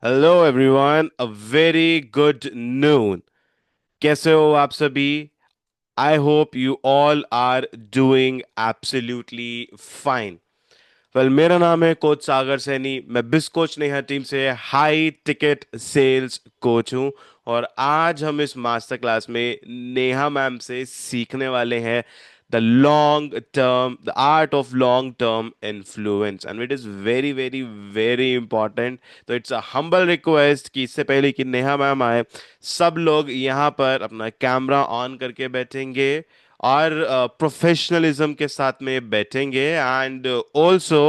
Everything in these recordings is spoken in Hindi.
Hello everyone, a very good noon. कैसे हो आप सभी? I hope you all are doing absolutely fine. Well, मेरा नाम है कोच सागर सैनी। मैं बिस कोच नेहा टीम से हाई टिकट सेल्स कोच हूं। और आज हम इस मास्टर क्लास में नेहा मैम से सीखने वाले हैं the art of long term influence, and it is very very very important. तो इट्स अ हम्बल रिक्वेस्ट कि इससे पहले कि नेहा मैम आए, सब लोग यहाँ पर अपना कैमरा ऑन करके बैठेंगे और प्रोफेशनलिज्म के साथ में बैठेंगे, एंड ऑल्सो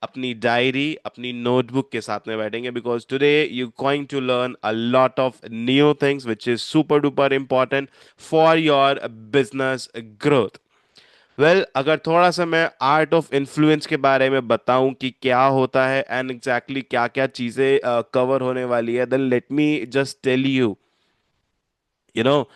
अपनी डायरी, अपनी नोटबुक के साथ में बैठेंगे, because today you going to learn a lot of new things which is super duper important for your business growth. Well, अगर थोड़ा सा मैं आर्ट ऑफ इन्फ्लुएंस के बारे में बताऊं कि क्या होता है एंड एग्जैक्टली क्या क्या चीजें कवर होने वाली है, then let me just tell you. You know,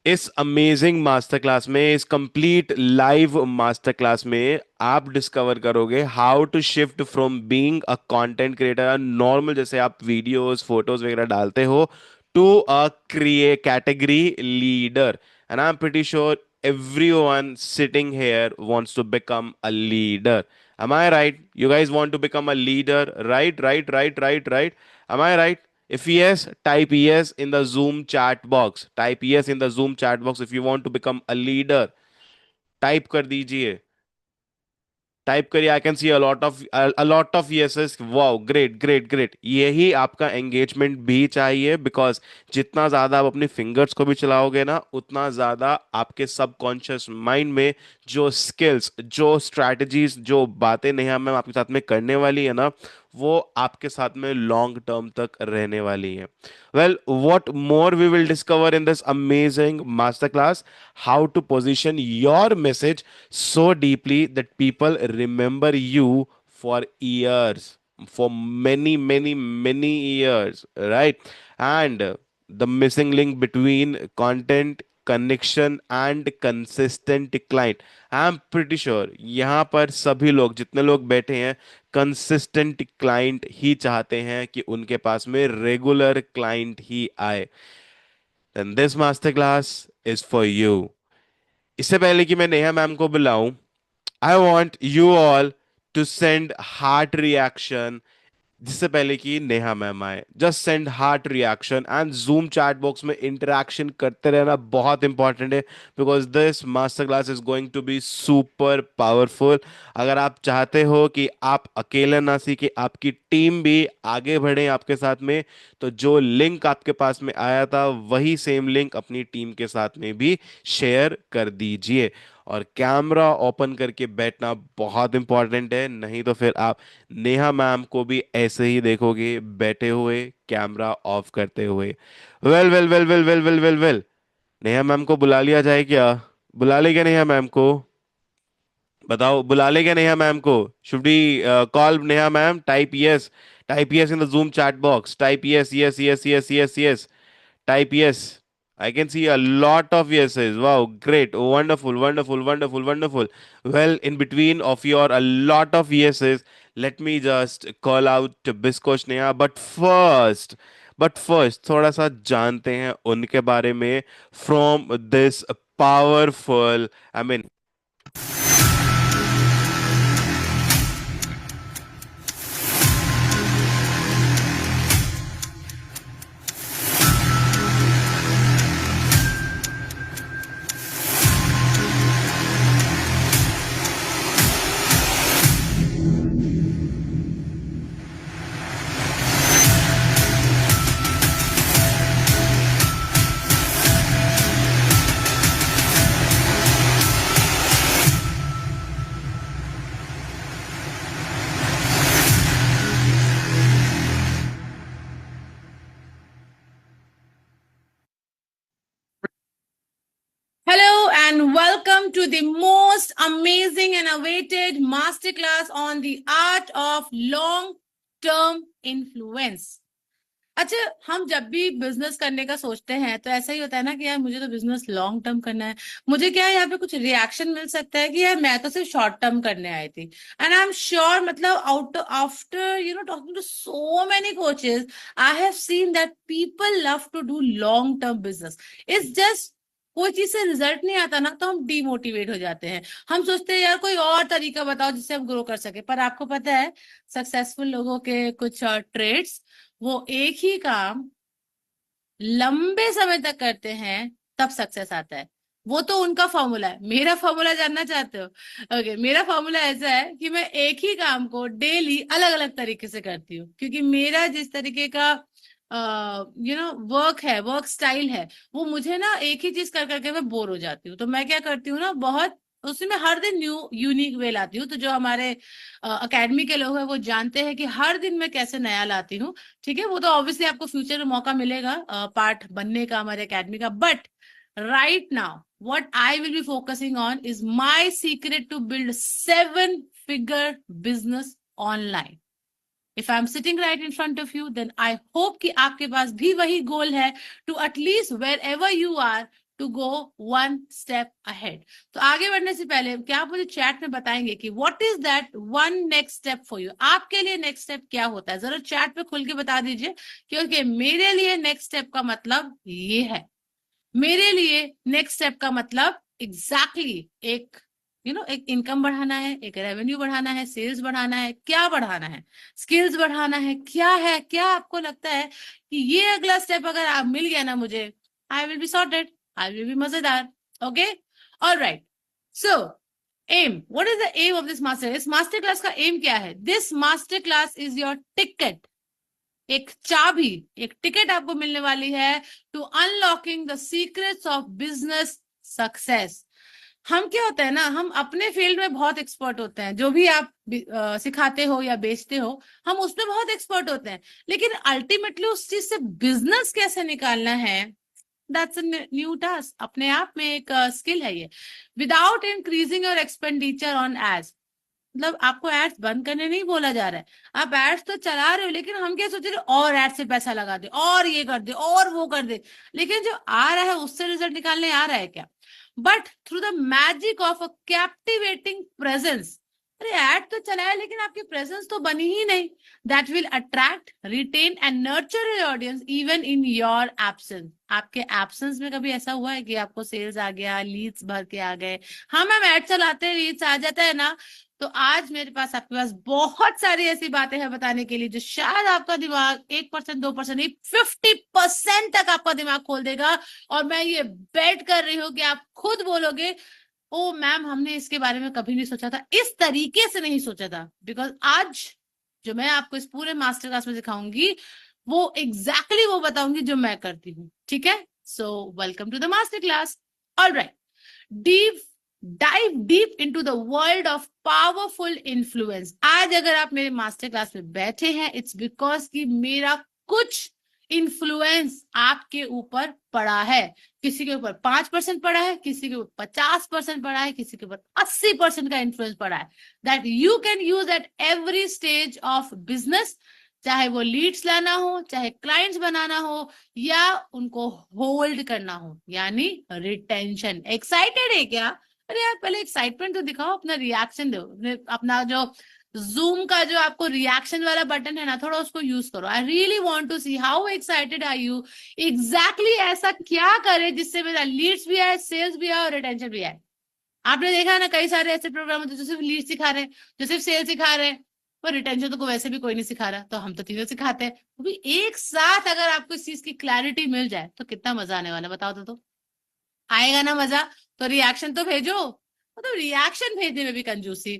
इस अमेजिंग मास्टर क्लास में, इस कंप्लीट लाइव मास्टर क्लास में आप डिस्कवर करोगे how to shift from being a content creator normal, जैसे आप वीडियोस फोटोज वगैरह डालते हो, to a create category leader. And I am pretty sure everyone sitting here wants to become a leader. Am I right? You guys want to become a leader, right? Right, right, right, right. Am I right? If yes, type yes in the Zoom chat box. Type yes in the Zoom chat box if you want to become a leader. Type कर दीजिए, टाइप करिए। I can see a lot of yeses. Wow, great great great. यही आपका एंगेजमेंट भी चाहिए, बिकॉज जितना ज्यादा आप अपनी फिंगर्स को भी चलाओगे ना, उतना ज्यादा आपके सबकॉन्शियस माइंड में जो स्किल्स, जो स्ट्रैटेजीज, जो बातें नेहा मैम आपके साथ में करने वाली है ना, वो आपके साथ में लॉन्ग टर्म तक रहने वाली है। Well, what more we will discover in this amazing masterclass? How to position your message so deeply that people remember you for years, for many many many years, right? And the missing link between content, connection and consistent client. I am pretty sure यहाँ पर सभी लोग, जितने लोग बैठे हैं, कंसिस्टेंट क्लाइंट ही चाहते हैं कि उनके पास में रेगुलर क्लाइंट ही आए। Then this master class is for you. इससे पहले कि मैं नेहा मैम को बुलाऊं, I want you all to send heart reaction. जिससे पहले कि नेहा मैम आए, just send heart reaction, and Zoom chat box में इंटरेक्शन करते रहना बहुत इंपॉर्टेंट है, because this master class is going to be super powerful. अगर आप चाहते हो कि आप अकेले ना सीखे, आपकी टीम भी आगे बढ़े आपके साथ में, तो जो लिंक आपके पास में आया था, वही सेम लिंक अपनी टीम के साथ में भी शेयर कर दीजिए। और कैमरा ओपन करके बैठना बहुत इंपॉर्टेंट है, नहीं तो फिर आप नेहा मैम को भी ऐसे ही देखोगे बैठे हुए, कैमरा ऑफ करते हुए। Well well well well well well well well, Neha ma'am को बुला लिया जाए क्या? बुला ले क्या नेहा मैम को? बताओ, बुला ले क्या नेहा मैम को? Should we call Neha ma'am? Type yes, type yes in the Zoom chat box. Type yes yes yes yes yes yes, type yes. I can see a lot of yeses. Wow, great, wonderful, wonderful, wonderful, wonderful. Well, in between of your a lot of yeses, let me just call out to Biskosh Neha. But first, थोड़ा सा जानते हैं उनके बारे में from this powerful, I mean, Hello and welcome to the most amazing and awaited masterclass on the art of long term influence. अच्छा, हम जब भी बिजनेस करने का सोचते हैं तो ऐसा ही होता है ना कि यार मुझे तो बिजनेस लॉन्ग टर्म करना है। मुझे क्या है, यहाँ पे कुछ रिएक्शन मिल सकता है कि यार मैं तो सिर्फ शॉर्ट टर्म करने आई थी। एंड आई एम श्योर, मतलब out after talking to so many coaches, I have seen that people love to do long term business. It's just कोई चीज से रिजल्ट नहीं आता ना तो हम डीमोटिवेट हो जाते हैं। हम सोचते हैं यार कोई और तरीका बताओ जिससे हम ग्रो कर सके। पर आपको पता है, सक्सेसफुल लोगों के कुछ ट्रेड्स, वो एक ही काम लंबे समय तक करते हैं, तब सक्सेस आता है। वो तो उनका फॉर्मूला है। मेरा फॉर्मूला जानना चाहते हो? ओके, मेरा फॉर्मूला ऐसा है कि मैं एक ही काम को डेली अलग अलग तरीके से करती हूँ, क्योंकि मेरा जिस तरीके का वर्क है, वर्क स्टाइल है, वो मुझे ना एक ही चीज कर करके मैं बोर हो जाती हूँ। तो मैं क्या करती हूँ ना, बहुत उसमें हर दिन न्यू यूनिक वे लाती हूँ। तो जो हमारे अकेडमी के लोग हैं वो जानते हैं कि हर दिन मैं कैसे नया लाती हूँ। ठीक है, वो तो ऑब्वियसली आपको फ्यूचर में मौका मिलेगा पार्ट बनने का हमारे एकेडमी का। But right now what I will be focusing on is my secret to build 7-figure business online. If I'm sitting right in front of you, then I hope कि आपके पास भी वही गोल है, to at least wherever you are to go one step ahead. तो आगे बढ़ने से पहले क्या आप मुझे चैट में बताएंगे कि what is that one next step for you? आपके लिए नेक्स्ट स्टेप क्या होता है? जरा चैट पे खुल के बता दीजिए, क्योंकि मेरे लिए नेक्स्ट स्टेप का मतलब ये है। मेरे लिए नेक्स्ट स्टेप का मतलब एग्जैक्टली एक एक इनकम बढ़ाना है, एक रेवेन्यू बढ़ाना है, सेल्स बढ़ाना है, क्या बढ़ाना है, स्किल्स बढ़ाना है, क्या है, क्या आपको लगता है कि ये अगला स्टेप अगर आप मिल गया ना मुझे, I will be sorted, I will be मजेदार। Okay, alright. So um, what is the aim of this master? इस मास्टर क्लास का एम क्या है? This master class is your ticket, एक चाबी, एक टिकट आपको मिलने वाली है to unlocking the secrets of business success. हम क्या होता है ना, हम अपने फील्ड में बहुत एक्सपर्ट होते हैं, जो भी आप सिखाते हो या बेचते हो, हम उसमें बहुत एक्सपर्ट होते हैं। लेकिन अल्टीमेटली उस चीज से बिजनेस कैसे निकालना है, दैट्स अ न्यू टास्क। अपने आप में एक स्किल है ये। Without increasing your expenditure on ads, मतलब आपको एड्स बंद करने नहीं बोला जा रहा है, आप एड्स तो चला रहे हो, लेकिन हम क्या सोच रहे हैं, और एड से पैसा लगा दे, और ये कर दे, और वो कर दे। लेकिन जो आ रहा है उससे रिजल्ट निकालने आ रहा है क्या? But through the magic of a captivating presence. अरे ऐड तो चलाया लेकिन आपकी प्रेजेंस तो बनी ही नहीं। That will attract, retain and nurture your audience even in your absence. आपके एब्सेंस में कभी ऐसा हुआ है कि आपको सेल्स आ गया, लीड्स भर के आ गए? हाँ मैम, ऐड चलाते हैं, लीड्स आ जाता है ना। तो आज मेरे पास आपके पास बहुत सारी ऐसी बातें हैं बताने के लिए, जो शायद आपका दिमाग 1%, 2% नहीं, 50% तक आपका दिमाग खोल देगा। और मैं ये बेट कर रही हूँ कि आप खुद बोलोगे, ओ मैम हमने इसके बारे में कभी नहीं सोचा था, इस तरीके से नहीं सोचा था। बिकॉज आज जो मैं आपको इस पूरे मास्टर क्लास में सिखाऊंगी, वो एग्जैक्टली वो बताऊंगी जो मैं करती हूँ। ठीक है, so welcome to the master class. Alright, deep dive deep into the world of powerful influence. आज अगर आप मेरे मास्टर क्लास में बैठे हैं, इट्स बिकॉज कि मेरा कुछ इन्फ्लुएंस आपके ऊपर पड़ा है। किसी के ऊपर 5% पड़ा है, किसी के ऊपर 50% पड़ा है, किसी के ऊपर 80% का इन्फ्लुएंस पड़ा है, that you can use at every stage of business. चाहे वो लीड्स लाना हो, चाहे क्लाइंट्स बनाना हो, या उनको होल्ड करना हो, यानी रिटेंशन। एक्साइटेड है क्या? अरे यार पहले एक्साइटमेंट तो दिखाओ, अपना रिएक्शन दो, अपना जो जूम का जो आपको रिएक्शन वाला बटन है ना, थोड़ा उसको यूज करो। I really want to see how excited are you. Exactly ऐसा क्या करे जिससे मेरा लीड्स भी आए, सेल्स भी आए और रिटेंशन भी आए। आपने देखा है ना, कई सारे ऐसे प्रोग्राम होते हैं जो सिर्फ लीड सिखा रहे हैं, जो सिर्फ सेल सिखा रहे हैं, पर रिटेंशन तो को वैसे भी कोई नहीं सिखा रहा। तो हम तो तीनों सिखाते हैं। तो भी एक साथ अगर आपको इस चीज की क्लैरिटी मिल जाए तो कितना मजा आने वाला है, बताओ तो आएगा ना मजा? तो रिएक्शन तो भेजो। मतलब रिएक्शन भेजने में भी कंजूसी।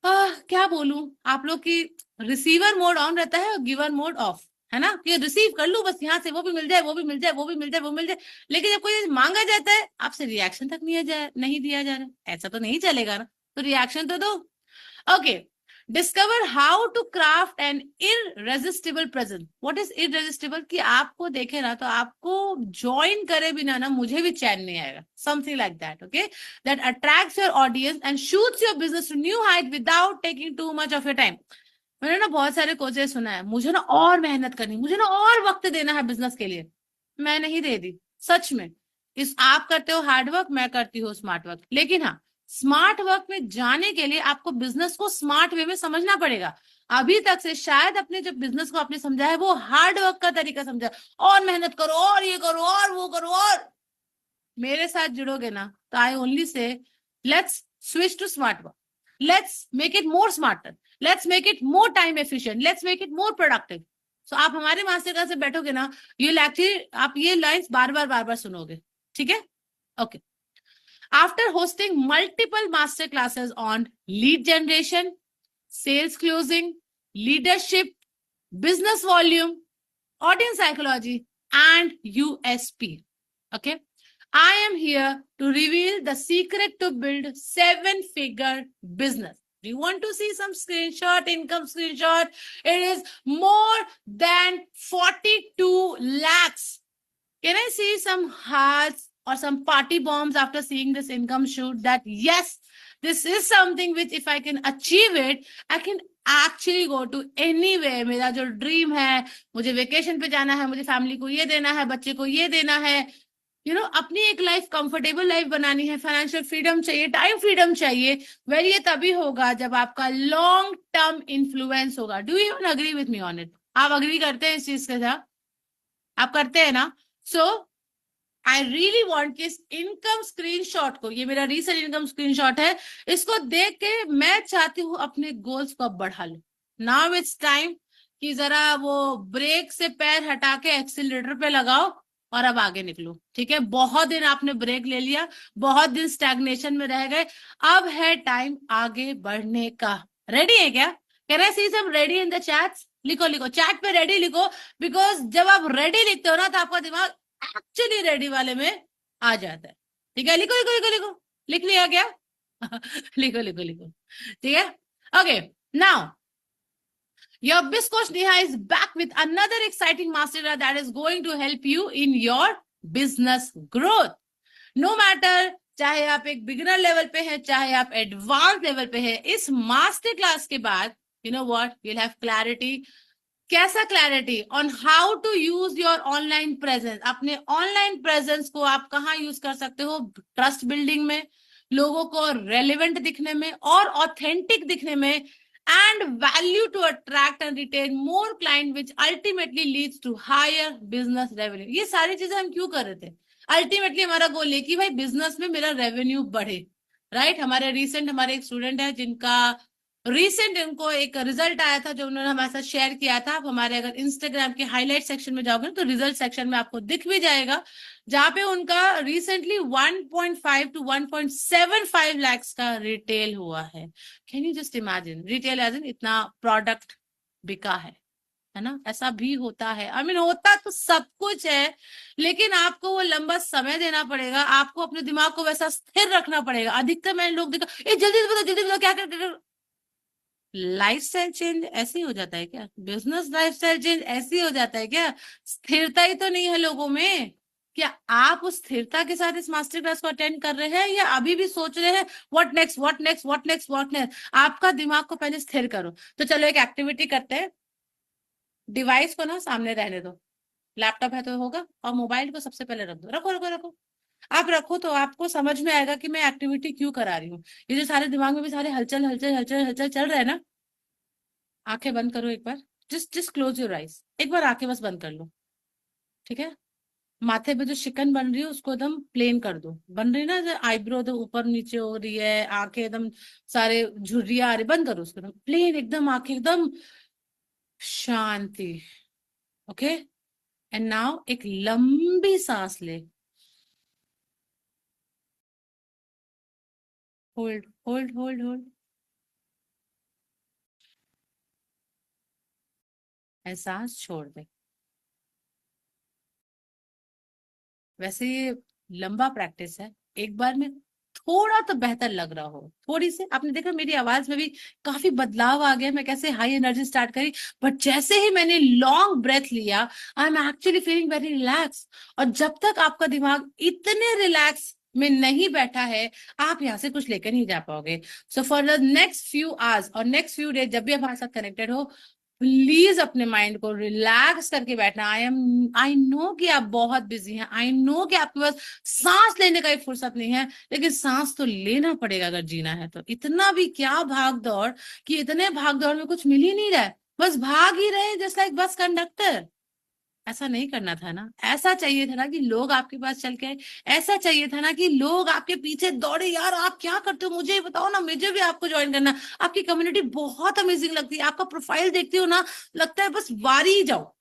क्या बोलूं आप लोग की, रिसीवर मोड ऑन रहता है और गिवर मोड ऑफ, है ना, कि रिसीव कर लू बस, यहाँ से वो भी मिल जाए, वो भी मिल जाए, वो भी मिल जाए, वो मिल जाए। लेकिन जब कोई मांगा जाता है आपसे, रिएक्शन तक नहीं दिया जा रहा, ऐसा तो नहीं चलेगा ना। तो रिएक्शन तो दो। Okay, discover how to craft an irresistible presence. What is irresistible? कि आपको देखे ना तो आपको ज्वाइन करे बिना ना मुझे भी चैन नहीं आएगा, something like that. Okay, that attracts your audience and shoots your business to new height without taking too much of your time. मैंने ना बहुत सारे कोचेस सुना है, मुझे ना और मेहनत करनी, मुझे ना और वक्त देना है बिजनेस के लिए। मैं नहीं दे दी, सच में। इस आप करते हो हार्ड वर्क, मैं करती हूँ स्मार्ट वर्क, लेकिन हाँ, स्मार्ट वर्क में जाने के लिए आपको बिजनेस को स्मार्ट वे में समझना पड़ेगा। अभी तक से शायद अपने जब बिजनेस को आपने समझा है वो हार्ड वर्क का तरीका समझा है, और मेहनत करो और ये करो और वो करो। और मेरे साथ जुड़ोगे ना तो I only say let's switch to smart work, let's make it more smarter, let's make it more time efficient, let's make it more productive. So आप हमारे मास्टर क्लास से बैठोगे ना, यू एक्चुअली आप ये लाइंस बार बार सुनोगे। ठीक है, okay. After hosting multiple master classes on lead generation, sales closing, leadership, business volume, audience psychology, and USP. Okay. I am here to reveal the secret to build 7-figure business. Do you want to see some screenshot, income screenshot? It is more than 42 lakhs. Can I see some hearts or some party bombs after seeing this income shoot that yes, this is something which if I can achieve it, I can actually go to anywhere. मेरा जो ड्रीम है, मुझे वेकेशन पे जाना है, मुझे फैमिली को ये देना है, बच्चे को ये देना है, अपनी एक लाइफ, कंफर्टेबल लाइफ बनानी है, फाइनेंशियल फ्रीडम चाहिए, टाइम फ्रीडम चाहिए। वेल, ये तभी होगा जब आपका लॉन्ग टर्म इन्फ्लुएंस होगा। Do you agree with me on it? आप अग्री करते हैं इस चीज के साथ? आप करते हैं ना? सो आई रियली वॉन्ट कि इस इनकम स्क्रीनशॉट को, ये मेरा रीसेंट इनकम स्क्रीनशॉट है, इसको देख के मैं चाहती हूँ अपने गोल्स को अब बढ़ा लूं। नाउ इट्स टाइम कि जरा वो ब्रेक से पैर हटा के एक्सीलरेटर पे लगाओ और अब आगे निकलो। ठीक है, बहुत दिन आपने ब्रेक ले लिया, बहुत दिन स्टैग्नेशन में रह गए, अब है टाइम आगे बढ़ने का। रेडी है क्या? Can I see some ready in the chats? लिखो लिखो, चैट पे रेडी लिखो, बिकॉज जब आप रेडी लिखते हो ना तो आपका दिमाग एक्चुअली रेडी वाले में आ जाता है। ठीक है, लिखो लिखो लिखो लिखो। लिख लिया क्या? लिखो लिखो लिखो। ठीक है, okay. Now your biz coach Neha is back with another exciting masterclass that is going to help you in your business growth. No matter चाहे आप एक बिगिनर लेवल पे हैं, चाहे आप एडवांस लेवल पे हैं, इस मास्टर क्लास के बाद you know what, you will have clarity. कैसा clarity? On how to use your online presence. अपने ऑनलाइन प्रेजेंस को आप कहाँ यूज कर सकते हो? ट्रस्ट बिल्डिंग में, लोगों को रेलिवेंट दिखने में और ऑथेंटिक दिखने में, and value to attract and retain more client which ultimately leads to higher business revenue. ये सारी चीजें हम क्यों कर रहे थे? अल्टीमेटली हमारा गोल है कि भाई बिजनेस में मेरा रेवेन्यू बढ़े। राइट? हमारे एक स्टूडेंट है जिनका रिसेंट उनको एक रिजल्ट आया था जो उन्होंने हमारे साथ शेयर किया था। आप हमारे अगर इंस्टाग्राम के हाईलाइट सेक्शन में जाओगे तो रिजल्ट सेक्शन में आपको दिख भी जाएगा, जहां पे उनका रिसेंटली 1.5 to 1.75 लाख का रिटेल हुआ है। Can you just imagine? Retail as in इतना प्रोडक्ट बिका है ना? ऐसा भी होता है। आई मीन होता तो सब कुछ है, लेकिन आपको वो लंबा समय देना पड़ेगा, आपको अपने दिमाग को वैसा स्थिर रखना पड़ेगा। अधिकतर मैंने लोग देखा, जल्दी से बताओ जल्दी बताओ क्या कर। लाइफ स्टाइल चेंज ऐसे ही हो जाता है क्या? बिजनेस लाइफ स्टाइल चेंज ऐसे ही हो जाता है क्या? स्थिरता ही तो नहीं है लोगों में। क्या आप उस स्थिरता के साथ इस मास्टर क्लास को अटेंड कर रहे हैं, या अभी भी सोच रहे हैं what next what next what next what next? आपका दिमाग को पहले स्थिर करो। तो चलो एक एक्टिविटी करते हैं। डिवाइस को ना सामने रहने दो, लैपटॉप है तो होगा, और मोबाइल को सबसे पहले रख दो। रखो रखो रखो। आप रखो तो आपको समझ में आएगा कि मैं एक्टिविटी क्यों करा रही हूँ। ये जो सारे दिमाग में भी सारे हलचल हलचल हलचल हलचल चल रहा है ना, आंखें बंद करो एक बार। Just just close your eyes. एक बार आंखें बस बंद कर लो। ठीक है, माथे पे जो शिकन बन रही है उसको एकदम प्लेन कर दो। बन रही है ना, आईब्रो तो ऊपर नीचे हो रही है, आंखें एकदम सारे झुर्रियां आ रही, बंद करो उसको एकदम प्लेन, एकदम आंखें एकदम शांति। ओके, एंड नाउ एक लंबी सांस ले। होल्ड होल्ड होल्ड होल्ड, एहसास छोड़ दे। वैसे ये लंबा प्रैक्टिस है, एक बार में थोड़ा तो बेहतर लग रहा हो, थोड़ी सी आपने देखा मेरी आवाज में भी काफी बदलाव आ गया। मैं कैसे हाई एनर्जी स्टार्ट करी, बट जैसे ही मैंने लॉन्ग ब्रेथ लिया, I am actually feeling very relax. और जब तक आपका दिमाग इतने रिलैक्स में नहीं बैठा है, आप यहाँ से कुछ लेकर नहीं जा पाओगे। So for the next few hours और नेक्स्ट फ्यू डेज जब भी हमारे साथ कनेक्टेड हो, प्लीज अपने माइंड को रिलैक्स करके बैठना। आई नो कि आप बहुत बिजी हैं, आई नो कि आपके पास सांस लेने का भी फुर्सत नहीं है, लेकिन सांस तो लेना पड़ेगा अगर जीना है तो। इतना भी क्या भाग दौड़, कि इतने भाग दौड़ में कुछ मिल ही नहीं रहा है, बस भाग ही रहे जस्ट लाइक बस कंडक्टर। ऐसा नहीं करना था ना, ऐसा चाहिए था ना कि लोग आपके पास चल के आए, ऐसा चाहिए था ना कि लोग आपके पीछे दौड़े, यार आप क्या करते हो मुझे बताओ ना, मुझे भी आपको ज्वाइन करना, आपकी कम्युनिटी बहुत अमेजिंग लगती है, आपका प्रोफाइल देखती हो ना, लगता है बस वारी ही जाओ।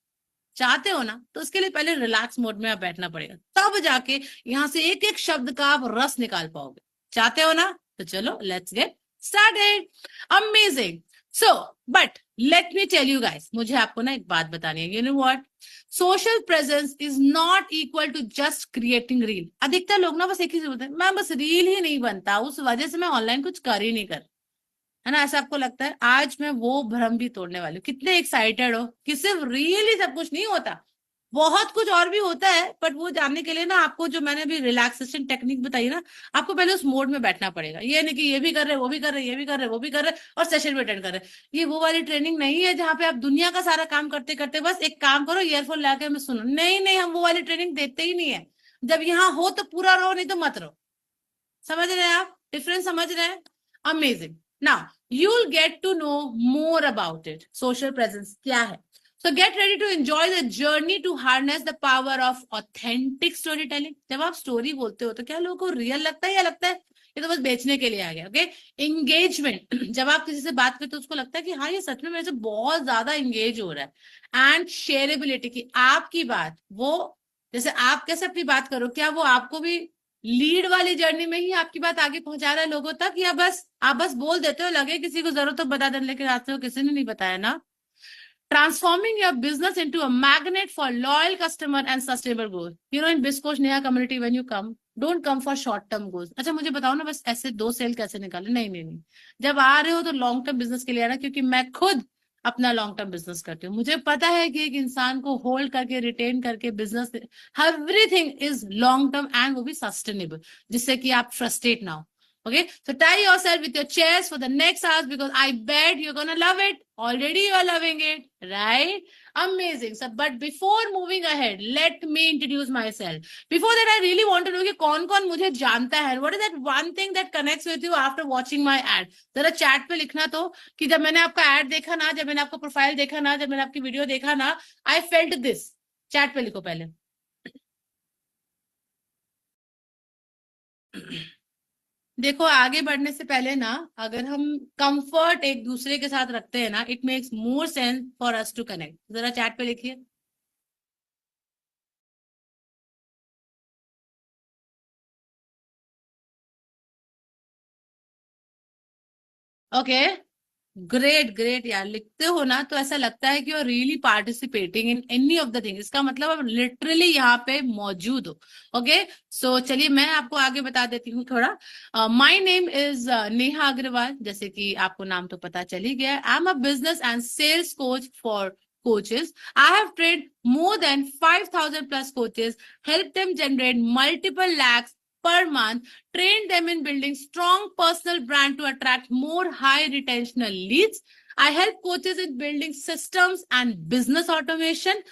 चाहते हो ना, तो उसके लिए पहले रिलैक्स मोड में आप बैठना पड़ेगा, तब जाके यहाँ से एक एक शब्द का आप रस निकाल पाओगे। चाहते हो ना, तो चलो let's get started. Amazing. So but let me tell you guys, मुझे आपको ना एक बात बतानी है। You know what, social presence is not equal to just creating reel. अधिकतर लोग ना बस एक ही चीज बोलते हैं, मैं बस रील ही नहीं बनता, उस वजह से मैं ऑनलाइन कुछ कर ही नहीं कर, है ना, ऐसा आपको लगता है। आज मैं वो भ्रम भी तोड़ने वाली हूँ। कितने एक्साइटेड हो कि सिर्फ रील ही सब कुछ नहीं होता, बहुत कुछ और भी होता है। बट वो जानने के लिए ना आपको, जो मैंने अभी रिलैक्सेशन टेक्निक बताई ना, आपको पहले उस मोड में बैठना पड़ेगा। ये नहीं कि ये भी कर रहे, वो भी कर रहे, ये भी कर रहे, वो भी कर रहे और सेशन भी अटेंड कर रहे। ये वो वाली ट्रेनिंग नहीं है जहाँ पे आप दुनिया का सारा काम करते करते बस एक काम करो, ईयरफोन लगा के हमें सुनो। नहीं नहीं, हम वो वाली ट्रेनिंग देते ही नहीं है। जब यहाँ हो तो पूरा रहो, नहीं तो मत रहो। समझ रहे हैं आप, डिफरेंस समझ रहे हैं? Amazing. Now you will get to know more about it, social presence क्या है। So get ready to enjoy the journey to harness the power of authentic storytelling. जब आप स्टोरी बोलते हो तो क्या लोगों को रियल लगता है या लगता है ये तो बस बेचने के लिए आ गया? Okay, engagement. जब आप किसी से बात करते हो उसको लगता है कि हाँ ये सच में मेरे से बहुत ज्यादा एंगेज हो रहा है। एंड शेयरेबिलिटी, की आपकी बात वो, जैसे आप कैसे अपनी बात करो, क्या वो आपको भी लीड वाली जर्नी में ही आपकी बात आगे पहुंचा रहा है लोगों तक, या बस आप बस बोल देते हो, लगे किसी को जरूरत तो बता देने, लेकिन आज तक किसी ने नहीं बताया ना। Transforming your business into a magnet for loyal customer and sustainable growth. You know, in Biscoach Neha community, when you come, don't come for short term goals. अच्छा मुझे बताओ ना, बस ऐसे 2 सेल कैसे निकाले? नहीं नहीं नहीं, जब आ रहे हो तो लॉन्ग टर्म बिजनेस के लिए आना, क्योंकि मैं खुद अपना लॉन्ग टर्म बिजनेस करती हूँ। मुझे पता है कि एक इंसान को होल्ड करके, रिटेन करके business, everything is long term and वो भी सस्टेनेबल, जिससे कि आप फ्रस्ट्रेट ना हो। Okay, so tie yourself with your chairs for the next hours because I bet you're gonna love it. Already you're loving it, right? Amazing. So, but before moving ahead, let me introduce myself. Before that, I really want to know कि कौन-कौन मुझे जानता है. What is that one thing that connects with you after watching my ad? जरा चैट पे लिखना तो, कि जब मैंने आपका एड देखा ना, जब मैंने आपका प्रोफाइल देखा ना, जब मैंने आपकी वीडियो देखा ना, I felt this. चैट पे लिखो पहले। देखो, आगे बढ़ने से पहले ना, अगर हम कंफर्ट एक दूसरे के साथ रखते हैं ना, it makes more sense for us to connect. जरा चैट पे लिखिए। ओके, ग्रेट ग्रेट यार, लिखते हो ना तो ऐसा लगता है कि you are really participating in any of the thing. इसका मतलब आप लिटरली यहाँ पे मौजूद हो। ओके, सो चलिए मैं आपको आगे बता देती हूँ थोड़ा। My name is Neha Agarwal, जैसे कि आपको नाम तो पता चल ही गया है। I am a business and sales coach for coaches. I have trained more than 5,000 plus coaches, helped them generate multiple lakhs per month, trained them in building strong personal brand to attract more high retentional leads. I help coaches in building systems and business automation.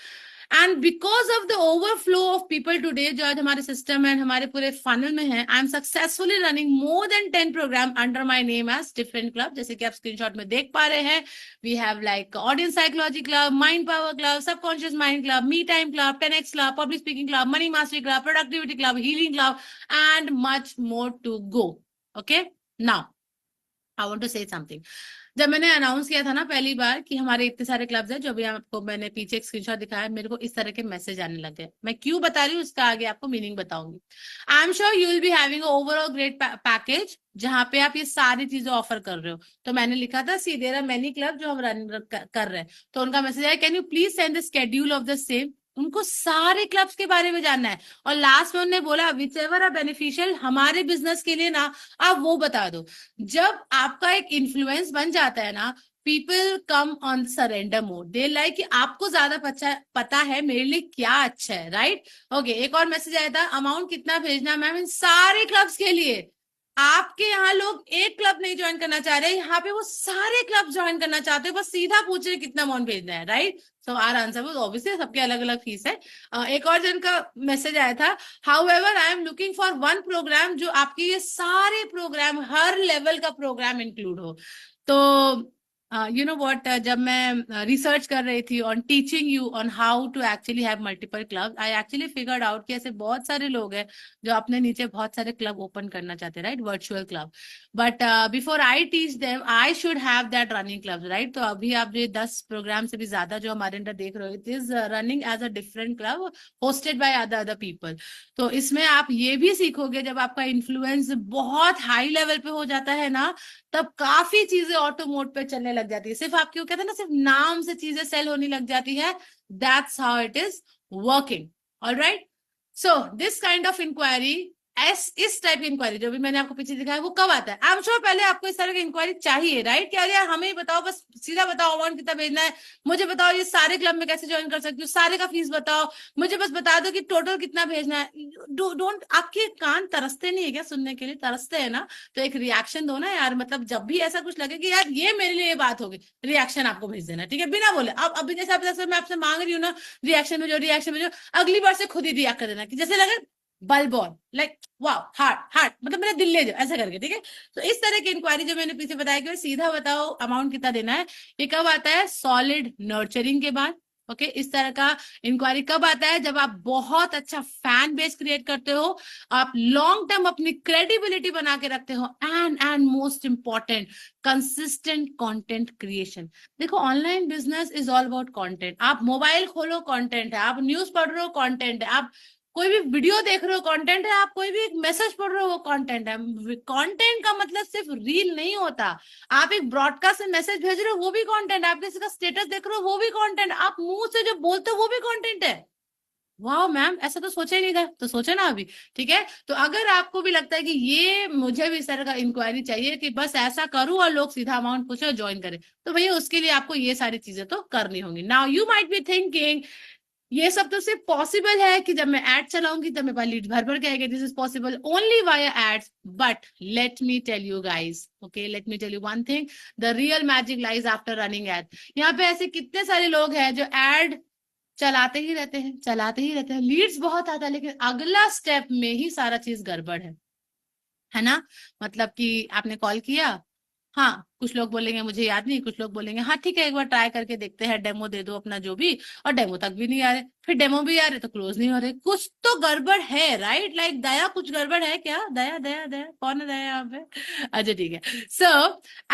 And because of the overflow of people today, जो आज हमारे सिस्टम है, हमारे पूरे फनल में है, I am successfully running more than 10 program under my name as different club, जैसे कि आप स्क्रीनशॉट में देख पा रहे हैं। We have like audience psychology club, mind power club, subconscious mind club, me time club, 10x club, public speaking club, money mastery club, productivity club, healing club and much more to go. Okay, now I want to say something. जब मैंने अनाउंस किया था ना पहली बार कि हमारे इतने सारे क्लब्स हैं, जो भी आपको मैंने पीछे एक स्क्रीनशॉट दिखाया, मेरे को इस तरह के मैसेज आने लगे। मैं क्यों बता रही हूँ उसका आगे आपको मीनिंग बताऊंगी। आई am sure you will be having overall great package, जहां पे आप ये सारी चीजें ऑफर कर रहे हो। तो मैंने लिखा था सी देयर आर मेनी क्लब जो हम रन कर रहे हैं, तो उनका मैसेज आया, can you please send the schedule of the same. उनको सारे क्लब्स के बारे में जानना है। और लास्ट में उन्होंने बोला विच एवर आर बेनिफिशियल हमारे बिजनेस के लिए ना, आप वो बता दो। जब आपका एक इन्फ्लुएंस बन जाता है ना, people come on surrender mode, they like कि आपको ज्यादा पता है मेरे लिए क्या अच्छा है, राइट। ओके, एक और मैसेज आया था, अमाउंट कितना भेजना मैम इन सारे क्लब्स के लिए। आपके यहाँ लोग एक क्लब नहीं ज्वाइन करना चाह रहे, यहाँ पे वो सारे क्लब ज्वाइन करना चाहते हैं, बस सीधा पूछ रहे कितना अमाउंट भेजना है, right. So our answer was obviously सबके अलग अलग फीस है। एक और जन का मैसेज आया था, however I am looking for one program जो आपके ये सारे प्रोग्राम, हर लेवल का प्रोग्राम इंक्लूड हो। तो यू नो व्हाट, जब मैं रिसर्च कर रही थी on teaching you on how to actually have multiple club, I actually figured out कि ऐसे बहुत सारे लोग हैं जो अपने नीचे बहुत सारे क्लब ओपन करना चाहते हैं, right, virtual club. But before I teach them I should have that running club, right. तो अभी आप जो 10 प्रोग्राम से भी ज्यादा जो हमारे अंदर देख रहे हो, it is running as a different club hosted by other other people. तो इसमें आप ये भी सीखोगे, जब आपका इन्फ्लुएंस बहुत हाई लेवल पे हो जाता है ना, तब काफी चीजें ऑटो मोड पे चलने लग जाती है, सिर्फ आपकी वो कहते हैं ना, सिर्फ नाम से चीजें सेल होने लग जाती है। That's how it is working. Alright, so this kind of inquiry, इस टाइप की इंक्वायरी जो भी मैंने आपको पीछे दिखाया, वो कब आता है? आई एम श्योर पहले आपको इस तरह की इंक्वायरी चाहिए, राइट। क्या यार हमें ही बताओ, बस सीधा बताओ अमाउंट कितना भेजना है, मुझे बताओ ये सारे क्लब में कैसे ज्वाइन कर सकती हूँ, सारे का फीस बताओ, मुझे बस बता दो कि टोटल कितना भेजना है। डोंट, आपके कान तरसते नहीं है क्या सुनने के लिए? तरसते हैं ना, तो एक रिएक्शन दो ना यार। मतलब जब भी ऐसा कुछ लगे कि यार ये मेरे लिए ये बात होगी, रिएक्शन आपको भेज देना, ठीक है, बिना बोले। अब अभी जैसे मैं आपसे मांग रही हूँ ना, रिएक्शन में जो रिएक्शन में जो, अगली बार से खुद ही रिएक्ट कर देना, कि जैसे लगे बल ball, like wow, heart heart, मतलब मेरा दिल ले जाओ, ऐसा करके, ठीक है। तो इस तरह की इंक्वायरी जो मैंने पीछे बताया कि सीधा बताओ अमाउंट कितना देना है, ये कब आता है? सॉलिड नर्चरिंग के बाद। ओके, इस तरह का इंक्वायरी कब आता है? जब आप बहुत अच्छा फैन बेस क्रिएट करते हो, आप लॉन्ग टर्म अपनी क्रेडिबिलिटी बना के रखते हो, and most important, consistent content creation. देखो, online business is all about content. आप मोबाइल खोलो, कंटेंट है। आप न्यूज पढ़ रहे हो, कंटेंट है। आप कोई भी वीडियो देख रहे हो, कंटेंट है। आप कोई भी एक मैसेज पढ़ रहे हो, वो कंटेंट है। कंटेंट का मतलब सिर्फ रील नहीं होता। आप एक ब्रॉडकास्ट में मैसेज भेज रहे हो, वो भी कंटेंट है। आप किसी का स्टेटस देख रहे हो, वो भी कंटेंट। आप मुंह से जो बोलते हो, वो भी कंटेंट है। वाह मैम, ऐसा तो सोचा ही नहीं था, तो सोचा ना अभी, ठीक है। तो अगर आपको भी लगता है कि ये मुझे भी इस तरह का इंक्वायरी चाहिए कि बस ऐसा करूं और लोग सीधा अमाउंट पूछे और ज्वाइन करें, तो भैया उसके लिए आपको ये सारी चीजें तो करनी होंगी। Now you might be thinking, ये सब तो सिर्फ पॉसिबल है कि जब मैं एड चलाऊंगी तब मेरे पास लीड भर भर के आएगा। This is possible only via ads, but let me tell you guys, okay, let me tell you one thing, the real magic lies after running ad. यहाँ पे ऐसे कितने सारे लोग हैं जो एड चलाते ही रहते हैं, चलाते ही रहते हैं, लीड्स बहुत आता है, लेकिन अगला स्टेप में ही सारा चीज गड़बड़ है ना। मतलब कि आपने कॉल किया, हाँ, कुछ लोग बोलेंगे मुझे याद नहीं, कुछ लोग बोलेंगे हाँ ठीक है एक बार ट्राई करके देखते हैं, डेमो दे दो अपना जो भी, और डेमो तक भी नहीं आ रहे, फिर डेमो भी आ रहे तो क्लोज नहीं हो रहे। कुछ तो गड़बड़ है, राइट। लाइक दया, कुछ गड़बड़ है क्या? दया दया दया, कौन है दया यहाँ पे? अच्छा ठीक है। सो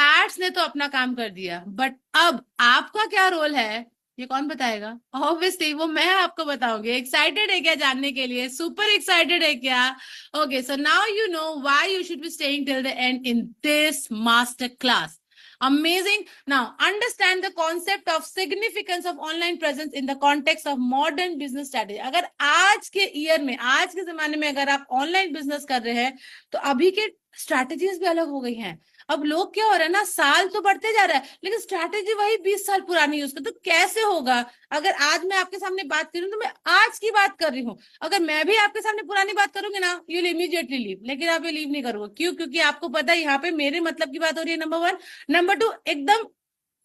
एड्स ने तो अपना काम कर दिया, बट अब आपका क्या रोल है, ये कौन बताएगा? ऑब्वियसली वो मैं आपको बताऊंगी। एक्साइटेड है क्या जानने के लिए? सुपर एक्साइटेड है क्या? Okay, so now you know why you should be staying till the end in this master class. Amazing. Now, understand the concept of significance of online presence in the context of modern business strategy. अगर आज के ईयर में, आज के जमाने में अगर आप ऑनलाइन बिजनेस कर रहे हैं, तो अभी के स्ट्रैटेजीज भी अलग हो गई हैं। अब लोग क्या हो रहा है ना, साल तो बढ़ते जा रहा है लेकिन स्ट्रैटेजी वही 20 साल पुरानी यूज कर, तो कैसे होगा? अगर आज मैं आपके सामने बात कर रही हूँ तो मैं आज की बात कर रही हूँ, अगर मैं भी आपके सामने पुरानी बात करूंगी ना, यू विल इमीडिएटली लीव। लेकिन आप ये लीव नहीं करोगे, क्यों? क्योंकि आपको पता है यहाँ पे मेरे मतलब की बात हो रही है, नंबर वन। नंबर टू, एकदम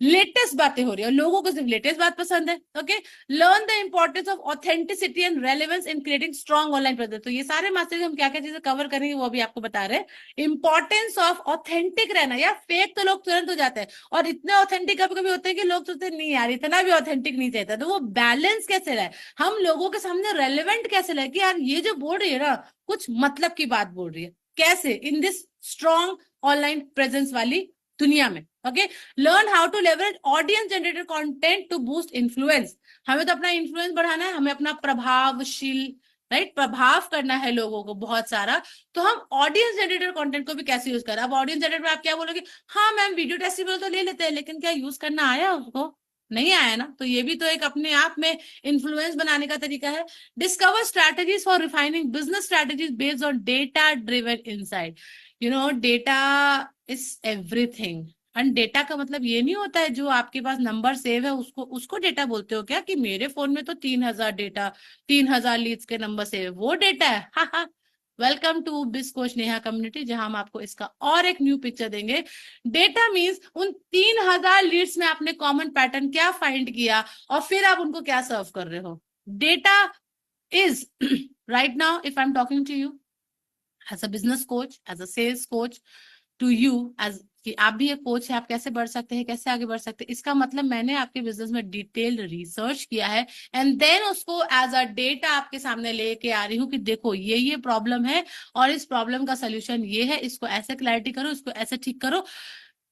लेटेस्ट बातें हो रही है, लोगों को सिर्फ लेटेस्ट बात पसंद है। Okay, learn the importance of authenticity and relevance in creating strong online presence. तो ये सारे मास्टर्स हम क्या क्या चीजें कवर करेंगे वो अभी आपको बता रहे हैं। इंपॉर्टेंस ऑफ ऑथेंटिक रहना, यार फेक तो लोग तुरंत हो जाते हैं, और इतने ऑथेंटिक कभी कभी होते हैं कि लोग सोचते नहीं यार इतना भी ऑथेंटिक नहीं चाहता। तो वो बैलेंस कैसे रहे, हम लोगों के सामने रेलिवेंट कैसे रहे कि यार ये जो बोल रही है ना, कुछ मतलब की बात बोल रही है, कैसे in this strong online presence वाली दुनिया में। Okay, learn how to leverage audience generated content to boost influence. हमें तो अपना इन्फ्लुएंस बढ़ाना है, हमें अपना प्रभावशील, राइट, प्रभाव करना है लोगों को बहुत सारा। तो हम ऑडियंस जनरेटेड कंटेंट को भी कैसे यूज करें? अब ऑडियंस जनरेटेड में आप क्या बोलोगे, हाँ मैम वीडियो टेस्टिमोनियल तो ले लेते हैं, लेकिन क्या यूज करना आया उसको? नहीं आया ना। तो ये भी तो एक अपने आप में इन्फ्लुएंस बनाने का तरीका है। Discover strategies for refining business strategies based on data driven insight. You know, data is everything, and data का मतलब ये नहीं होता है जो आपके पास नंबर सेव है उसको उसको डेटा बोलते हो क्या, कि मेरे फोन में तो 3,000 डेटा, 3,000 लीड्स के नंबर सेव है, वो डेटा है? हा हा। वेलकम टू बिस कोच नेहा कम्युनिटी, जहां हम आपको इसका और एक न्यू पिक्चर देंगे। डेटा मीन्स उन 3,000 लीड्स में आपने कॉमन पैटर्न क्या फाइंड किया और फिर आप उनको क्या सर्व कर रहे हो। Data is right now if I am talking to you as a business coach, as a sales coach, to you as कि आप भी एक कोच है, आप कैसे बढ़ सकते हैं, कैसे आगे बढ़ सकते हैं, इसका मतलब मैंने आपके बिजनेस में डिटेल्ड रिसर्च किया है एंड देन उसको एज अ डेटा आपके सामने लेके आ रही हूँ कि देखो ये प्रॉब्लम है और इस प्रॉब्लम का सोल्यूशन ये है, इसको ऐसे क्लैरिटी करो, इसको ऐसे ठीक करो।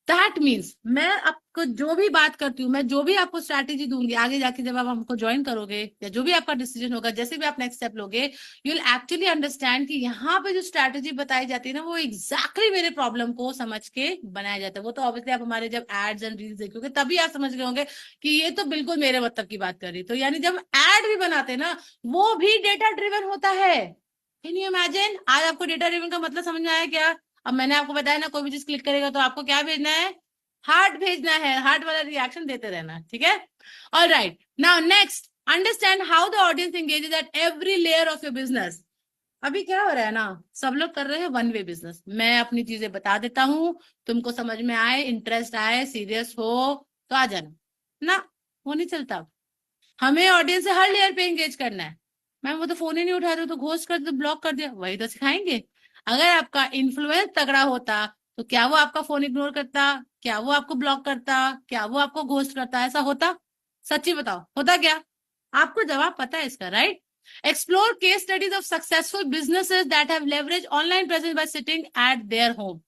दैट मीन्स मैं आपको जो भी बात करती हूँ, मैं जो भी आपको स्ट्रैटेजी दूंगी आगे जाके जब आप हमको ज्वाइन करोगे या जो भी आपका डिसीजन होगा, जैसे भी आप नेक्स्ट स्टेप लोगे, यू विल एक्चुअली अंडरस्टैंड कि यहाँ पे जो स्ट्रैटेजी बताई जाती है ना वो एग्जैक्टली मेरे प्रॉब्लम को समझ के बनाया जाता है। वो तो ऑब्वियसली आप हमारे जब एड्स एंड रील्स देखोगे तभी आप समझ गए होंगे कि ये तो बिल्कुल मेरे मतलब की बात कर रही। तो यानी जब एड भी बनाते हैं ना वो भी डेटा ड्रिवन होता है। Can you imagine? आज आपको डेटा ड्रिवन का मतलब समझ में आया क्या? अब मैंने आपको बताया ना, कोई भी चीज क्लिक करेगा तो आपको क्या भेजना है? हार्ट भेजना है, हार्ट वाला रिएक्शन देते रहना, ठीक है? All right, now next, understand how the audience engages at every layer of your business. अभी क्या हो रहा है ना, सब लोग कर रहे हैं वन वे बिजनेस। मैं अपनी चीजें बता देता हूँ, तुमको समझ में आए, इंटरेस्ट आए, सीरियस हो तो आ जाना ना, वो नहीं चलता। हमें ऑडियंस से हर लेयर पे एंगेज करना है। मैम वो तो फोन ही नहीं उठा रहे, तो घोस्ट कर दिया, ब्लॉक कर दिया, वही तो सिखाएंगे। अगर आपका इन्फ्लुएंस तगड़ा होता तो क्या वो आपका फोन इग्नोर करता, क्या वो आपको ब्लॉक करता, क्या वो आपको घोस्ट करता? ऐसा होता? सच्ची बताओ, होता क्या? आपको जवाब पता है इसका, right? Explore case studies of successful businesses that have leverage online presents by sitting at their home.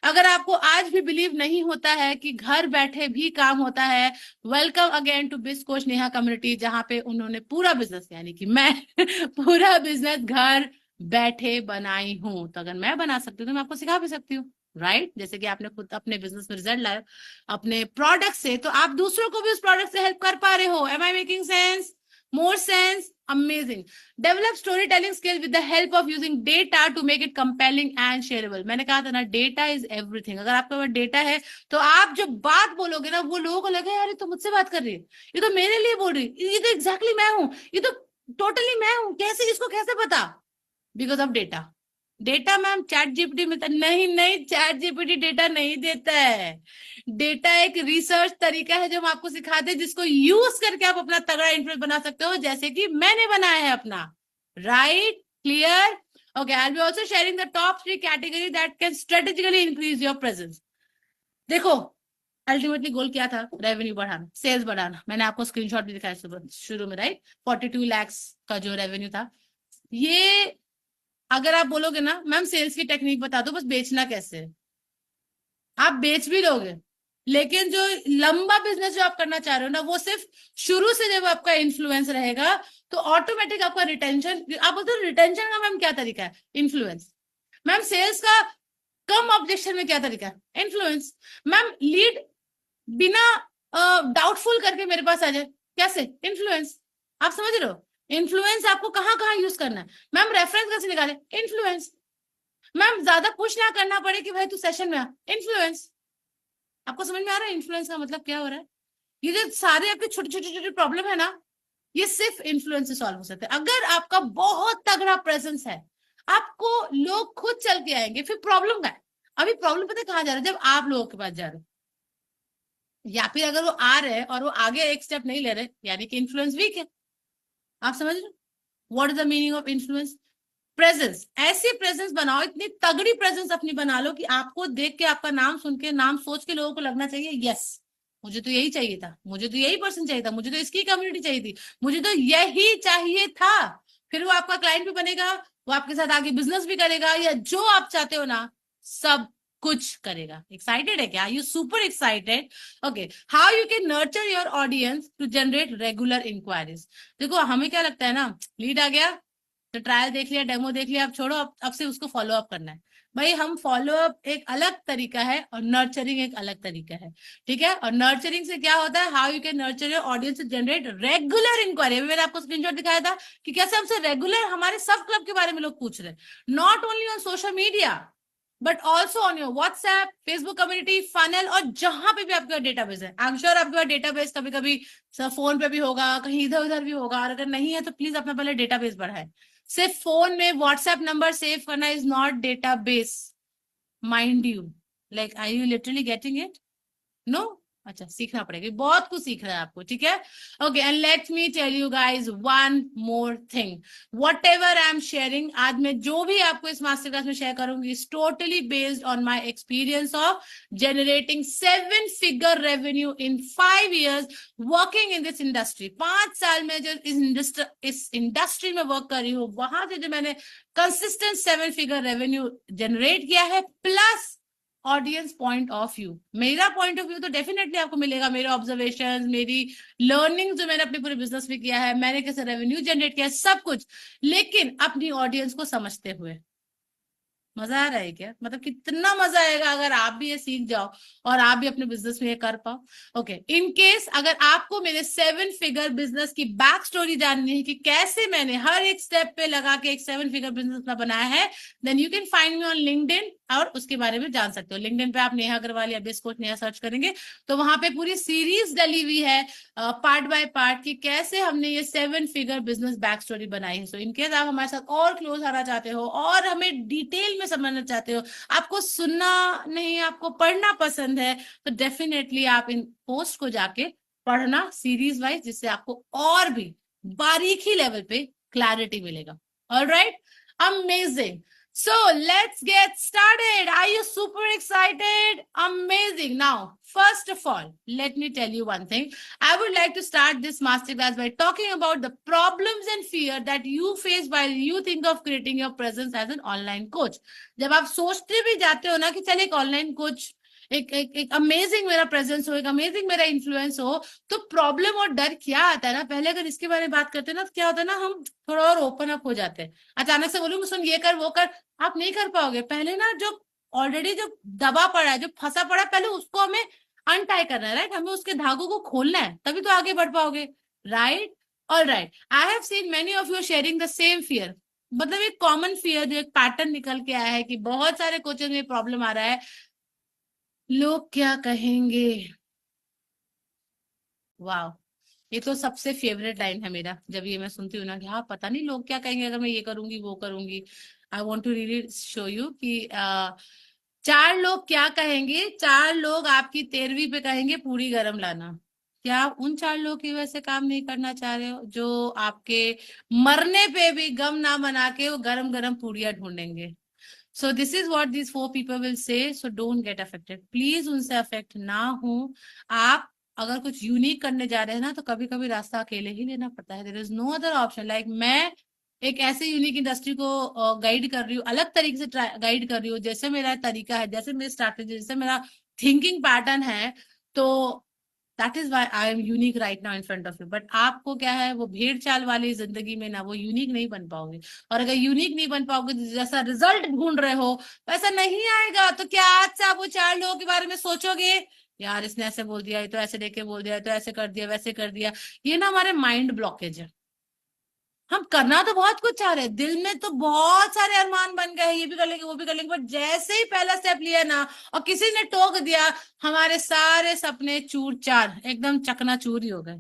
अगर आपको आज भी बिलीव नहीं होता है कि घर बैठे भी काम होता है, वेलकम अगेन टू बिज कोच नेहा कम्युनिटी, जहां पे उन्होंने पूरा बिजनेस, यानी कि मैं पूरा बिजनेस घर बैठे बनाई हूं। तो अगर मैं बना सकती हूँ तो मैं आपको सिखा भी सकती हूँ, राइट? जैसे कि आपने खुद अपने बिजनेस में रिजल्ट लाए अपने प्रोडक्ट से, तो आप दूसरों को भी उस प्रोडक्ट से हेल्प कर पा रहे हो। Am I making sense? More sense? Amazing. Develop story telling skill with the help of using data to make it compelling and shareable. मैंने कहा था ना, डेटा इज एवरीथिंग। अगर आपके पास डेटा है तो आप जो बात बोलोगे ना वो लोगों को लगे यार ये तो मुझसे बात कर रही है, ये तो मेरे लिए बोल रही है, ये तो एग्जैक्टली मैं हूँ, ये तो टोटली मैं हूँ, कैसे, इसको कैसे पता? Because of data. Data ma'am chat GPT मिलता नहीं? नहीं, चैट जीपीटी डेटा नहीं देता है। डेटा एक रिसर्च तरीका है जो हम आपको सिखाते हैं, जिसको यूज करके आप अपना तगड़ा इन्फ्लुएंस बना सकते हो, जैसे कि मैंने बनाया है अपना। Right? Clear? Okay, I will be also sharing the top 3 category that can strategically increase your presence. देखो, अल्टीमेटली गोल क्या था? रेवेन्यू बढ़ाना, सेल्स बढ़ाना। मैंने आपको स्क्रीनशॉट भी दिखाया शुरू में, राइट? 42 lakhs का जो रेवेन्यू था। ये अगर आप बोलोगे ना मैम सेल्स की टेक्निक बता दो, बस बेचना कैसे है, आप बेच भी लोगे। लेकिन जो लंबा बिजनेस जो आप करना चाह रहे हो ना, वो सिर्फ शुरू से जब आपका इन्फ्लुएंस रहेगा तो ऑटोमेटिक आपका रिटेंशन, आप बोलते हो रिटेंशन का मैम क्या तरीका है? इन्फ्लुएंस। मैम सेल्स का कम ऑब्जेक्शन में क्या तरीका है? इन्फ्लुएंस। मैम लीड बिना डाउटफुल करके मेरे पास आ जाए, कैसे? इन्फ्लुएंस। आप समझ रहे हो? इन्फ्लुएंस आपको कहाँ कहाँ यूज करना है। मैम रेफरेंस कैसे निकाले? इन्फ्लुएंस। मैम ज्यादा पुश ना करना पड़े कि भाई तू सेशन में आ, इन्फ्लुएंस। आपको समझ में आ रहा है इन्फ्लुएंस का मतलब क्या हो रहा है? ये जो सारे आपके छोटे छोटे छोटे प्रॉब्लम है ना, ये सिर्फ इन्फ्लुएंस से सॉल्व हो सकते हैं। अगर आपका बहुत तगड़ा प्रेजेंस है, आपको लोग खुद चल के आएंगे। फिर प्रॉब्लम का है, अभी प्रॉब्लम पता है कहाँ जा रहा है? जब आप लोगों के पास जा रहे हो, या फिर अगर वो आ रहे हैं और वो आगे एक स्टेप नहीं ले रहे, यानी कि इन्फ्लुएंस वीक है। आप समझ रहे हो? What is the meaning of influence? Presence. ऐसी प्रेजेंस बनाओ, इतनी तगड़ी प्रेजेंस अपनी बना लो कि आपको देख के, आपका नाम सुन के, नाम सोच के लोगों को लगना चाहिए यस, मुझे तो यही चाहिए था, मुझे तो यही पर्सन चाहिए था, मुझे तो इसकी कम्युनिटी चाहिए थी, मुझे तो यही चाहिए था। फिर वो आपका क्लाइंट भी बनेगा, वो आपके साथ आगे बिजनेस भी करेगा, या जो आप चाहते हो ना सब कुछ करेगा। एक्साइटेड है क्या? You super excited? Okay, how you can nurture your audience to generate regular inquiries. देखो हमें क्या लगता है ना, लीड आ गया तो ट्रायल देख लिया, डेमो देख लिया, अब छोड़ो, अब से उसको फॉलो अप करना है। भाई हम फॉलो अप एक अलग तरीका है और नर्चरिंग एक अलग तरीका है, ठीक है? और नर्चरिंग से क्या होता है, how you can nurture your audience to generate regular inquiry. मैंने आपको स्क्रीनशॉट दिखाया था कि कैसे हमसे रेगुलर हमारे सब क्लब के बारे में लोग पूछ रहे हैं, not only on social media, but also on your WhatsApp, Facebook community, funnel, और जहां पे भी आपका डेटाबेस है। आई एम श्योर आपके पास डेटाबेस कभी कभी फोन पे भी होगा, कहीं इधर उधर भी होगा, और अगर नहीं है तो प्लीज अपना पहले डेटाबेस बढ़ाए। सिर्फ फोन में व्हाट्सएप नंबर सेव करना is not database, mind you. Like, are you literally getting it? No? अच्छा, सीखना पड़ेगा, बहुत कुछ सीख रहा है आपको, ठीक है। Okay, and let me tell you guys one more thing. Whatever I am sharing, आज मैं जो भी आपको इस मास्टर क्लास में शेयर करूंगी, is totally based on my experience of generating 7 figure revenue in 5 years working in this industry. 5 साल में जो इस इंडस्ट्री में वर्क कर रही हूँ, वहां से जो मैंने कंसिस्टेंट 7 फिगर रेवेन्यू जनरेट किया है, plus audience point of view. मेरा पॉइंट ऑफ व्यू तो डेफिनेटली आपको मिलेगा, मेरे ऑब्जर्वेशन, मेरी लर्निंग जो मैंने अपने पूरे बिजनेस में किया है, मैंने कैसे रेवेन्यू जनरेट किया है, सब कुछ, लेकिन अपनी ऑडियंस को समझते हुए। मजा आ रहा है क्या? मतलब कितना मजा आएगा अगर आप भी ये सीख जाओ और आप भी अपने बिजनेस में ये कर पाओ। ओके, इन केस अगर आपको मेरे 7 फिगर बिजनेस की बैक स्टोरी जाननी है कि कैसे मैंने हर एक स्टेप पे लगा के एक 7 फिगर बिजनेस अपना बनाया है, then you can find me on LinkedIn, और उसके बारे में जान सकते हो। लिंक्डइन पे आप नेहा अग्रवाल या बिज कोच नेहा सर्च करेंगे तो वहां पे पूरी सीरीज डली हुई है, पार्ट बाय पार्ट, कि कैसे हमने ये 7 फिगर बिजनेस बैक स्टोरी बनाई है। सो इनकेस आप हमारे साथ और क्लोज आना चाहते हो और हमें डिटेल में समझना चाहते हो, आपको सुनना नहीं, आपको पढ़ना पसंद है, तो डेफिनेटली आप इन पोस्ट को जाके पढ़ना सीरीज वाइज, जिससे आपको और भी बारीकी लेवल पे क्लैरिटी मिलेगा। Alright, amazing. So let's get started. Are you super excited? Amazing. Now, first of all, let me tell you one thing. I would like to start this masterclass by talking about the problems and fear that you face while you think of creating your presence as an online coach. जब आप सोचते भी जाते हो ना कि चल एक ऑनलाइन कोच, एक अमेजिंग मेरा प्रेजेंस हो, एक अमेजिंग मेरा इन्फ्लुएंस हो, तो प्रॉब्लम और डर क्या आता है ना, पहले अगर इसके बारे में बात करते हैं ना, तो क्या होता है ना, हम थोड़ा और ओपन अप हो जाते हैं। अचानक से बोलूंगी सुन ये कर वो कर, आप नहीं कर पाओगे। पहले ना जो ऑलरेडी जो दबा पड़ा है, जो फंसा पड़ा है, पहले उसको हमें अनटाई करना है, राइट? हमें उसके धागों को खोलना है, तभी तो आगे बढ़ पाओगे, right? All right, I have seen many of you sharing the same fear. मतलब एक कॉमन फियर जो एक पैटर्न निकल के आया है कि बहुत सारे कोचेस में प्रॉब्लम आ रहा है, लोग क्या कहेंगे। वाह, ये तो सबसे फेवरेट लाइन है मेरा, जब ये मैं सुनती हूँ ना कि हाँ पता नहीं लोग क्या कहेंगे अगर मैं ये करूंगी वो करूंगी। I want to really show you कि 4 लोग क्या कहेंगे। 4 लोग आपकी 13वीं पे कहेंगे पूरी गरम लाना। क्या आप उन 4 लोगों की वजह से काम नहीं करना चाह रहे हो, जो आपके मरने पे भी गम ना मना के वो गरम गरम पूड़ियां ढूंढेंगे? सो this is what these 4 people will say. So don't get affected, please उनसे अफेक्ट ना हो। आप अगर कुछ यूनिक करने जा रहे हैं ना, तो कभी कभी रास्ता अकेले ही लेना पड़ता है। There is no other option. Like मैं एक ऐसे यूनिक इंडस्ट्री को गाइड कर रही हूँ, अलग तरीके से गाइड कर रही हूँ, जैसे मेरा तरीका है, जैसे मेरी स्ट्रैटेजी, जैसे मेरा थिंकिंग पैटर्न है, तो that is why I am unique right now in front of you. But आपको क्या है, वो भेड़ चाल वाली जिंदगी में ना वो यूनिक नहीं बन पाओगे। और अगर यूनिक नहीं बन पाओगे, जैसा रिजल्ट ढूंढ रहे हो वैसा नहीं आएगा, तो क्या आज से आप वो 4 लोगों के बारे में सोचोगे, यार इसने ऐसे बोल दिया, ये तो ऐसे देख के बोल दिया, ये तो ऐसे कर दिया, वैसे कर दिया। ये ना हमारे माइंड ब्लॉकेज है। हम करना तो बहुत कुछ चाह रहे हैं, दिल में तो बहुत सारे अरमान बन गए हैं, ये भी कर लेंगे वो भी कर लेंगे, बट जैसे ही पहला स्टेप लिया ना और किसी ने टोक दिया, हमारे सारे सपने चूर चार, एकदम चकनाचूर ही हो गए।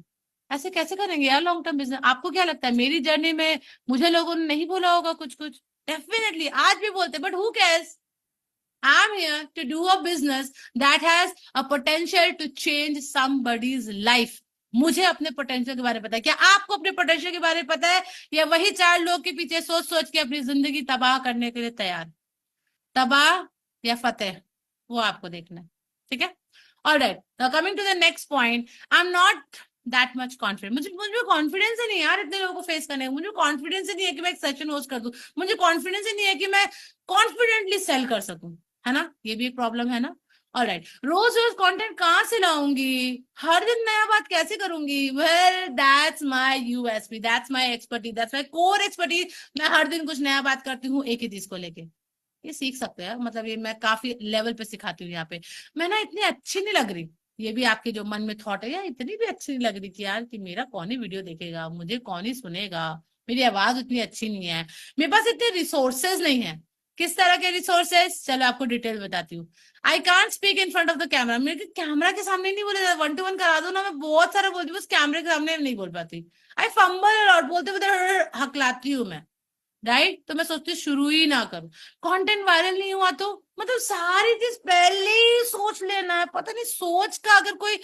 ऐसे कैसे करेंगे यार लॉन्ग टर्म बिजनेस? आपको क्या लगता है मेरी जर्नी में मुझे लोगों ने नहीं बोला होगा कुछ कुछ? डेफिनेटली आज भी बोलते, but who cares? I'm here to do a business that has a potential to change somebody's life. मुझे अपने पोटेंशियल के बारे में पता है। क्या आपको अपने पोटेंशियल के बारे में पता है, या वही 4 लोग के पीछे सोच सोच के अपनी जिंदगी तबाह करने के लिए तैयार? तबाह या फतेह, वो आपको देखना है, ठीक है। Alright, now coming to the next point. I am not that much confident. मुझे कॉन्फिडेंस ही नहीं है यार इतने लोगों को फेस करने का। मुझे कॉन्फिडेंस ही नहीं है कि मैं एक सेशन होस्ट कर दूं। मुझे कॉन्फिडेंस ही नहीं है कि मैं कॉन्फिडेंटली सेल कर सकूं, है ना? ये भी एक प्रॉब्लम है ना। ऑलराइट, रोज रोज कंटेंट कहाँ से लाऊंगी, हर दिन नया बात कैसे करूंगी? Well that's my USP, that's my expertise, that's my core expertise. मैं हर दिन कुछ नया बात करती हूँ एक ही चीज को लेके। ये सीख सकते हैं, मतलब ये मैं काफी लेवल पे सिखाती हूँ यहाँ पे। मैं ना इतनी अच्छी नहीं लग रही, ये भी आपके जो मन में थॉट है, यार इतनी भी अच्छी नहीं लग रही कि यार कि मेरा कौन ही वीडियो देखेगा, मुझे कौन ही सुनेगा, मेरी आवाज उतनी अच्छी नहीं है, मेरे पास इतने रिसोर्सेज नहीं है। किस तरह के रिसोर्सेस, चलो आपको डिटेल बताती हूँ। I can't speak in front of the camera, मेरे को कैमरा के सामने नहीं बोले, 1 to 1 करा दो ना, मैं बहुत सारा बोलती हूँ, बस कैमरे के सामने नहीं बोल पाती। आई फंबल और बोलते बोलते हकलाती हूँ मैं, राइट। तो मैं सोचती हूँ शुरू ही ना करूं। कंटेंट वायरल नहीं हुआ तो मतलब सारी चीज पहले ही सोच लेना है, पता नहीं सोच का अगर कोई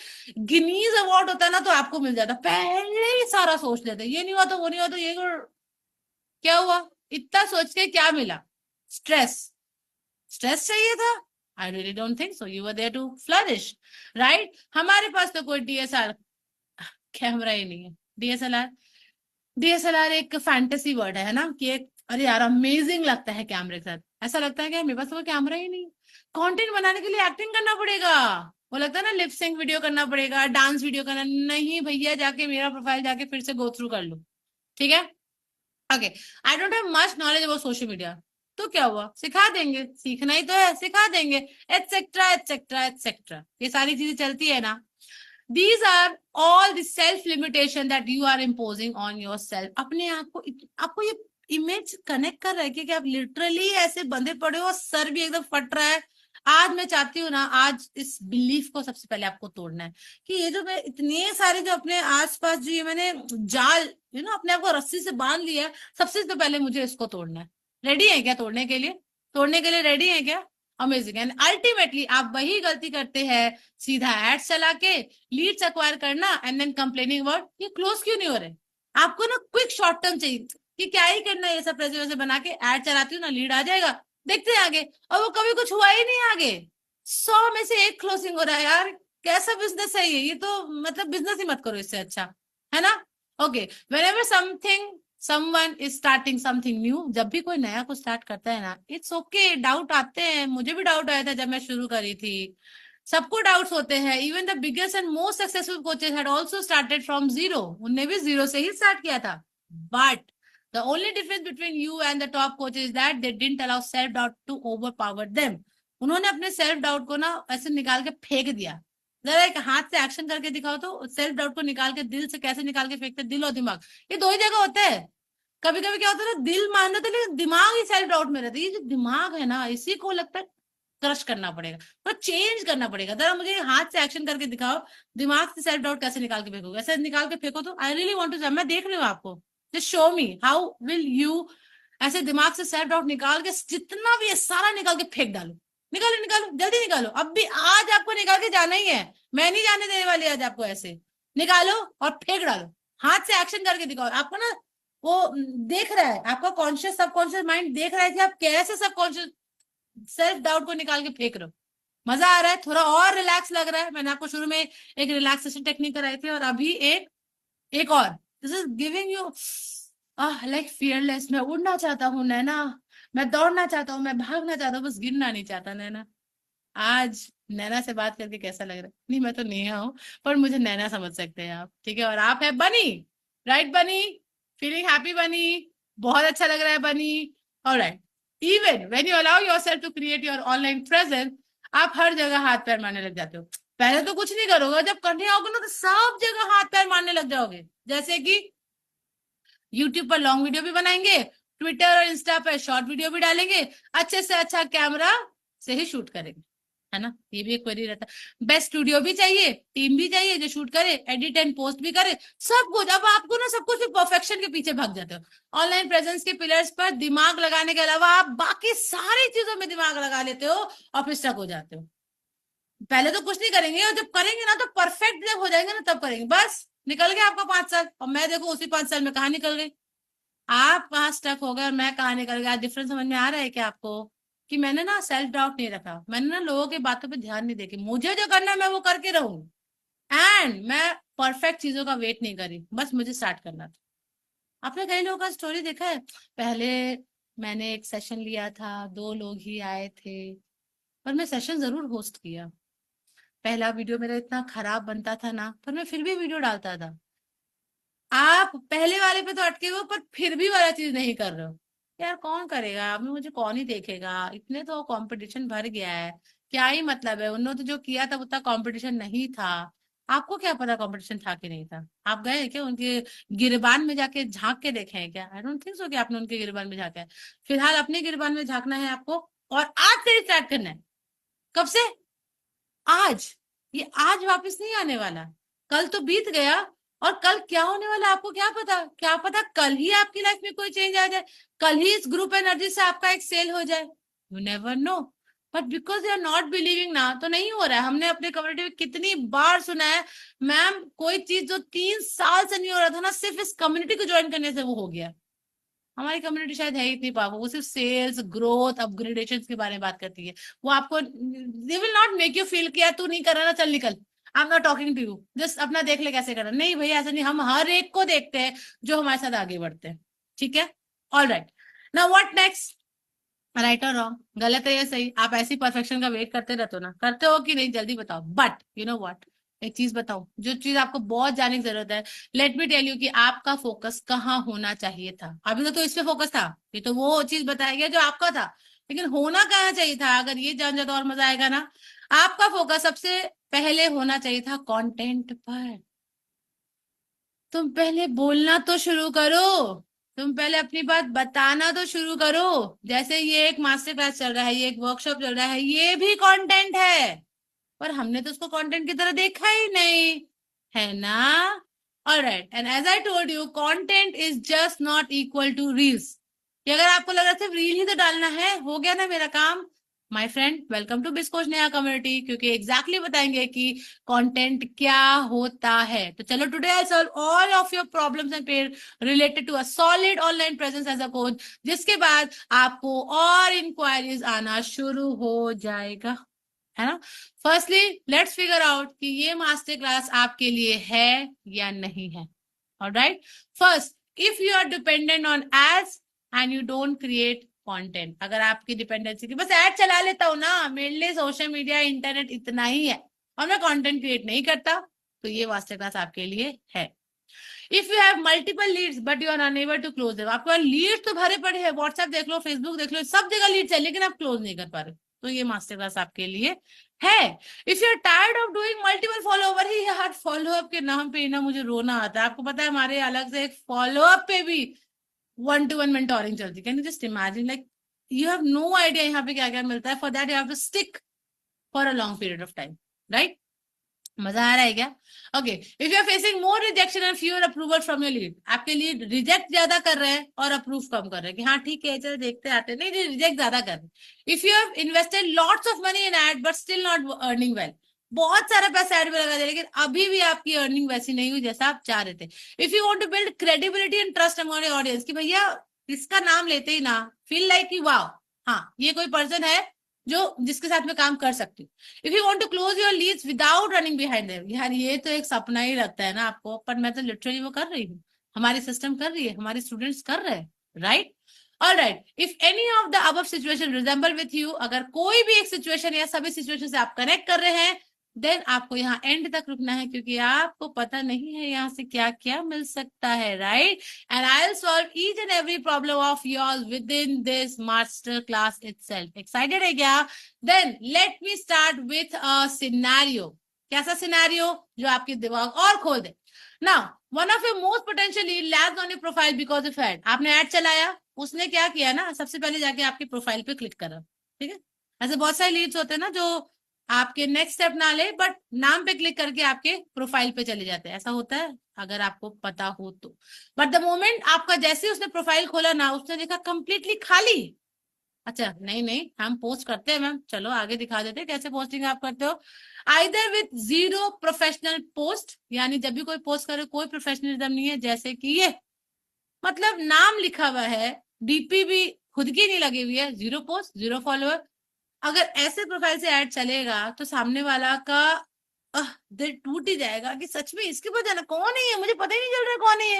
गिनीज अवार्ड होता है ना तो आपको मिल जाता, पहले ही सारा सोच लेते, ये नहीं हुआ तो वो नहीं हुआ तो ये क्या हुआ, इतना सोच के क्या मिला, स्ट्रेस, स्ट्रेस चाहिए था। I really don't think so, you were there to flourish, right. हमारे पास तो कोई डीएसआर कैमरा ही नहीं है। डीएसएलआर, डीएसएलआर एक फैंटेसी वर्ड है ना, कि एक अरे यार अमेजिंग लगता है कैमरे के साथ, ऐसा लगता है कि मेरे पास तो कोई कैमरा ही नहीं। कंटेंट बनाने के लिए एक्टिंग करना पड़ेगा, वो लगता है ना लिप सिंक वीडियो करना पड़ेगा, डांस वीडियो करना, नहीं भैया, जाके मेरा प्रोफाइल जाके फिर से गो थ्रू कर लो, ठीक है। Okay, I don't have much knowledge about social media, तो क्या हुआ, सिखा देंगे, सीखना ही तो है, सिखा देंगे, एटसेट्रा एटसेट्रा एटसेट्रा, ये सारी चीजें चलती है ना। These are all the self limitation that you are imposing on yourself। अपने आप को, आपको ये इमेज कनेक्ट कर रहा है कि आप लिटरली ऐसे बंधे पड़े हो, सर भी एकदम फट रहा है। आज मैं चाहती हूँ ना, आज इस बिलीफ को सबसे पहले आपको तोड़ना है, कि ये जो मैं इतने सारे जो अपने आसपास जो ये मैंने जाल अपने आप को रस्सी से बांध लिया है, सबसे तो पहले मुझे इसको तोड़ना है। रेडी है क्या तोड़ने के लिए? तोड़ने के लिए रेडी है क्या? अमेजिंग। एंड अल्टीमेटली आप वही गलती करते हैं, सीधा एड्स चला के लीड्स एक्वायर करना एंड देन कंप्लेनिंग अबाउट ये क्लोज क्यों नहीं हो रहे। आपको ना क्विक शॉर्ट टर्म चाहिए कि क्या ही करना है, ये सब वैसे बना के ऐड चलाती हूँ ना, लीड आ जाएगा, देखते हैं आगे, और वो कभी कुछ हुआ ही नहीं आगे। 100 में से 1 क्लोजिंग हो रहा है यार, कैसा बिजनेस है ये तो मतलब बिजनेस ही मत करो इससे अच्छा, है ना। Okay, whenever something someone is starting something new, जब भी कोई नया कुछ स्टार्ट करता है ना, इट्स ओके, डाउट आते हैं, मुझे भी डाउट आया था जब मैं शुरू करी थी, सबको डाउट्स होते हैं। Even the biggest and most successful coaches had also started from zero, उनने भी जीरो से ही स्टार्ट किया था। But the only difference between you and the top coach is that they didn't allow self doubt to overpower them. उन्होंने अपने सेल्फ डाउट को ना ऐसे निकाल के फेंक दिया। जरा एक हाथ से एक्शन करके दिखाओ तो, सेल्फ डाउट को निकाल के दिल से कैसे निकाल के फेंकते, दिल और दिमाग ये दो ही जगह होते हैं। कभी कभी क्या होता है ना, दिल मान लेते लेकिन दिमाग ही सेल्फ डाउट में रहता है। ये जो दिमाग है ना, इसी को लगता है क्रश करना पड़ेगा, तो चेंज करना पड़ेगा। जरा मुझे हाथ से एक्शन करके दिखाओ, दिमाग से सेल्फ डाउट कैसे निकाल के फेंकोगे, ऐसे निकाल के फेंको तो आई रियली वांट टू, मैं देख रही हूँ आपको, just show me how will you ऐसे दिमाग से सेल्फ डाउट निकाल के, जितना भी है सारा निकाल के फेंक डालो। निकालो निकालो, जल्दी निकालो, अब भी आज आपको निकाल के जाना ही है, मैं नहीं जाने देने वाली आज आपको, ऐसे निकालो और फेंक डालो, हाथ से एक्शन करके दिखाओ। आपको ना वो देख रहा है, आपका कॉन्शियस सबकॉन्शियस माइंड देख रहा है कि आप कैसे सबकॉन्शियस सेल्फ डाउट को निकाल के फेंक रहे हो। मजा आ रहा है, थोड़ा और रिलैक्स लग रहा है। मैंने आपको शुरू में एक रिलैक्सेशन टेक्निक कराई थी, और अभी एक एक और, this is giving you like fearless. मैं उड़ना चाहता हूँ नैना, मैं दौड़ना चाहता हूँ, मैं भागना चाहता हूँ, बस गिरना नहीं चाहता नैना। आज नैना से बात करके कैसा लग रहा है? नहीं, मैं तो नेहा हूँ, पर मुझे नैना समझ सकते हैं आप, ठीक है। और आप है बनी, राइट बनी, फीलिंग हैप्पी बनी, बहुत अच्छा लग रहा है बनी। Alright, even when you allow yourself to create your online presence, आप हर जगह हाथ पैर मारने लग जाते हो। पहले तो कुछ नहीं करोगे, जब करने आओगे ना तो सब जगह हाथ पैर मारने लग जाओगे। जैसे कि यूट्यूब पर लॉन्ग वीडियो भी बनाएंगे, ट्विटर और इंस्टा पर शॉर्ट वीडियो भी डालेंगे, अच्छे से अच्छा कैमरा से ही शूट करेंगे, है ना। ये भी एक क्वेरी रहता है। बेस्ट स्टूडियो भी चाहिए, टीम भी चाहिए जो शूट करे, एडिट एंड पोस्ट भी करे, सब कुछ। अब आपको ना सब कुछ परफेक्शन के पीछे भाग जाते हो। ऑनलाइन प्रेजेंस के पिलर्स पर दिमाग लगाने के अलावा आप बाकी सारी चीजों में दिमाग लगा लेते हो और फिर स्टक हो जाते हो। पहले तो कुछ नहीं करेंगे, और जब करेंगे ना तो परफेक्ट जब हो जाएंगे ना तब करेंगे, बस निकल गया आपका 5 साल, और मैं देखो उसी 5 साल में कहाँ निकल गई। आप कहाँ स्टक हो गए और मैं कहाँ निकल गया, डिफरेंस समझ में आ रहा है क्या आपको? कि मैंने ना सेल्फ डाउट नहीं रखा, मैंने ना लोगों की बातों पे ध्यान नहीं देखी, मुझे जो करना है मैं वो करके रहूं, एंड मैं परफेक्ट चीजों का वेट नहीं करी, बस मुझे स्टार्ट करना था। आपने कई लोगों का स्टोरी देखा है, पहले मैंने एक सेशन लिया था, 2 लोग ही आए थे, पर मैं सेशन जरूर होस्ट किया। पहला वीडियो मेरा इतना खराब बनता था ना, पर मैं फिर भी वीडियो डालता था। आप पहले वाले पे तो अटके हो, पर फिर भी वाला चीज नहीं कर रहे हो। यार कौन करेगा, अब मुझे कौन ही देखेगा, इतने तो कंपटीशन भर गया है, क्या ही मतलब है, उन्होंने तो जो किया था उतना कंपटीशन नहीं था, आपको क्या पता कंपटीशन था कि नहीं था? आप गए हैं क्या उनके गिरबान में जाके झांक के देखे हैं क्या? आई डोंट थिंक सो कि आपने उनके गिरबान में झांका है। फिलहाल अपने गिरबान में झांकना है आपको, और आज से स्टार्ट करना है। कब से? आज। ये आज वापस नहीं आने वाला। कल तो बीत गया, और कल क्या होने वाला आपको क्या पता? क्या पता कल ही आपकी लाइफ में कोई चेंज आ जाए, कल ही इस ग्रुप एनर्जी से आपका एक सेल हो जाए। You never know. But because you are not believing ना, तो नहीं हो रहा है। हमने अपने कम्युनिटी में कितनी बार सुना है, मैम कोई चीज जो 3 साल से नहीं हो रहा था ना, सिर्फ इस कम्युनिटी को ज्वाइन करने से वो हो गया। हमारी कम्युनिटी शायद है ही इतनी पावरफुल, वो सिर्फ सेल्स ग्रोथ अपग्रेडेशन के बारे में बात करती है। वो आपको, they will not make you feel किया तू नहीं कर रहा ना, चल निकल, I am not talking to you, just अपना देख ले कैसे करना। नहीं भैया ऐसा नहीं, हम हर एक को देखते हैं जो हमारे साथ आगे बढ़ते हैं। ठीक है, all right. Now what next? Right और रॉन्ग, गलत है या सही? आप ऐसी परफेक्शन का वेट करते रहते हो ना, करते हो कि नहीं जल्दी बताओ। बट यू नो व्हाट, एक चीज बताओ, जो चीज आपको बहुत जानने की जरूरत है। लेट मी टेल यू कि आपका फोकस कहाँ होना चाहिए था। अभी तो इस पे फोकस था, ये तो वो चीज बताया गया जो आपका था, लेकिन होना कहाँ चाहिए था? अगर ये जान जाए तो और मजा आएगा ना। आपका फोकस सबसे पहले होना चाहिए था कंटेंट पर। तुम पहले बोलना तो शुरू करो, तुम पहले अपनी बात बताना तो शुरू करो। जैसे ये एक मास्टर क्लास चल रहा है, ये एक वर्कशॉप चल रहा है, ये भी कंटेंट है, पर हमने तो उसको कंटेंट की तरह देखा ही नहीं, है ना? Alright, and as I told you, content is just not equal to reels. कि अगर आपको लग रहा है सिर्फ रील ही तो डालना है, हो गया ना मेरा काम, माय फ्रेंड वेलकम टू बिस्कोच नया कम्युनिटी, क्योंकि एग्जैक्टली बताएंगे कि कंटेंट क्या होता है। तो चलो, today I solve all of your problems and pain related to a solid online presence as a coach, जिसके बाद आपको और इंक्वायरीज आना शुरू हो जाएगा, है ना? फर्स्टली लेट्स फिगर आउट कि ये मास्टर क्लास आपके लिए है या नहीं है। Alright, first, if you are dependent on ads and you don't create content, अगर आपकी डिपेंडेंसी की बस ऐड चला लेता हूं ना, मेरे लिए सोशल मीडिया इंटरनेट इतना ही है, और मैं कंटेंट क्रिएट नहीं करता, तो ये मास्टर क्लास आपके लिए है। If you have multiple leads but you are unable to close them, आपके पास लीड तो भरे पड़े हैं, व्हाट्सएप देख लो, फेसबुक देख लो, सब जगह लीड्स है, लेकिन आप क्लोज नहीं कर पा रहे, तो ये मास्टर क्लास आपके लिए है। If you are tired of doing multiple follower, ही यार फॉलोअप के नाम पे ना मुझे रोना आता है। आपको पता है हमारे अलग से एक फॉलोअप पे भी 1-to-1 मेंटोरिंग चलती है। Can you just imagine, like you have no idea यहाँ पे क्या क्या मिलता है। For that you have to stick for a long period of time, right? मजा आ रहा है क्या? Okay, if you are facing more rejection and fewer approval from your lead, आपके लीड रिजेक्ट ज्यादा कर रहे हैं और अप्रूव कम कर रहे हैं कि हाँ ठीक है चलो देखते आते, नहीं नहीं, रिजेक्ट ज्यादा कर रहे हैं। If you have invested lots of money in ad but still not earning well, बहुत सारा पैसा एड में लगा दिया लेकिन अभी भी आपकी अर्निंग वैसी नहीं हुई जैसा आप चाह रहे थे। If you want to build credibility and trust among your audience, कि भैया इसका नाम लेते ही ना फील लाइक कि वाह, हाँ ये कोई पर्सन है जो जिसके साथ में काम कर सकती हूँ। If you want to close your leads without running behind them, यार ये तो एक सपना ही लगता है ना आपको, पर मैं तो लिटरली वो कर रही हूँ, हमारी सिस्टम कर रही है, हमारे स्टूडेंट्स कर रहे हैं, right? All right, if any of the above situation resemble with you, अगर कोई भी एक सिचुएशन या सभी सिचुएशन से आप कनेक्ट कर रहे हैं, देन आपको यहाँ एंड तक रुकना है, क्योंकि आपको पता नहीं है यहाँ से क्या क्या मिल सकता है, right? And I'll solve each and every problem of yours within this master class itself. Excited है क्या? Then let me start with a scenario. कैसा सिनेरियो? जो आपके दिमाग और खोल दे। Now, one of your most potentially lags on your profile because of ad. आपने ऐड चलाया, उसने क्या किया ना, सबसे पहले जाके आपकी प्रोफाइल पे क्लिक करा, ठीक है? ऐसे बहुत सारे लीड्स होते हैं ना जो आपके नेक्स्ट स्टेप ना ले, बट नाम पे क्लिक करके आपके प्रोफाइल पे चले जाते हैं, ऐसा होता है अगर आपको पता हो तो। बट द मोमेंट आपका जैसे ही उसने प्रोफाइल खोला ना, उसने देखा कंप्लीटली खाली। अच्छा नहीं नहीं, हम पोस्ट करते हैं मैम, चलो आगे दिखा देते हैं कैसे पोस्टिंग आप करते हो। Either with zero professional post, यानी जब भी कोई पोस्ट करे कोई प्रोफेशनलिज्म नहीं है, जैसे कि ये, मतलब नाम लिखा हुआ है, डीपी भी खुद की नहीं लगी हुई है, जीरो पोस्ट जीरो फॉलोअर। अगर ऐसे प्रोफाइल से ऐड चलेगा तो सामने वाला का दिल टूट ही जाएगा कि सच में इसके पास जाना, कौन है ये, मुझे पता ही नहीं चल रहा कौन है ये,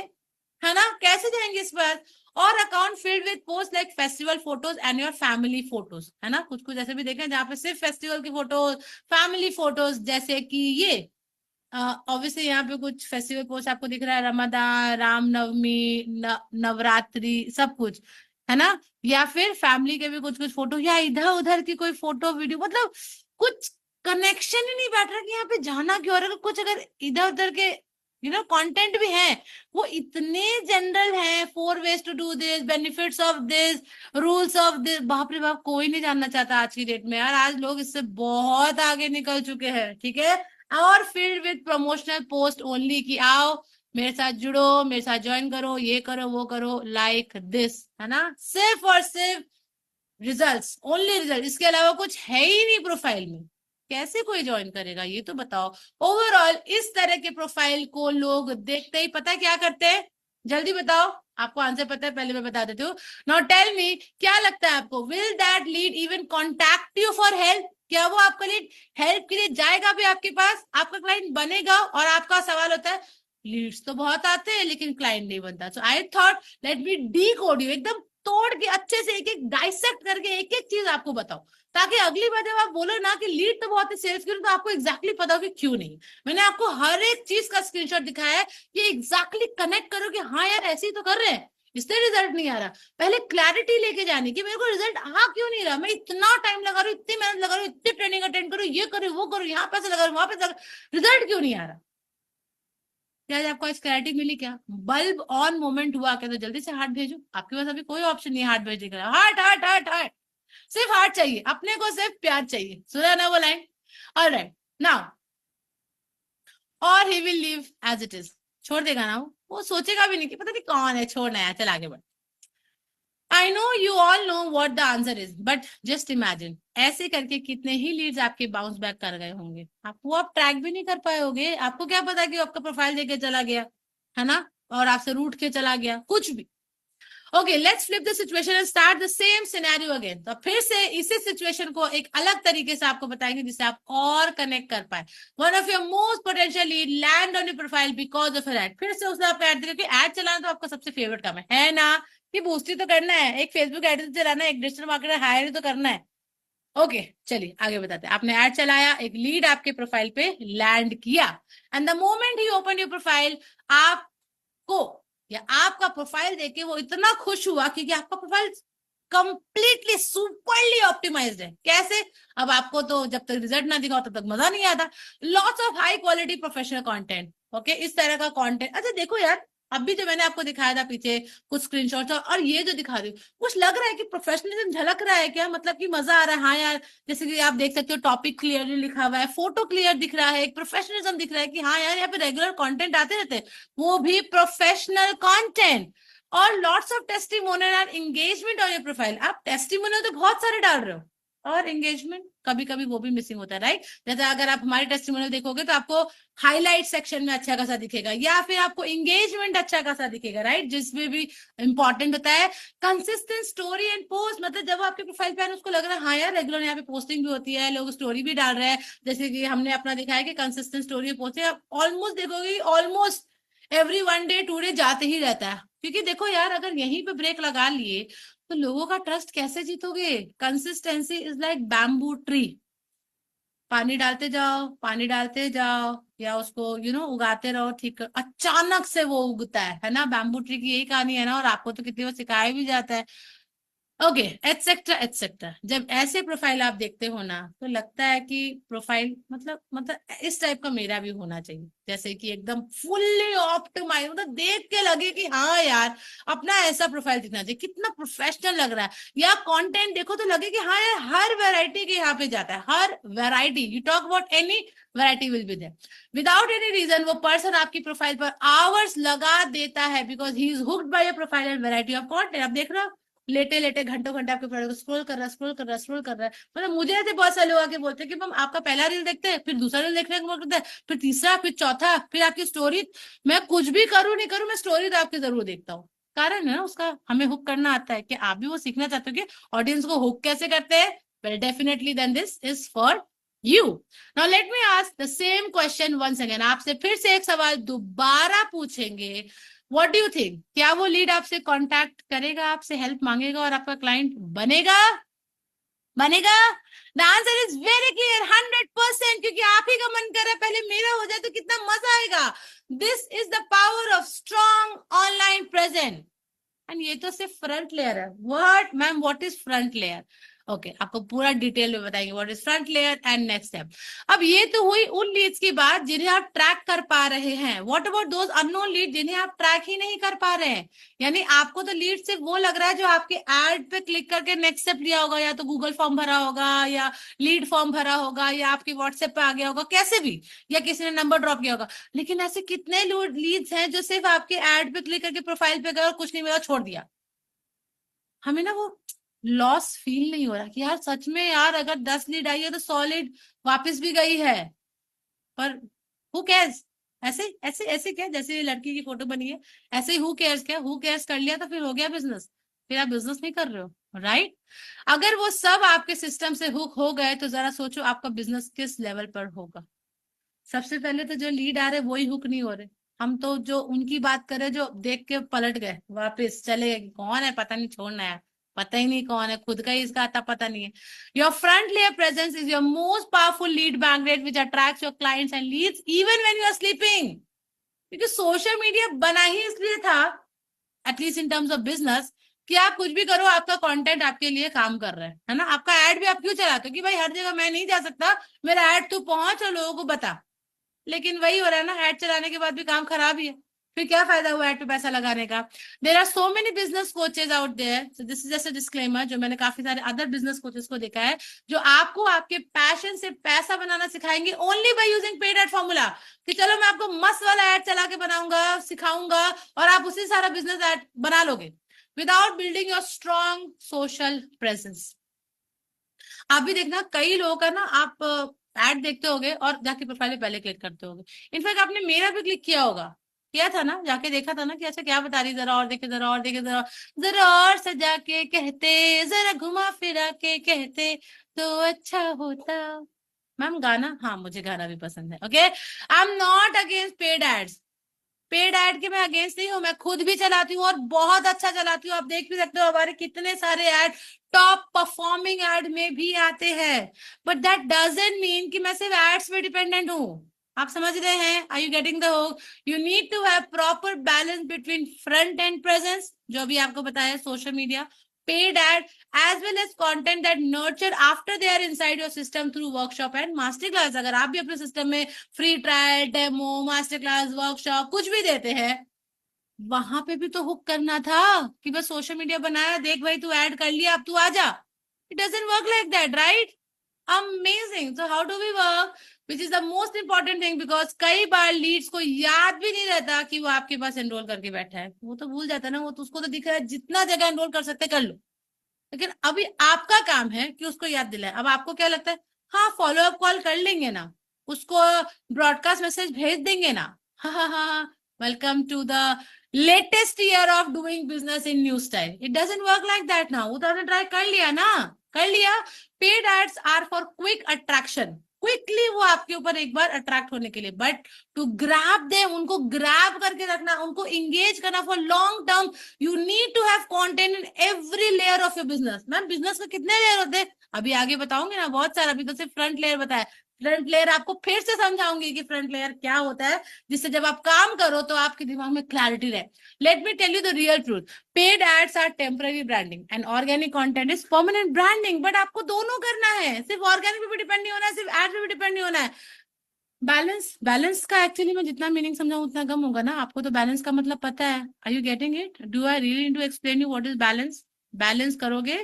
है ना? कैसे जाएंगे इस पर? और account filled with post like festival photos and your family photos, है ना? कुछ कुछ ऐसे भी देखे जहाँ पे सिर्फ फेस्टिवल की फोटोज, फैमिली फोटोज, जैसे कि ये ऑब्वियसली यहाँ पे कुछ फेस्टिवल पोस्ट आपको दिख रहा है, रमदान, रामनवमी, नवरात्रि, सब कुछ, है ना? या फिर फैमिली के भी कुछ कुछ फोटो, या इधर उधर की कोई फोटो वीडियो, मतलब कुछ कनेक्शन ही नहीं बैठ रहा कि यहाँ पे जाना क्यों, और अगर कुछ अगर इधर उधर के कंटेंट भी है, वो इतने जनरल है, 4 ways to do this, benefits of this, rules of this, बाप रे बाप, कोई नहीं जानना चाहता आज की डेट में यार। आज लोग इससे बहुत आगे निकल चुके हैं, ठीक है। और filled with promotional post only, कि आओ मेरे साथ जुड़ो, मेरे साथ ज्वाइन करो, ये करो वो करो, लाइक दिस, है ना। सिर्फ और सिर्फ रिजल्ट्स, ओनली रिजल्ट, इसके अलावा कुछ है ही नहीं प्रोफाइल में। कैसे कोई ज्वाइन करेगा ये तो बताओ। ओवरऑल इस तरह के प्रोफाइल को लोग देखते ही पता क्या करते हैं, जल्दी बताओ, आपको आंसर पता है, पहले मैं बता देती हूँ। नाउ टेल मी, क्या लगता है आपको, will that lead even contact you for help? क्या वो आपका लीड हेल्प के लिए जाएगा भी आपके पास, आपका क्लाइंट बनेगा? और आपका सवाल होता है लीड्स तो बहुत आते हैं लेकिन क्लाइंट नहीं बनता। So I thought let me decode you, एकदम तोड़ के अच्छे से एक एक डाइसेक्ट करके एक एक चीज आपको बताओ, ताकि अगली बार जब आप बोलो ना कि लीड तो बहुत है सेल्स की, तो आपको एग्जैक्टली पता हो कि क्यों नहीं। मैंने आपको हर एक चीज का स्क्रीनशॉट दिखाया है, ये एग्जैक्टली कनेक्ट करो कि हाँ यार ऐसे ही तो कर रहे हैं, इससे रिजल्ट नहीं आ रहा। पहले क्लैरिटी लेके जाने की, मेरे को रिजल्ट आ क्यों नहीं रहा, मैं इतना टाइम लगा रही हूँ, इतनी मेहनत लगा रही हूँ, इतनी ट्रेनिंग अटेंड करूँ, ये करूँ वो करूँ, यहाँ पैसे लगा रही हूँ वहां पैसे लगा, रिजल्ट क्यों नहीं आ रहा? क्या आपको इस क्लैरिटी मिली? क्या बल्ब ऑन मोमेंट हुआ क्या? तो जल्दी से हार्ट भेजो, आपके पास अभी कोई ऑप्शन नहीं है हार्ट भेजने का। हार्ट हार्ट हार्ट हार्ट, सिर्फ हार्ट चाहिए, अपने को सिर्फ प्यार चाहिए, सुना ना वो लाइन? ऑलराइट नाउ, और he will leave as it is, छोड़ देगा ना वो सोचेगा भी नहीं कि पता नहीं कौन है, छोड़ना है, चल आगे बढ़। I know you all know what the answer is, but just imagine ऐसे करके कितने ही लीड्स आपके बाउंस बैक कर गए होंगे, आपको आप ट्रैक भी नहीं कर पाए होगे। आपको क्या पता कि आपका प्रोफाइल देके चला गया, है ना, और आपसे रूट के चला गया, कुछ भी। Okay, let's flip the situation and start the same scenario again. तो फिर से इसी सिचुएशन को एक अलग तरीके से आपको बताएंगे जिससे आप और कनेक्ट कर पाए। One of your most potential lead land on your profile because of ad. फिर से उसने आपको ऐड दिया, क्योंकि ऐड चलाना तो आपका सबसे फेवरेट काम है ना, कि बूस्टी तो करना है, एक फेसबुक एड तो चलाना है, एक डिजिटल मार्केटर हायर तो करना है। ओके चलिए आगे बताते हैं। आपने ऐड चलाया, एक लीड आपके प्रोफाइल पे लैंड किया, and the moment he open your profile, आपको या आपका प्रोफाइल देख के वो इतना खुश हुआ क्योंकि आपका प्रोफाइल कंप्लीटली सुपरली ऑप्टिमाइज्ड है। कैसे? अब आपको तो जब तक रिजल्ट ना दिखाओ तब तक मजा नहीं आता। Lots of high quality professional content, okay, इस तरह का कंटेंट। अच्छा देखो यार, अभी जो मैंने आपको दिखाया था पीछे कुछ स्क्रीनशॉट और ये जो दिखा रही हूँ, कुछ लग रहा है कि प्रोफेशनलिज्म झलक रहा है क्या? मतलब कि मजा आ रहा है? हाँ यार, जैसे कि आप देख सकते हो टॉपिक क्लियरली लिखा हुआ है, फोटो क्लियर दिख रहा है, एक प्रोफेशनलिज्म दिख रहा है कि हाँ यार यहाँ पे रेगुलर कंटेंट आते रहते हैं, वो भी प्रोफेशनल कंटेंट। और lots of testimonial and engagement on your profile. आप टेस्टिमोनियल तो बहुत सारे डाल रहे हो, और एंगेजमेंट कभी कभी वो भी मिसिंग होता है, राइट? जैसे अगर आप हमारे टेस्टिमोनियल देखोगे तो आपको हाईलाइट सेक्शन में अच्छा खासा दिखेगा, या फिर आपको एंगेजमेंट अच्छा खासा दिखेगा, राइट, जिसमें भी इंपॉर्टेंट होता है कंसिस्टेंट स्टोरी एंड पोस्ट। मतलब जब आपके प्रोफाइल पे उसको लग रहा है हाँ यार रेगुलर यहाँ पे पोस्टिंग भी होती है, लोग स्टोरी भी डाल रहे हैं, जैसे कि हमने अपना दिखाया कि कंसिस्टेंट स्टोरी पोस्टिंग आप ऑलमोस्ट देखोगे, ऑलमोस्ट एवरी 1 डे 2 डे जाते ही रहता है। क्योंकि देखो यार, अगर यहीं पे ब्रेक लगा लिए तो लोगों का ट्रस्ट कैसे जीतोगे? Consistency is like bamboo tree, पानी डालते जाओ, पानी डालते जाओ, या उसको उगाते रहो, ठीक, अचानक से वो उगता है ना। बैम्बू ट्री की यही कहानी है ना, और आपको तो कितनी बार सिखाया भी जाता है। Okay, etcetera etcetera. जब ऐसे प्रोफाइल आप देखते हो ना, तो लगता है कि प्रोफाइल मतलब इस टाइप का मेरा भी होना चाहिए, जैसे कि एकदम फुल्ली ऑप्टिमाइज, मतलब देख के लगे कि हाँ यार अपना ऐसा प्रोफाइल दिखना चाहिए, कितना प्रोफेशनल लग रहा है। या कंटेंट देखो तो लगे कि हाँ यार हर वैरायटी के यहाँ पे जाता है, हर variety, you talk about any variety will be there. Without any reason वो पर्सन आपकी प्रोफाइल पर आवर्स लगा देता है, because he is hooked by your profile and variety of content. आप देख रहे हो, लेटे लेटे घंटों घंटे आपके प्रोफाइल को स्क्रॉल कर रहा है, स्क्रॉल कर रहा है, स्क्रॉल कर रहा है। मतलब मुझे ऐसे बहुत सारे लोग आके बोलते हैं कि हम आपका पहला रील देखते हैं, फिर दूसरा रील देखने को करते हैं, फिर तीसरा, फिर चौथा, फिर आपकी स्टोरी। मैं कुछ भी करूं नहीं करूं, मैं स्टोरी तो आपकी जरूर देखता हूँ। कारण है ना उसका, हमें हुक करना आता है। कि आप भी वो सीखना चाहते हो कि ऑडियंस को हुक कैसे करते हैं? Well definitely then this is for you. Now let me ask the same question once again. आपसे फिर से एक सवाल दोबारा पूछेंगे। व्हाट डू यू थिंक, क्या वो लीड आपसे कांटेक्ट करेगा, आपसे हेल्प मांगेगा और आपका क्लाइंट बनेगा? बनेगा? The answer is very clear, 100%। क्योंकि आप ही का मन कर रहा है पहले मेरा हो जाए तो कितना मजा आएगा। This is the power of strong online present. And ये तो सिर्फ फ्रंट लेयर है। What ma'am, what is front layer? Okay, आपको पूरा डिटेल में बताएंगे what is front layer and next step. अब ये तो हुई उन लीड्स की बात जिन्हें आप ट्रैक कर पा रहे हैं। What about those unknown lead जिन्हें आप ट्रैक ही नहीं कर पा रहे हैं? यानी आपको तो लीड सिर्फ वो लग रहा है जो आपके एड पे क्लिक करके नेक्स्ट स्टेप लिया होगा, या तो गूगल फॉर्म भरा होगा, या लीड फॉर्म भरा होगा, या आपकी व्हाट्सएप पे आ गया होगा, कैसे भी, या किसी ने नंबर ड्रॉप किया होगा। लेकिन ऐसे कितने लीड्स हैं जो सिर्फ आपके एड पे क्लिक करके प्रोफाइल पे गए और कुछ नहीं मिला, छोड़ दिया। हमें ना वो लॉस फील नहीं हो रहा कि यार सच में यार अगर 10 लीड आई है तो 100 लीड वापस भी गई है, पर हु केयर्स। ऐसे ऐसे ऐसे क्या, जैसे ये लड़की की फोटो बनी है, ऐसे ही हु केयर्स, क्या हु केयर्स कर लिया तो फिर हो गया बिजनेस? फिर आप बिजनेस नहीं कर रहे हो, राइट? अगर वो सब आपके सिस्टम से हुक हो गए तो जरा सोचो आपका बिजनेस किस लेवल पर होगा। सबसे पहले तो जो लीड आ रहे वही हुक नहीं हो रहे। हम तो जो उनकी बात करें जो देख के पलट गए, वापस चले गए, कौन है पता नहीं, छोड़ना है, पता ही नहीं कौन है, खुद का ही इसका आता पता नहीं है। Your front layer presence is your most powerful lead magnet which attracts your clients and leads even when you are sleeping. क्योंकि सोशल मीडिया बना ही इसलिए था, at least in terms of business, कि आप कुछ भी करो आपका कंटेंट आपके लिए काम कर रहा है ना। आपका एड भी आप क्यों चलाते हो कि भाई हर जगह मैं नहीं जा सकता, मेरा एड तू पहुंच और लोगों को बता। लेकिन वही हो रहा है ना, ऐड चलाने के बाद भी काम खराब ही है। फिर क्या फायदा हुआ ऐड पे पैसा लगाने का? There are so many business coaches out there, so this is just a disclaimer, जो मैंने काफी सारे अदर बिजनेस कोचेस को देखा है, जो आपको आपके पैशन से पैसा बनाना सिखाएंगे only by using paid ad formula. कि चलो मैं आपको मस्त वाला एड चला के बनाऊंगा, सिखाऊंगा, और आप उसी सारा बिजनेस एड बना लोगे without building your strong social presence. आप भी देखना, कई लोगों का ना, आप एड देखते होगे और जाके प्रोफाइल पे पहले क्लिक करते होगे। इनफैक्ट आपने मेरा भी क्लिक किया होगा, किया था ना, जाके देखा था ना कि अच्छा क्या बता रही, जरा और देखे, जरा और देखे, जरा जरा और सजा के कहते, जरा घुमा फिरा के कहते तो अच्छा होता। मैम गाना, हाँ मुझे गाना भी पसंद है, okay. I am not against paid ads, paid ad के मैं अगेंस्ट नहीं हूँ, मैं खुद भी चलाती हूँ और बहुत अच्छा चलाती हूँ। आप देख भी सकते हो हमारे कितने सारे ऐड टॉप परफॉर्मिंग ऐड में भी आते हैं। बट दैट डजंट मीन कि मैं सिर्फ एड्स पे डिपेंडेंट हूँ। आप समझ रहे हैं? Are you getting the hook? You need to have proper balance between front end presence, जो भी आपको बताया, social media, paid ad, as well as content that nurture after they are inside your system through workshop and master class। अगर आप भी अपने सिस्टम में free trial, demo, master class, workshop कुछ भी देते हैं, वहां पे भी तो हुक करना था कि बस सोशल मीडिया बनाया, देख भाई तू ऐड कर लिया, अब तू आ जा। It doesn't work like that, right? Amazing. So how do we work, which is the most important thing, because कई बार लीड्स को याद भी नहीं रहता कि वो आपके पास एनरोल करके बैठा है। वो तो भूल जाता है ना, वो तो, उसको तो दिख रहा है जितना जगह एनरोल कर सकते कर लो। लेकिन अभी आपका काम है कि उसको याद दिलाए। अब आपको क्या लगता है, हाँ फॉलो अप कॉल कर लेंगे ना, उसको ब्रॉडकास्ट मैसेज भेज देंगे ना, हाँ हाँ हाँ हाँ, welcome to the latest year of doing business in new style. It doesn't work like that ना। वो तो आपने ट्राई कर लिया ना, कर लिया। Paid ads are for quick attraction, quickly वो आपके ऊपर एक बार अट्रैक्ट होने के लिए, बट टू ग्रैब दे, उनको ग्रैब करके रखना, उनको इंगेज करना for long term, you need to have content in every layer of your business. Ma'am business में कितने लेयर होते हैं? अभी आगे बताऊंगी ना, बहुत सारा, अभी तो सिर्फ फ्रंट लेयर बताया। फ्रंट लेयर आपको फिर से समझाऊंगी कि फ्रंट लेयर क्या होता है, जिससे जब आप काम करो तो आपके दिमाग में क्लैरिटी रहे। Let me tell you the real truth, paid ads are temporary branding and organic content is permanent branding. But आपको दोनों करना है, सिर्फ ऑर्गेनिक पे भी डिपेंड नहीं होना है, सिर्फ एड पे भी डिपेंड नहीं होना है। बैलेंस, बैलेंस का एक्चुअली मैं जितना मीनिंग समझाऊं उतना कम होगा ना। आपको तो बैलेंस का मतलब पता है। Are you getting it? Do I really need to explain you what is balance? Balance करोगे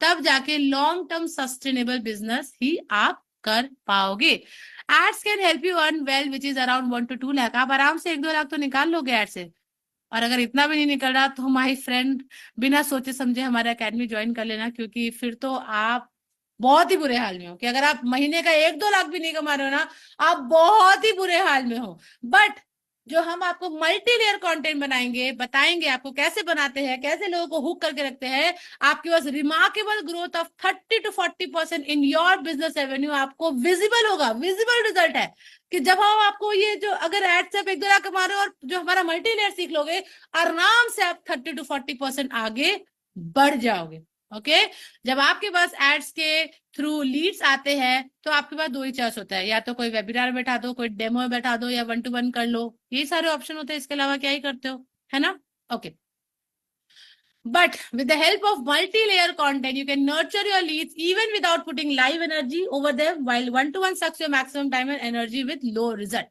तब जाके लॉन्ग टर्म सस्टेनेबल बिजनेस ही आप कर पाओगे। Ads can help you earn well which is around 1 to 2 lakh. आप आराम से 1-2 लाख तो निकाल लोगे एड से। और अगर इतना भी नहीं निकल रहा तो माय फ्रेंड, बिना सोचे समझे हमारा एकेडमी ज्वाइन कर लेना, क्योंकि फिर तो आप बहुत ही बुरे हाल में हो। कि अगर आप महीने का 1-2 लाख भी नहीं कमा रहे हो ना, आप बहुत ही बुरे हाल में हो। बट जो हम आपको मल्टी लेयर कंटेंट बनाएंगे, बताएंगे आपको कैसे बनाते हैं, कैसे लोगों को हुक करके रखते हैं, आपके पास remarkable growth of 30 to 40% in your business revenue आपको विजिबल होगा। विजिबल रिजल्ट है कि जब हम आपको ये जो, अगर एड से आप 1-2 लाख कमा रहे हो और जो हमारा मल्टी लेयर सीख लोगे, आराम से आप 30 to 40% आगे बढ़ जाओगे। ओके। जब आपके पास एड्स के थ्रू लीड्स आते हैं तो आपके पास दो ही चॉइस होता है, या तो कोई वेबिनार बैठा दो, कोई डेमो बैठा दो, या 1-to-1 कर लो। यही सारे ऑप्शन होते हैं, इसके अलावा क्या ही करते हो, है ना? Okay. But with the help of multi-layer content, you can nurture your leads even without putting live energy over them, while one-to-one sucks your maximum time and energy with low result.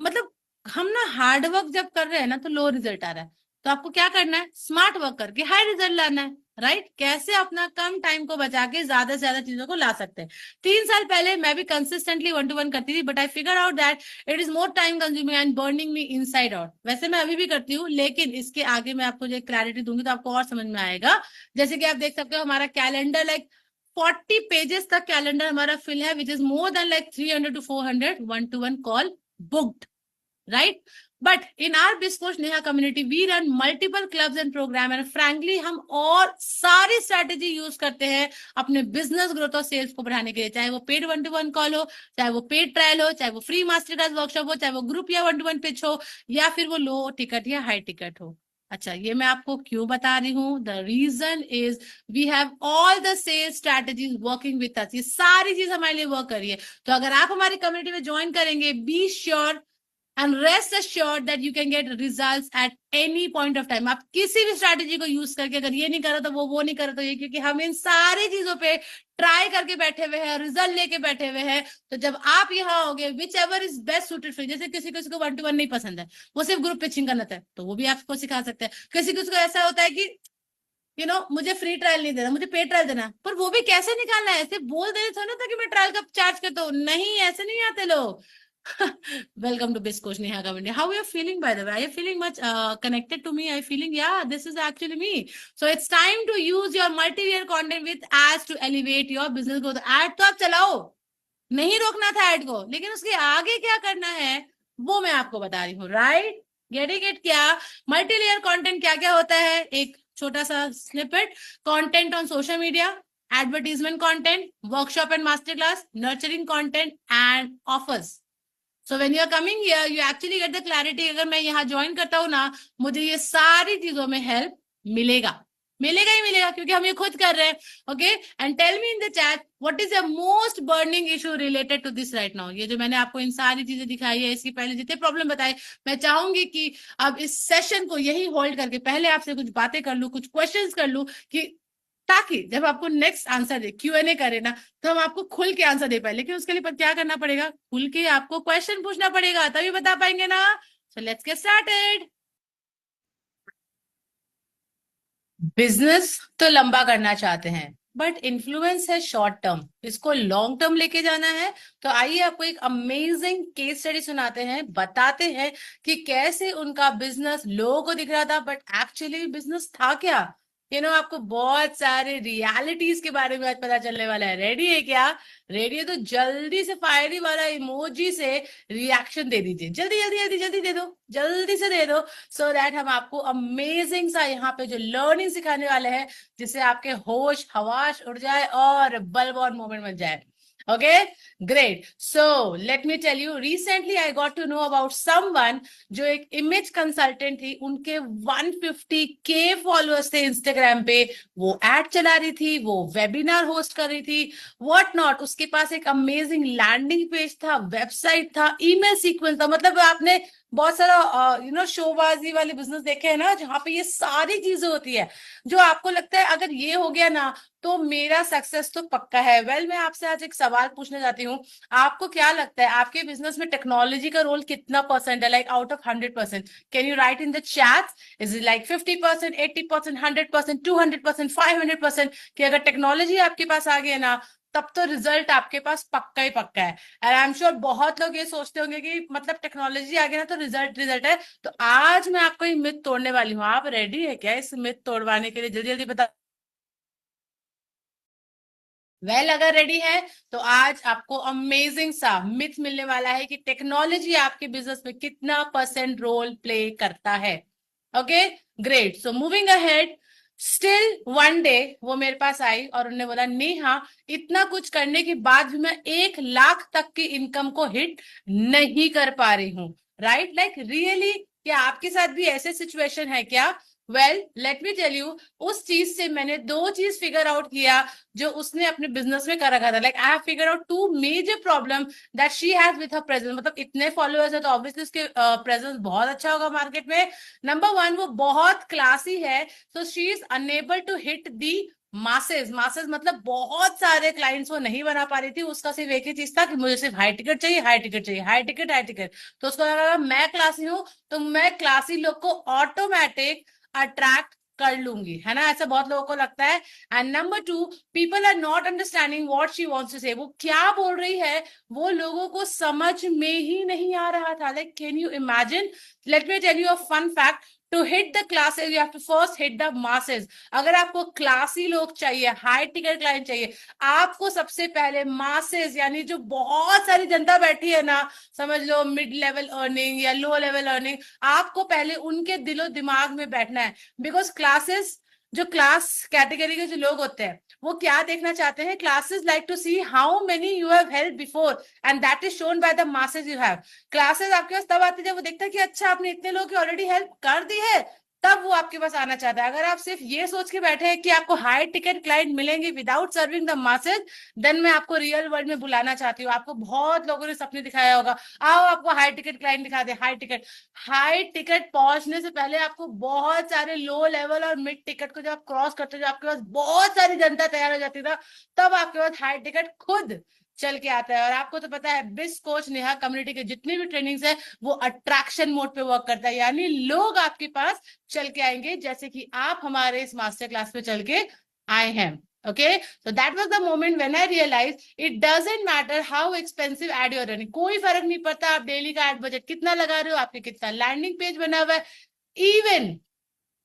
मतलब हम ना हार्ड वर्क जब कर रहे हैं ना तो लो रिजल्ट आ रहा है, तो आपको क्या करना है, स्मार्ट वर्क करके हाई रिजल्ट लाना है, राइट? कैसे अपना कम टाइम को बचा के ज्यादा से ज्यादा चीजों को ला सकते हैं। 3 साल पहले मैं भी कंसिस्टेंटली वन टू वन करती थी, but I figure out that it is more time consuming and burning me inside out. वैसे मैं अभी भी करती हूँ, लेकिन इसके आगे मैं आपको जो क्लैरिटी दूंगी तो आपको और समझ में आएगा। जैसे कि आप देख सकते हो हमारा कैलेंडर लाइक 40 पेजेस तक कैलेंडर हमारा फिल है, which is more than like 300 to 400 one two one call booked, right? But in our Biscoach Neha community, we run multiple clubs and program, and frankly हम और सारी स्ट्रेटेजी यूज करते हैं अपने बिजनेस ग्रोथ और सेल्स को बढ़ाने के लिए, चाहे वो paid one two one call हो, चाहे वो पेड ट्रायल हो, चाहे वो फ्री मास्टर क्लास वर्कशॉप हो, चाहे वो ग्रुप या वन टू वन पिच हो, या फिर वो लो टिकट या हाई टिकट हो। अच्छा, ये मैं आपको क्यों बता रही हूँ? The reason is we have all the sales strategies working with us. ये सारी चीज हमारे लिए वर्क कर रही है। तो अगर आप हमारी कम्युनिटी में ज्वाइन करेंगे, be sure and rest assured that you can get results at any point of time। आप किसी भी स्ट्रैटेजी को यूज करके, अगर ये नहीं करा तो वो नहीं करा तो ये, क्योंकि हम इन सारी चीजों पे ट्राई करके बैठे हुए हैं, रिजल्ट लेके बैठे हुए हैं। तो जब आप यहाँ होगे, which ever is best suited for, जैसे किसी किसी को वन टू वन नहीं पसंद है, वो सिर्फ ग्रुप पिचिंग करना था, तो वो भी आपको सिखा सकते हैं। किसी किसी को ऐसा होता है कि मुझे फ्री ट्रायल नहीं देना, मुझे पेड ट्रायल देना, पर वो भी कैसे निकालना है, ऐसे बोल देने थोड़ा ना था कि मैं ट्रायल का चार्ज करता हूँ, नहीं ऐसे नहीं आते लोग। Welcome to Biscoach Neha community. How are you feeling, by the way? Are you feeling much connected to me? Are you feeling, yeah, this is actually me? So it's time to use your multi-layer content with ads to elevate your business growth. Ad तो आप चलाओ, नहीं रोकना था एड को, लेकिन उसके आगे क्या करना है वो मैं आपको बता रही हूँ, राइट? Getting it? क्या मल्टी-लेयर कंटेंट क्या क्या होता है? एक छोटा सा snippet, content on social media, advertisement content, workshop and master class, nurturing content and offers. So when you are coming here you actually get the clarity. अगर मैं यहाँ ज्वाइन करता हूँ ना, मुझे ये सारी चीजों में हेल्प मिलेगा, मिलेगा ही मिलेगा, क्योंकि हम ये खुद कर रहे हैं। Okay, and tell me in the chat what is the most burning issue related to this right now. ये जो मैंने आपको इन सारी चीजें दिखाई है, इसकी पहले जितने प्रॉब्लम बताए, मैं चाहूंगी कि अब इस सेशन को यही होल्ड करके पहले आपसे कुछ बातें कर लूं, कुछ क्वेश्चंस कर लूं, कि ताकि जब आपको नेक्स्ट आंसर दे, Q&A करे ना, तो हम आपको खुल के आंसर दे पाए। लेकिन उसके लिए क्या करना पड़ेगा? खुल के आपको क्वेश्चन पूछना पड़ेगा, तभी बता पाएंगे ना। So let's get started. Business तो लंबा करना चाहते हैं, बट इन्फ्लुएंस है शॉर्ट टर्म, इसको लॉन्ग टर्म लेके जाना है। तो आइए आपको एक अमेजिंग केस स्टडी सुनाते हैं, बताते हैं कि कैसे उनका बिजनेस लोगों को दिख रहा था, बट एक्चुअली बिजनेस था क्या। आपको बहुत सारे रियलिटीज के बारे में आज पता चलने वाला है। रेडी है क्या? रेडी है तो जल्दी से फायरी वाला इमोजी से रिएक्शन दे दीजिए, जल्दी जल्दी जल्दी जल्दी दे दो, जल्दी से दे दो, सो दैट हम आपको अमेजिंग सा यहाँ पे जो लर्निंग सिखाने वाले हैं, जिससे आपके होश हवाश उड़ जाए और बल्ब ऑन मोमेंट बन जाए। Okay, great. So let me tell you, recently I got to know about someone जो एक इमेज कंसल्टेंट थी, उनके 150K फॉलोअर्स थे इंस्टाग्राम पे, वो एड चला रही थी, वो वेबिनार होस्ट कर रही थी, व्हाट नॉट। उसके पास एक अमेजिंग लैंडिंग पेज था, वेबसाइट था, ईमेल सीक्वेंस था। मतलब आपने बहुत सारा शोबाजी वाले बिजनेस देखे हैं ना, जहाँ पे ये सारी चीजें होती है, जो आपको लगता है अगर ये हो गया ना तो मेरा सक्सेस तो पक्का है। वेल, मैं आपसे आज एक सवाल पूछना चाहती हूँ, आपको क्या लगता है आपके बिजनेस में टेक्नोलॉजी का रोल कितना परसेंट है, like out of 100%? Can you right in the chat, is it like 50%, 80%, 100%, 200%, 500%? कि अगर टेक्नोलॉजी आपके पास आ गई है ना, तब तो रिजल्ट आपके पास पक्का ही पक्का है। एंड आई एम श्योर बहुत लोग ये सोचते होंगे कि मतलब टेक्नोलॉजी आ गई ना तो रिजल्ट रिजल्ट है। तो आज मैं आपको ये मिथ तोड़ने वाली हूँ। आप रेडी है क्या इस मिथ तोड़वाने के लिए? जल्दी जल्दी बता। अगर रेडी है तो आज आपको अमेजिंग सा मिथ मिलने वाला है कि टेक्नोलॉजी आपके बिजनेस में कितना परसेंट रोल प्ले करता है। Okay, great. So moving ahead, still one day वो मेरे पास आई और उन्होंने बोला, नेहा, इतना कुछ करने के बाद भी मैं 1 लाख तक की इनकम को हिट नहीं कर पा रही हूँ। राइट, लाइक रियली, क्या आपके साथ भी ऐसे सिचुएशन है क्या well let me tell you, उस चीज से मैंने दो चीज फिगर आउट किया जो उसने अपने बिजनेस में कर रखा था। Like I have figure out two major problem that she has with her presence. मतलब इतने फॉलोअर्स है तो ऑब्वियसली उसके प्रेजेंस बहुत अच्छा होगा मार्केट में। नंबर वन, वो बहुत क्लासी है, so she is unable to hit the masses. Masses मतलब बहुत सारे क्लाइंट्स वो नहीं बना पा रही थी। उसका सिर्फ एक ही चीज था कि मुझे सिर्फ हाई टिकट चाहिए, हाई टिकट चाहिए, हाई टिकट, हाई टिकट। तो उसको लगा मैं क्लासी हूँ तो मैं क्लासी लोग को ऑटोमेटिक अट्रैक्ट कर लूंगी, है ना? ऐसा बहुत लोगों को लगता है। And number two, people are not understanding what she wants to say. वो क्या बोल रही है वो लोगों को समझ में ही नहीं आ रहा था। Like can you imagine, let me tell you a fun fact, to hit the classes you have to first hit the masses. अगर आपको क्लासी लोग चाहिए, हाई टिकट क्लाइंट चाहिए, आपको सबसे पहले मासेस यानी जो बहुत सारी जनता बैठी है ना, समझ लो मिड लेवल अर्निंग या लो लेवल अर्निंग, आपको पहले उनके दिलो दिमाग में बैठना है। बिकॉज क्लासेस, जो क्लास कैटेगरी के जो लोग होते हैं वो क्या देखना चाहते हैं? Classes like to see how many you have help before and that is shown by the masses you have. Classes आपके पास तब आती है जब वो देखता है कि अच्छा आपने इतने लोगों की ऑलरेडी हेल्प कर दी है, तब वो आपके पास आना चाहता है। अगर आप सिर्फ ये सोच के बैठे हैं कि आपको हाई टिकट क्लाइंट मिलेंगे without serving the masses, then मैं आपको रियल वर्ल्ड में बुलाना चाहती हूँ। आपको बहुत लोगों ने सपने दिखाया होगा, आओ आपको हाई टिकट क्लाइंट दिखा दे, हाई टिकट। हाई टिकट पहुंचने से पहले आपको बहुत सारे लो लेवल और मिड टिकट को जब आप क्रॉस करते हो, जब आपके पास बहुत सारी जनता तैयार हो जाती है ना, तब आपके पास हाई टिकट खुद चल के आता है। और आपको तो पता है बिस कोच नेहा कम्युनिटी के जितनी भी ट्रेनिंग्स है वो अट्रैक्शन मोड पे वर्क करता है, यानी लोग आपके पास चल के आएंगे जैसे कि आप हमारे इस मास्टर क्लास में चल के आए हैं। Okay, so that was the moment when I realized it doesn't matter how expensive ad you're running. कोई फर्क नहीं पड़ता आप डेली का एड बजट कितना लगा रहे हो, आपके कितना लैंडिंग पेज बना हुआ है, even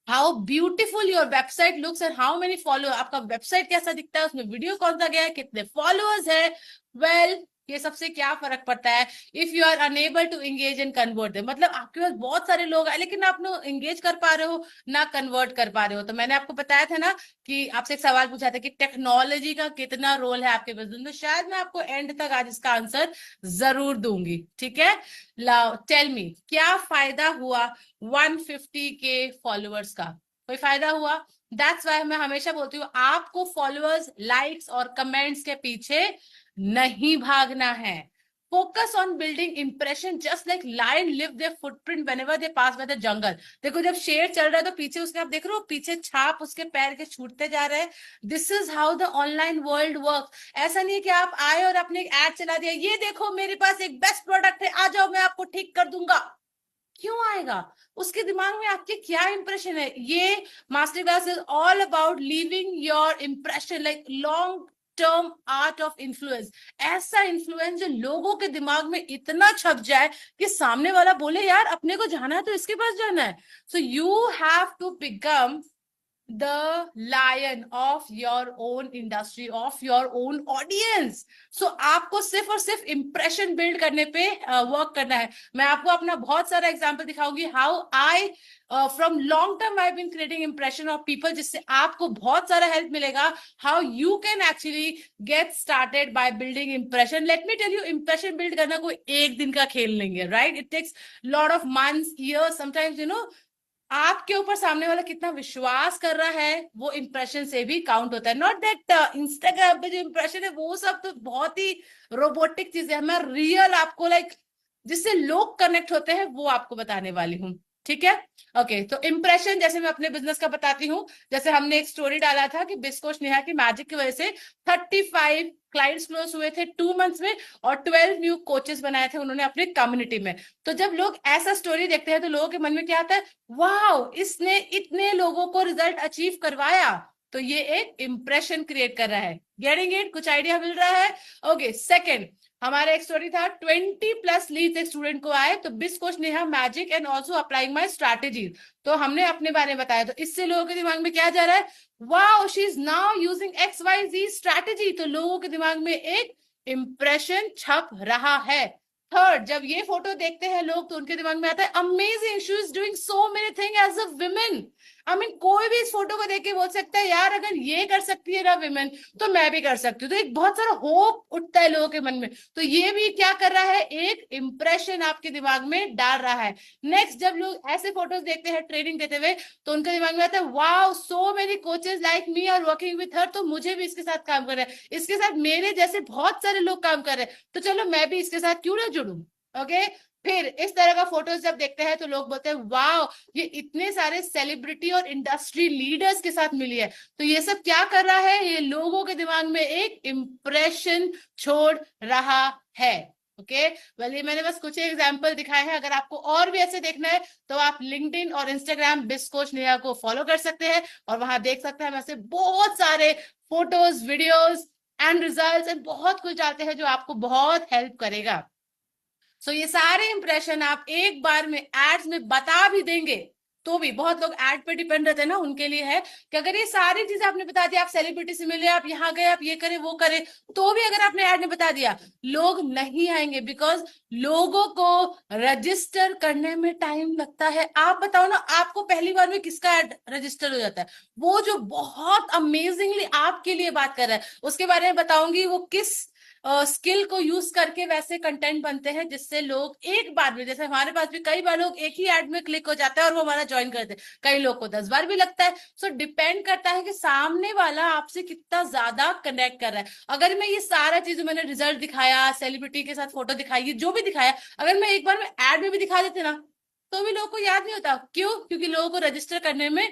how beautiful your website looks and how many follower, आपका वेबसाइट कैसा दिखता है, उसमें वीडियो कौन सा गया है, कितने फॉलोअर्स है। वेल ये सबसे क्या फर्क पड़ता है if you are unable to engage and convert them. मतलब आपके पास बहुत सारे लोग हैं लेकिन आप ना एंगेज कर पा रहे हो ना कन्वर्ट कर पा रहे हो। तो मैंने आपको बताया था ना कि आपसे एक सवाल पूछा था कि टेक्नोलॉजी का कितना रोल है आपके बिजनेस में, शायद मैं आपको एंड तक आज इसका आंसर जरूर दूंगी। ठीक है, लाओ टेल मी, क्या फायदा हुआ 150 के फॉलोअर्स का? कोई फायदा हुआ? दैट्स वाई मैं हमेशा बोलती हूँ आपको फॉलोअर्स, लाइक्स और कमेंट्स के पीछे नहीं भागना है। Focus on building impression just like lion leave their footprint whenever they pass by the jungle. देखो जब शेर चल रहा है तो पीछे उसके, आप देख रहे हो पीछे छाप उसके पैर के छूटते जा रहे हैं। This is how the online world work. ऐसा नहीं है कि आप आए और आपने एक एड चला दिया, ये देखो मेरे पास एक बेस्ट प्रोडक्ट है, आ जाओ मैं आपको ठीक कर दूंगा। क्यों आएगा? उसके दिमाग में आपके क्या इंप्रेशन है? ये master class is all about leaving your impression, like long term art of influence. ऐसा इन्फ्लुएंस जो लोगों के दिमाग में इतना छप जाए कि सामने वाला बोले यार अपने को जाना है तो इसके पास जाना है। So you have to become the lion of your own industry, of your own audience. So आपको सिर्फ और सिर्फ इंप्रेशन बिल्ड करने पे वर्क करना है। मैं आपको अपना बहुत सारा एग्जांपल दिखाऊंगी how I from long term I been creating impression of people, जिससे आपको बहुत सारा हेल्प मिलेगा how you can actually get started by building impression. Let me tell you, impression build करना कोई एक दिन का खेल नहीं है, right? It takes lot of months, years, sometimes, you know. आपके ऊपर सामने वाला कितना विश्वास कर रहा है वो इंप्रेशन से भी काउंट होता है। नॉट दैट इंस्टाग्राम पे जो इंप्रेशन है वो सब तो बहुत ही रोबोटिक चीज है। मैं रियल आपको लाइक जिससे लोग कनेक्ट होते हैं वो आपको बताने वाली हूँ। ठीक है, ओके। तो इंप्रेशन जैसे मैं अपने बिजनेस का बताती हूँ, जैसे हमने एक स्टोरी डाला था कि बिस्कोश नेहा की मैजिक की वजह से 35 क्लाइंट्स क्लोज हुए थे 2 मंथ्स में और 12 न्यू कोचेस बनाए थे उन्होंने अपनी कम्युनिटी में। तो जब लोग ऐसा स्टोरी देखते हैं तो लोगों के मन में क्या आता है, वाह इसने इतने लोगों को रिजल्ट अचीव करवाया। तो ये एक इंप्रेशन क्रिएट कर रहा है। Getting it? कुछ आइडिया मिल रहा है? ओके, सेकंड हमारा एक स्टोरी था 20+ लीड्स एक स्टूडेंट को आए, तो बिस coach Neha magic and also applying my strategy. तो हमने अपने बारे में बताया, तो इससे लोगों के दिमाग में क्या जा रहा है, wow she is now using XYZ strategy. तो लोगों के दिमाग में एक इंप्रेशन छप रहा है। थर्ड, जब ये फोटो देखते हैं लोग तो उनके दिमाग में आता है amazing she is doing so many thing as a women. कोई भी इस फोटो को देख के बोल सकता है यार अगर ये कर सकती है ना विमेन, तो मैं भी कर सकती हूँ। तो एक बहुत सारा होप उठता है लोगों के मन में। तो ये भी क्या कर रहा है, एक इंप्रेशन आपके दिमाग में डाल रहा है। नेक्स्ट, जब लोग ऐसे फोटोज देखते हैं ट्रेनिंग देते हुए, तो उनके दिमाग में आता है wow so many coaches like me are working with her, तो मुझे भी इसके साथ काम करना है, इसके साथ मेरे जैसे बहुत सारे लोग काम कर रहे हैं, तो चलो मैं भी इसके साथ क्यों ना जुड़ूं। ओके, फिर इस तरह का फोटोज जब देखते हैं तो लोग बोलते हैं वाओ ये इतने सारे सेलिब्रिटी और इंडस्ट्री लीडर्स के साथ मिली है। तो ये सब क्या कर रहा है, ये लोगों के दिमाग में एक इम्प्रेशन छोड़ रहा है। ओके, वेल ये मैंने बस कुछ एग्जांपल दिखाए हैं। अगर आपको और भी ऐसे देखना है तो आप लिंक्डइन और इंस्टाग्राम बिस्कोच नेहा को फॉलो कर सकते हैं, और वहां देख सकते हैं हम ऐसे बहुत सारे photos, videos and results and बहुत कुछ डालते हैं जो आपको बहुत हेल्प करेगा। सो ये सारे इंप्रेशन आप एक बार में एड्स में बता भी देंगे, तो भी बहुत लोग एड पे डिपेंड रहते हैं ना, उनके लिए है कि अगर ये सारी चीजें आपने बता दिया, आप सेलिब्रिटी से मिले, आप यहाँ गए, आप ये करें वो करें, तो भी अगर आपने एड में बता दिया, लोग नहीं आएंगे। बिकॉज लोगों को रजिस्टर करने में टाइम लगता है। आप बताओ ना, आपको पहली बार में किसका एड रजिस्टर हो जाता है? वो जो बहुत अमेजिंगली आपके लिए बात कर रहा है, उसके बारे में बताऊंगी वो किस स्किल को यूज करके वैसे कंटेंट बनते हैं जिससे लोग एक बार में, जैसे हमारे पास भी कई बार लोग एक ही एड में क्लिक हो जाता है और वो हमारा ज्वाइन करते हैं, कई लोग को 10 बार भी लगता है। सो डिपेंड करता है कि सामने वाला आपसे कितना ज्यादा कनेक्ट कर रहा है। अगर मैं ये सारा चीज, मैंने रिजल्ट दिखाया, सेलिब्रिटी के साथ फोटो दिखाई, जो भी दिखाया, अगर मैं एक बार में एड में भी दिखा देते ना, तो भी लोगों को याद नहीं होता। क्यों? क्योंकि लोगों को रजिस्टर करने में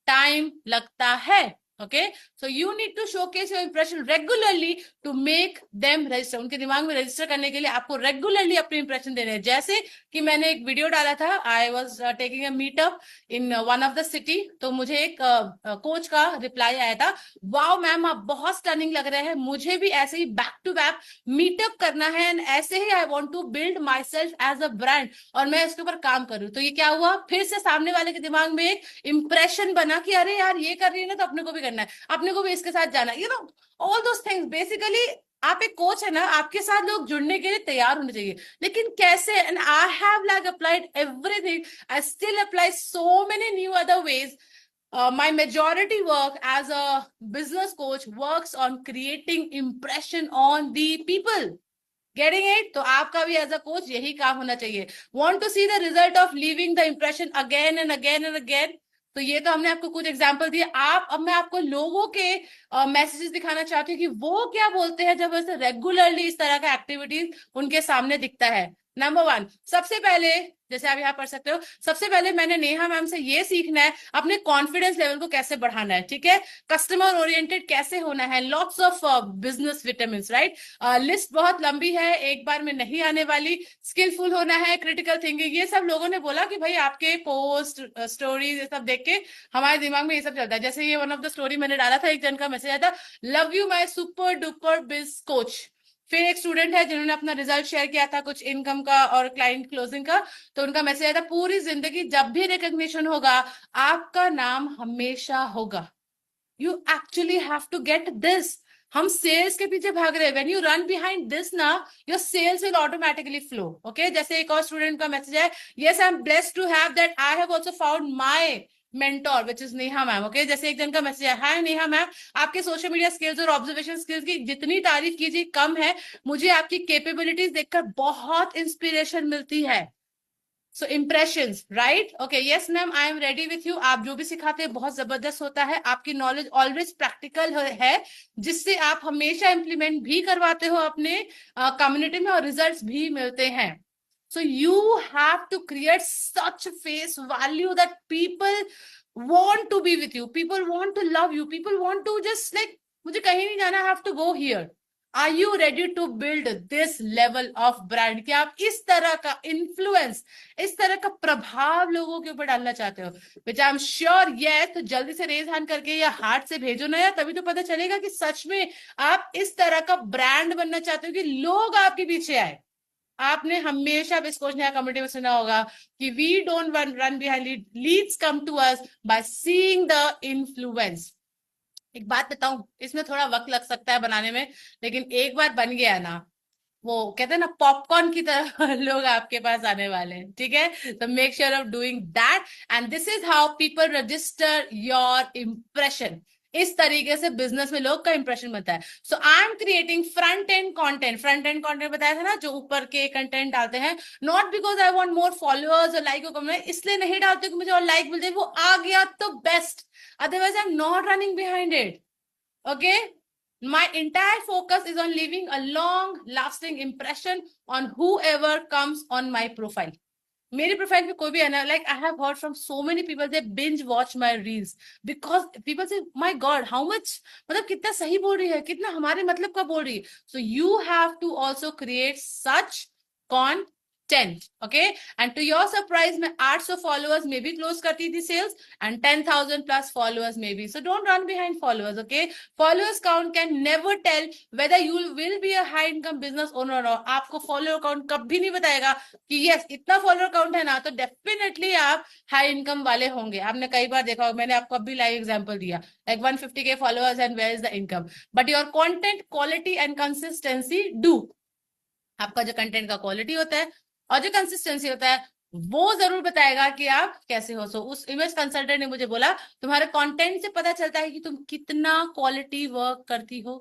टाइम लगता है। Okay, so you need to showcase your impression regularly to make them register. उनके दिमाग में रजिस्टर करने के लिए आपको रेगुलरली अपने इंप्रेशन देने हैं। जैसे कि मैंने एक वीडियो डाला था, I was taking a meetup in one of the city, तो मुझे एक कोच का रिप्लाई आया था, वाओ मैम आप बहुत स्टनिंग लग रहे हैं, मुझे भी ऐसे ही बैक टू बैक मीटअप करना है एंड ऐसे ही I want to build myself as a brand, और मैं इसके ऊपर काम करूँ। तो ये क्या हुआ, फिर से सामने वाले के दिमाग में एक इंप्रेशन बना कि अरे यार ये कर रही है ना, तो अपने को भी करना है, अपने को भी इसके साथ जाना, ऑल दोस थिंग्स। बेसिकली आप एक कोच है ना, आपके साथ लोग जुड़ने के लिए तैयार होने चाहिए। लेकिन कैसे? And I have like applied everything, I still apply so many new other ways. My majority work as a business coach works on creating impression on the people. Getting it? तो आपका भी एज अ कोच यही काम होना चाहिए. Want to see the result of leaving the impression again and again and again? तो ये तो हमने आपको कुछ एग्जाम्पल दिए. अब मैं आपको लोगों के मैसेजेस दिखाना चाहती हूँ कि वो क्या बोलते हैं जब ऐसे रेगुलरली इस तरह का एक्टिविटीज उनके सामने दिखता है. नंबर 1, सबसे पहले, जैसे आप यहाँ पढ़ सकते हो, सबसे पहले मैंने नेहा मैम से ये सीखना है अपने कॉन्फिडेंस लेवल को कैसे बढ़ाना है. ठीक है, कस्टमर ओरिएंटेड कैसे होना है, lots of business vitamin, right. List बहुत लंबी है, एक बार में नहीं आने वाली. स्किलफुल होना है, क्रिटिकल थिंकिंग, ये सब लोगों ने बोला कि भाई आपके पोस्ट स्टोरीज ये सब देख के हमारे दिमाग में ये सब चलता है. जैसे ये वन ऑफ द स्टोरी मैंने डाला था, एक जन का मैसेज आया था, love you my super duper बिज कोच. फिर एक स्टूडेंट है जिन्होंने अपना रिजल्ट शेयर किया था कुछ इनकम का और क्लाइंट क्लोजिंग का, तो उनका मैसेज आया था, पूरी जिंदगी जब भी रिकॉग्निशन होगा आपका नाम हमेशा होगा. You actually have to get this. हम सेल्स के पीछे भाग रहे हैं. When you run behind this ना, your sales will automatically flow. Okay, जैसे एक और स्टूडेंट का मैसेज है, yes I am blessed to have that, I have also found my mentor which is Neha ma'am. Okay, जैसे एक जन का मैसेज है, हाय नेहा मैम, आपके सोशल मीडिया स्किल्स और ऑब्जर्वेशन स्किल्स की जितनी तारीफ कीजिए कम है, मुझे आपकी कैपेबिलिटीज देखकर बहुत इंस्पिरेशन मिलती है. So impressions, right. Okay, yes ma'am I am ready with you. आप जो भी सिखाते हैं बहुत जबरदस्त होता है, आपकी नॉलेज ऑलवेज प्रैक्टिकल है, जिससे आप हमेशा इंप्लीमेंट भी करवाते हो अपने कम्युनिटी में और रिजल्ट्स भी मिलते हैं. So you have to create such face value that people want to be with you, people want to love you, people want to just like, मुझे कहीं नहीं जाना, I have to go here. Are you ready to build this level of brand? कि आप इस तरह का इन्फ्लुएंस, इस तरह का प्रभाव लोगों के ऊपर डालना चाहते हो? which I'm sure yes. तो जल्दी से रेज हैंड करके या हार्ट से भेजो ना यार, तभी तो पता चलेगा कि सच में आप इस तरह का ब्रांड बनना चाहते हो कि लोग आपके पीछे आए. आपने हमेशा बिस्कोच नया कम्युनिटी में सुना होगा कि we don't run behind, leads come to us by seeing the influence. एक बात बताऊं, इसमें थोड़ा वक्त लग सकता है बनाने में, लेकिन एक बार बन गया ना, वो कहते हैं ना पॉपकॉर्न की तरह लोग आपके पास आने वाले हैं, ठीक है। तो make sure of doing that, and this is how people register your impression. इस तरीके से बिजनेस में लोग का इंप्रेशन बनता है। So I am creating front end content. Front end content बताया था ना, जो ऊपर के कंटेंट डालते हैं, not because I want more followers और लाइक और कमेंट, इसलिए नहीं डालते कि मुझे और लाइक मिल जाए, वो आ गया तो best, otherwise I am not running behind it. Okay, my entire focus is on leaving a long lasting impression on whoever comes on my profile. मेरी प्रोफाइल पे कोई भी है ना, like I have heard from so many people they binge watch my reels because people से माय गॉड हाउ मच, मतलब कितना सही बोल रही है, कितना हमारे मतलब का बोल रही है। So you have to also create such content, okay? And to your surprise, मैं 800 followers में भी close करती थी sales, and 10,000 plus followers में भी. So don't run behind followers, okay? Followers count can never tell whether you will be a high income business owner or not. आपको follower count कभी नहीं बताएगा कि yes इतना follower count है ना, तो definitely आप high income वाले होंगे। आपने कई बार देखा होगा, मैंने आपको अभी लाइव एग्जांपल दिया, like 150K followers and where is the income? But your content quality and consistency do। आपका जो कंटेंट का क्वालिटी होता है और जो कंसिस्टेंसी होता है, वो जरूर बताएगा कि आप कैसे हो। सो उस इमेज कंसल्टेंट ने मुझे बोला, तुम्हारे कंटेंट से पता चलता है कि तुम कितना क्वालिटी वर्क करती हो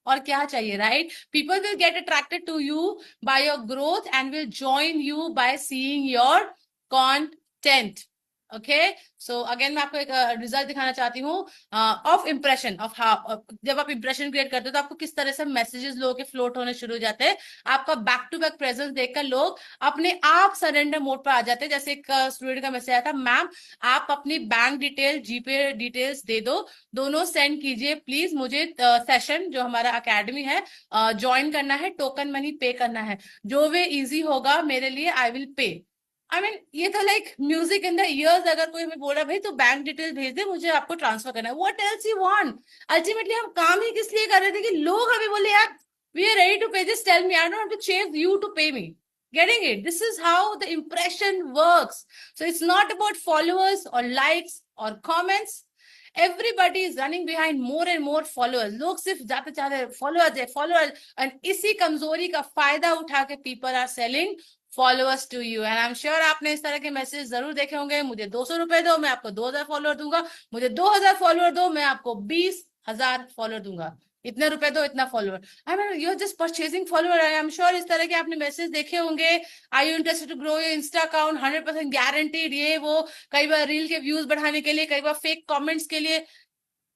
और क्या चाहिए, right? People will get attracted to you by your growth and will join you by seeing your content. Okay, so again मैं आपको एक रिजल्ट दिखाना चाहती हूँ ऑफ इम्प्रेशन, ऑफ हाउ जब आप इंप्रेशन क्रिएट करते हो तो आपको किस तरह से मैसेजेस लोगों के फ्लोट होने शुरू हो जाते हैं। आपका बैक टू बैक प्रेजेंस देखकर लोग अपने आप सरेंडर मोड पर आ जाते हैं। जैसे एक स्टूडेंट का मैसेज आया था, मैम आप अपनी बैंक डिटेल जीपे डिटेल्स दे दो, दोनों सेंड कीजिए प्लीज, मुझे सेशन जो हमारा अकेडमी है ज्वाइन करना है, टोकन मनी पे करना है, जो वे इजी होगा मेरे लिए I will pay. I mean ये तो like music in the years. अगर कोई हमें बोल रहा है भाई तो बैंक डिटेल भेज दे, मुझे आपको ट्रांसफर करना है, what else you want? Ultimately हम काम ही किस लिए कर रहे थे कि लोग हमें बोले यार we are ready to pay, just tell me, I don't have to chase you to pay me. Getting it? This is how the impression works. So it's not about followers or likes or comments. Everybody is running behind more and more followers. लोग सिर्फ जाते चाहते followers है followers, and इसी कमजोरी का फायदा उठा के people are selling followers to you. And I'm sure आपने इस तरह के मैसेज जरूर देखे होंगे, मुझे 200 रुपए दो मैं आपको 2,000 फॉलोअर दूंगा, मुझे 2,000 फॉलोअर दो मैं आपको 20,000 फॉलोअर दूंगा, इतने रुपए दो इतना follower. I mean you are just purchasing follower. I am sure इस तरह के आपने मैसेज देखे होंगे। Are you interested to grow your insta account? 100% guaranteed ये वो, कई बार रील के व्यूज बढ़ाने के लिए, कई बार फेक कमेंट्स के लिए।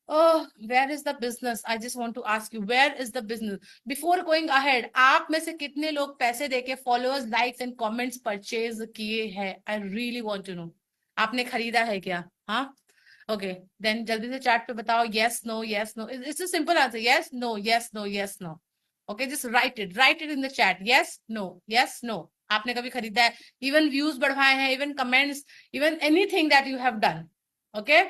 Oh, where is the business? I just want to ask you, where is the business? Before going ahead, आप में से कितने लोग पैसे देके followers, likes and comments purchase किए हैं? I really want to know. आपने खरीदा है क्या? हाँ, ओके, देन जल्दी से चैट पे बताओ yes no yes no. It's a simple answer, yes no yes no yes no. Okay, just write it in the chat, yes no yes no. आपने कभी खरीदा है? इवन व्यूज बढ़वाए हैं, even comments, even anything that you have done. Okay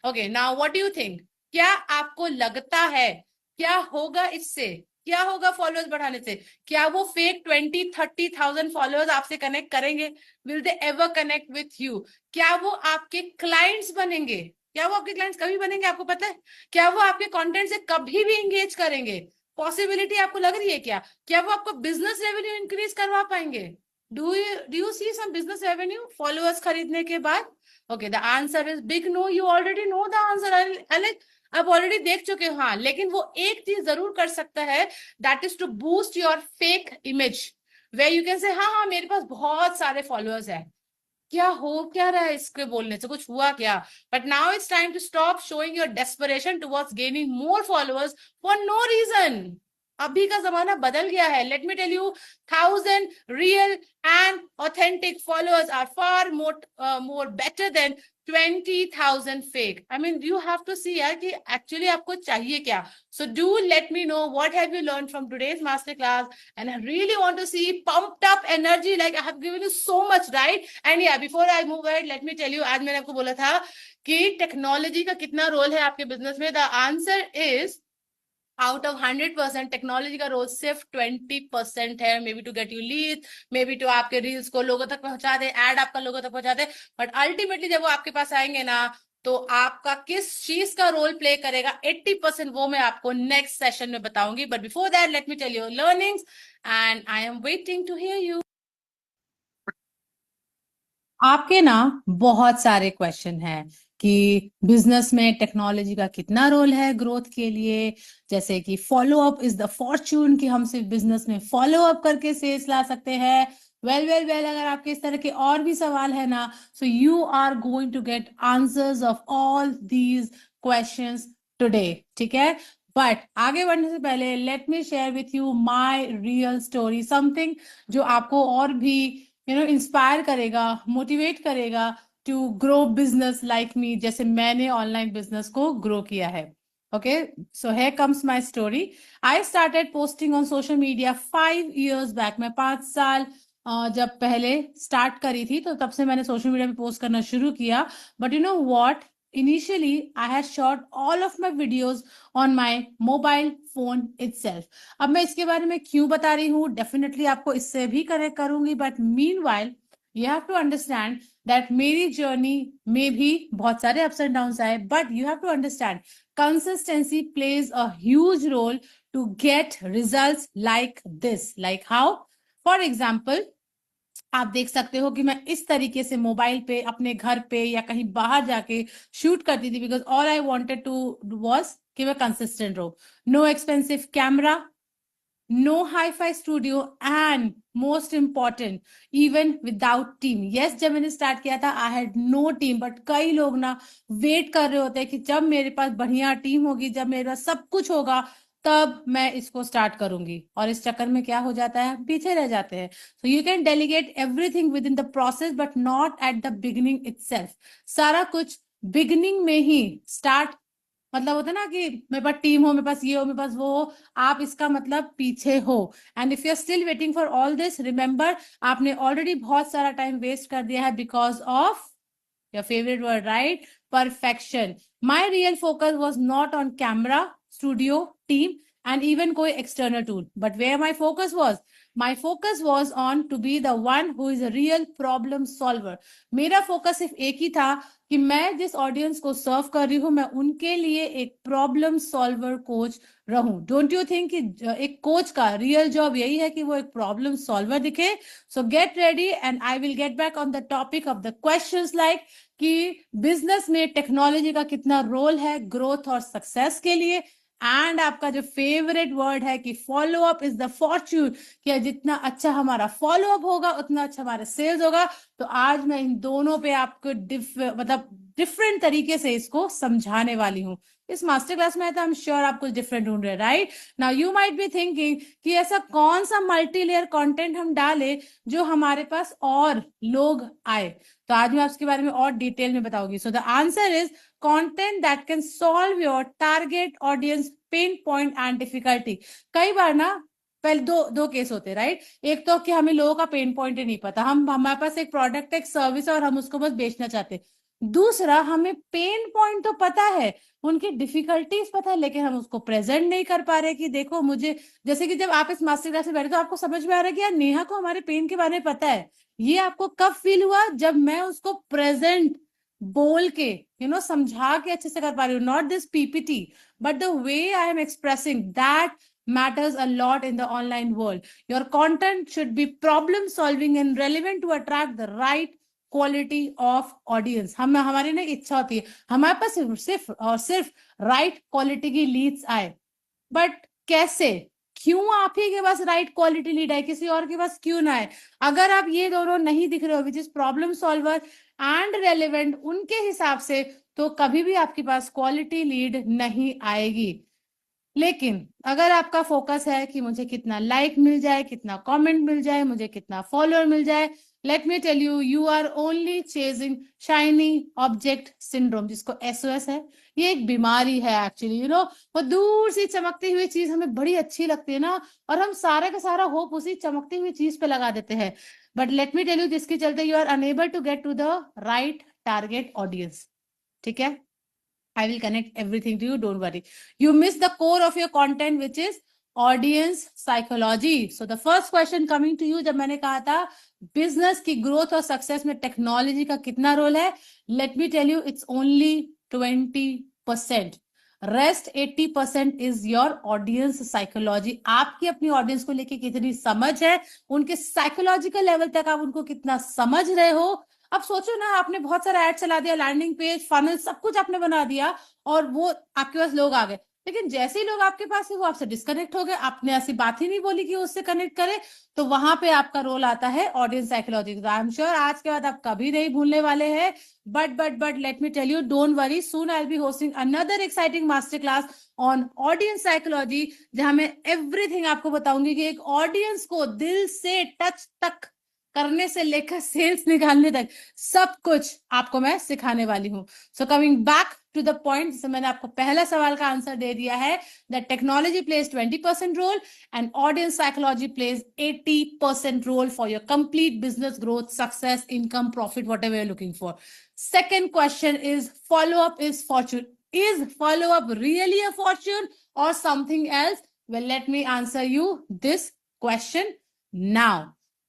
okay, now what do you think? क्या आपको लगता है क्या होगा इससे? क्या होगा फॉलोअर्स बढ़ाने से? क्या वो फेक 20-30,000 फॉलोअर्स आपसे कनेक्ट करेंगे? Will they ever connect with you? क्या वो आपके क्लाइंट्स बनेंगे? क्या वो आपके क्लाइंट्स कभी बनेंगे? आपको पता है? क्या वो आपके कंटेंट से कभी भी एंगेज करेंगे? पॉसिबिलिटी आपको लग रही है क्या? क्या वो आपको बिजनेस रेवेन्यू इंक्रीज करवा पाएंगे? Do you see some business revenue followers खरीदने के बाद? Okay, the answer is big no. You already know the answer. आप ऑलरेडी देख चुके हो। हाँ, लेकिन वो एक चीज जरूर कर सकता है, that is to boost your fake image, way you can say हाँ हाँ मेरे पास बहुत सारे फॉलोअर्स है। क्या हो क्या रहा है इसके बोलने से? कुछ हुआ क्या? But now it's time to stop showing your desperation towards gaining more followers for no reason. अभी का जमाना बदल गया है। Let me tell you, 1,000 real and authentic followers are far more better than 20,000 fake. I mean you have to see यार कि एक्चुअली आपको चाहिए क्या। So do let me know what have you learn from today's master class, and I really want to see pumped up energy, like I have given you so much, right? And yeah, before I move ahead, let me tell you, आज मैंने आपको बोला था कि टेक्नोलॉजी का कितना रोल है आपके बिजनेस में। The answer is out of 100% technology का रोल सिर्फ 20% है। Maybe to get you lead, maybe to आपके रील्स को लोगों तक पहुंचा दे, एड आपका लोगों तक पहुंचा दे, बट अल्टीमेटली जब वो आपके पास आएंगे ना, तो आपका किस चीज का रोल प्ले करेगा 80%, वो मैं आपको नेक्स्ट सेशन में बताऊंगी. But before that let me tell you learnings, and I am waiting to hear you. आपके ना बहुत सारे क्वेश्चन हैं कि बिजनेस में टेक्नोलॉजी का कितना रोल है ग्रोथ के लिए, जैसे कि follow up is the Fortune, कि हम सिर्फ बिजनेस में फॉलो अप करके सेल्स ला सकते हैं. वेल वेल वेल, अगर आपके इस तरह के और भी सवाल है ना, so you are going to get answers of all these questions today. ठीक है. बट आगे बढ़ने से पहले let me share with you my real story, something जो आपको और भी इंस्पायर करेगा, मोटिवेट करेगा to grow business like me, जैसे मैंने ऑनलाइन बिजनेस को ग्रो किया है. Okay, so here comes my story. I started posting on social media 5 years back. मैं 5 साल जब पहले स्टार्ट करी थी, तो तब से मैंने सोशल मीडिया पे पोस्ट करना शुरू किया. But you know what, initially I had shot all of my videos on my mobile phone itself. अब मैं इसके बारे में क्यों बता रही हूँ, डेफिनेटली आपको इससे भी कनेक्ट करूंगी. But meanwhile you have to understand that मेरी जर्नी में भी बहुत सारे अप्स एंड डाउन आए. But you have to understand consistency plays a huge role to get results like this. Like how? For example, आप देख सकते हो कि मैं इस तरीके से मोबाइल पे अपने घर पे या कहीं बाहर जाके शूट करती थी, because all I wanted to was कि मैं कंसिस्टेंट रहूं. No expensive camera, no hi-fi studio, and most important, even without team. Yes, जब मैंने स्टार्ट किया था I had no team, but कई लोग ना वेट कर रहे होते हैं कि जब मेरे पास बढ़िया टीम होगी, जब मेरे पास सब कुछ होगा, तब मैं इसको स्टार्ट करूंगी. और इस चक्कर में क्या हो जाता है, पीछे रह जाते हैं. So you can delegate everything with in the process, but not at the beginning itself. सारा कुछ बिगिनिंग में ही स्टार्ट, मतलब होता है ना कि मेरे पास टीम हो, मेरे पास ये हो, मेरे पास वो हो, आप इसका मतलब पीछे हो. And if you are still waiting for all this, remember, आपने ऑलरेडी बहुत सारा टाइम वेस्ट कर दिया है because of your favorite word, right? Perfection. My real focus was not on camera, studio, team, and even koi external tool. But where my focus was? My focus was on to be the one who is a real problem solver. मेरा फोकस सिर्फ एक ही था कि मैं जिस ऑडियंस को सर्व कर रही हूँ, मैं उनके लिए एक प्रॉब्लम सॉल्वर कोच रहूं. डोंट यू थिंक कि एक कोच का रियल जॉब यही है कि वो एक प्रॉब्लम सॉल्वर दिखे? सो get ready and I will get back on the topic of the questions like कि बिजनेस में टेक्नोलॉजी का कितना रोल है ग्रोथ और सक्सेस के लिए. एंड आपका जो फेवरेट वर्ड है कि follow up is the Fortune, कि जितना अच्छा हमारा फॉलो अप होगा उतना अच्छा हमारा सेल्स होगा. तो आज मैं इन दोनों पे आपको मतलब डिफरेंट तरीके से इसको समझाने वाली हूँ. इस मास्टर क्लास में है तो आई एम श्योर आप कुछ डिफरेंट ढूंढ रहे हैं, right? Now you might be thinking कि ऐसा कौन सा मल्टी लेयर कंटेंट हम डालें जो हमारे पास और लोग आए. तो आज मैं आपके बारे में और डिटेल में बताऊंगी. So the answer is content that can solve your target audience pain point and difficulty. कई बार ना, पहले दो दो केस होते हैं, राइट? एक तो कि हमें लोगों का पेन पॉइंट ही नहीं पता, हम हमारे पास एक प्रोडक्ट एक सर्विस है और हम उसको बस बेचना चाहते हैं. दूसरा, हमें पेन पॉइंट तो पता है, उनकी डिफिकल्टीज पता है, लेकिन हम उसको प्रेजेंट नहीं कर पा रहे कि देखो मुझे, जैसे कि जब आप इस मास्टर क्लास में बैठे तो आपको समझ में आ रहा है कि यार नेहा को हमारे पेन के बारे में पता है. ये आपको कब फील हुआ? जब मैं उसको प्रेजेंट बोल के समझा के अच्छे से कर पा रही हूँ. Not this PPT, but the way I am expressing that matters a lot in the online world. Your content should be problem solving and relevant to attract the right quality of audience. हम हमारी ना इच्छा होती है हमारे पास सिर्फ और सिर्फ राइट क्वालिटी की लीड्स आए. बट कैसे, क्यों आप ही के पास राइट क्वालिटी लीड है, किसी और के पास क्यों ना है? अगर आप ये दोनों नहीं दिख रहे हो, which is problem solver and relevant उनके हिसाब से, तो कभी भी आपके पास क्वालिटी लीड नहीं आएगी. लेकिन अगर आपका फोकस है कि मुझे कितना लाइक मिल जाए, कितना कमेंट मिल जाए, मुझे कितना फॉलोअर मिल जाए, let me tell you, you are only chasing shiny object syndrome, जिसको एसओएस है. ये एक बीमारी है एक्चुअली. वो दूर से चमकती हुई चीज हमें बड़ी अच्छी लगती है ना, और हम सारा का सारा होप उसी चमकती हुई चीज पे लगा देते हैं. But let me tell you, जिसके चलते you are unable to get to the right target audience. ठीक है, I will connect everything to you. Don't worry. You miss the core of your content, which is audience psychology. So the first question coming to you, जब मैंने कहा था बिजनेस की ग्रोथ और सक्सेस में टेक्नोलॉजी का कितना रोल है, let me tell you it's only 20%। Rest 80% is your audience psychology. आपकी अपनी ऑडियंस को लेके कितनी समझ है, उनके साइकोलॉजिकल लेवल तक आप उनको कितना समझ रहे हो। अब सोचो ना, आपने बहुत सारा एड चला दिया, लैंडिंग पेज, फनल, सब कुछ आपने बना दिया, और वो आपके पास लोग आ गए, लेकिन जैसे ही लोग आपके पास है वो आपसे डिस्कनेक्ट हो गए, आपने ऐसी बात ही नहीं बोली कि उससे कनेक्ट करे। तो वहां पे आपका रोल आता है audience psychology. I am sure आज के बाद आप कभी नहीं भूलने वाले हैं। But let me tell you, don't worry, soon I will be hosting another exciting master class on audience psychology, जहां मैं एवरीथिंग आपको बताऊंगी कि एक ऑडियंस को दिल से टच तक करने से लेकर सेल्स निकालने तक सब कुछ आपको मैं सिखाने वाली हूँ। So coming back to the point, जिसे मैंने आपको पहला सवाल का आंसर दे दिया है, that technology plays 20% role and audience psychology plays 80% role for your complete business growth, success, income, profit, whatever you're looking for. Second question is follow up is fortune. Is follow up really a fortune or something else? Well, let me answer you this question now.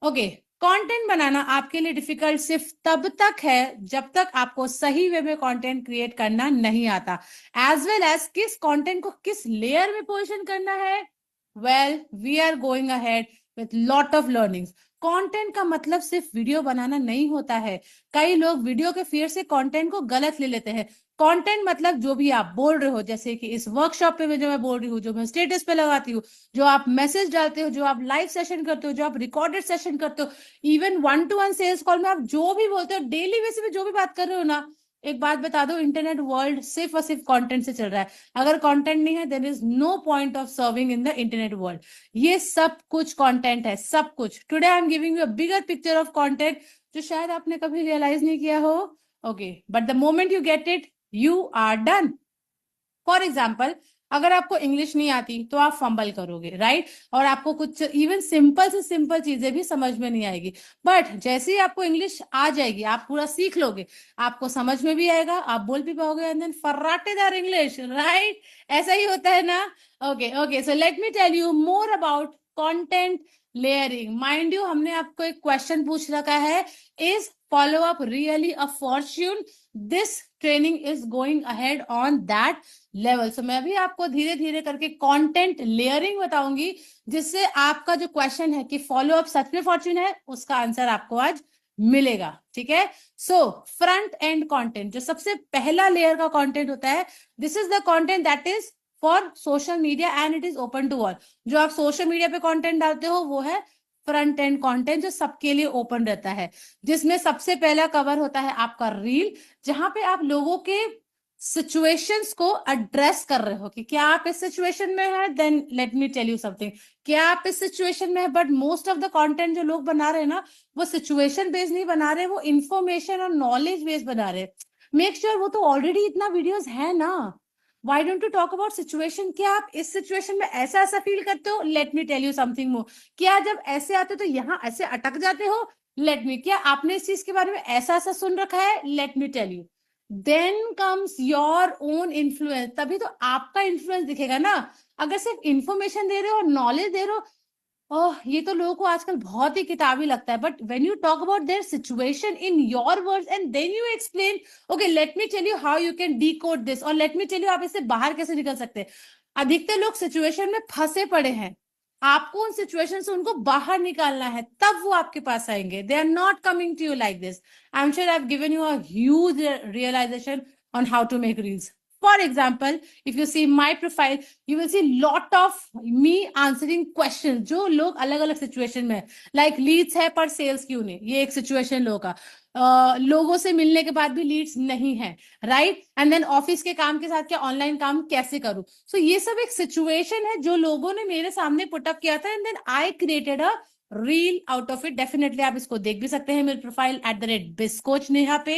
Okay, content बनाना आपके लिए डिफिकल्ट सिर्फ तब तक है जब तक आपको सही वे में कंटेंट क्रिएट करना नहीं आता, एज वेल एज किस कंटेंट को किस लेयर में पोजीशन करना है। Well, we are going ahead with lot of learnings. Content का मतलब सिर्फ वीडियो बनाना नहीं होता है। कई लोग वीडियो के फियर से कंटेंट को गलत ले लेते हैं। कंटेंट मतलब जो भी आप बोल रहे हो, जैसे कि इस वर्कशॉप पे जो मैं बोल रही हूँ, जो मैं स्टेटस पे लगाती हूँ, जो आप मैसेज डालते हो, जो आप लाइव सेशन करते हो, जो आप रिकॉर्डेड सेशन करते हो, इवन 1-to-1 सेल्स कॉल में आप जो भी बोलते हो, डेली बेसिस पे जो भी बात कर रहे हो ना, एक बात बता दो, इंटरनेट वर्ल्ड सिर्फ और सिर्फ कंटेंट से चल रहा है। अगर कंटेंट नहीं है, there is no point of serving in the internet world. ये सब कुछ कंटेंट है, सब कुछ। Today I am giving you a bigger picture of content, जो शायद आपने कभी रियलाइज नहीं किया हो। Okay, but the moment you get it, you are done. For example, अगर आपको इंग्लिश नहीं आती तो आप फंबल करोगे, राइट? और आपको कुछ इवन सिंपल से सिंपल चीजें भी समझ में नहीं आएगी। बट जैसे ही आपको इंग्लिश आ जाएगी, आप पूरा सीख लोगे, आपको समझ में भी आएगा, आप बोल भी पाओगे, एंड देन फर्राटेदार इंग्लिश, राइट? ऐसा ही होता है ना। Okay, so let me tell you more about content layering. Mind you, हमने आपको एक क्वेश्चन पूछ रखा है, is follow up really a fortune? This training is going ahead on that level. So मैं भी आपको धीरे धीरे करके कंटेंट लेयरिंग बताऊंगी, जिससे आपका जो क्वेश्चन है कि फॉलो अप सच में फॉर्च्यून है, उसका आंसर आपको आज मिलेगा। ठीक है? सो फ्रंट एंड कंटेंट, जो सबसे पहला लेयर का कंटेंट होता है, this is the content that is for social media and it is open to all. जो आप सोशल मीडिया पे कंटेंट डालते हो, वो है फ्रंट एंड कंटेंट, जो सबके लिए ओपन रहता है, जिसमें सबसे पहला कवर होता है आपका रील, जहां पे आप लोगों के सिचुएशंस को एड्रेस कर रहे हो कि क्या आप इस सिचुएशन में है। Then let me tell you something, क्या आप इस सिचुएशन में है, but most of the content जो लोग बना रहे हैं ना, वो सिचुएशन बेस्ड नहीं बना रहे, वो इंफॉर्मेशन और नॉलेज बेस्ड बना रहे। मेक श्योर, वो तो ऑलरेडी इतना वीडियोस है ना, why don't you talk about situation? क्या आप इस सिचुएशन में ऐसा ऐसा फील करते हो? Let me tell you something more. क्या जब ऐसे आते हो तो यहाँ ऐसे अटक जाते हो? लेट मी, क्या आपने इस चीज के बारे में ऐसा ऐसा सुन रखा है? Let me tell you. Then comes your own influence, तभी तो आपका इन्फ्लुएंस दिखेगा ना। अगर सिर्फ इंफॉर्मेशन दे रहे हो, नॉलेज दे रहे हो, ओह, ये तो लोगों को आजकल बहुत ही किताबी लगता है। But when you talk about their situation in your words and then you explain, okay let me tell you how you can decode this, और लेट मी टेल यू आप इससे बाहर कैसे निकल सकते हैं। अधिकतर लोग सिचुएशन में फंसे पड़े हैं, आपको उन सिचुएशन से उनको बाहर निकालना है, तब वो आपके पास आएंगे। They are not coming to you like this. I am sure I have given you a huge realisation on how to make reels. For example, if you see my profile, you will see lot of me answering questions जो लोग अलग अलग सिचुएशन में है। लाइक लीड्स है पर सेल्स क्यों नहीं, ये एक सिचुएशन लोगों का। लोगों से मिलने के बाद भी लीड्स नहीं है, राइट? एंड देन ऑफिस के काम के साथ क्या ऑनलाइन काम कैसे करूं? सो ये सब एक सिचुएशन है जो लोगों ने मेरे सामने पुटअप किया था, and then I created a reel out of it. Definitely आप इसको देख भी सकते हैं मेरे प्रोफाइल @biscoach नेहा पे।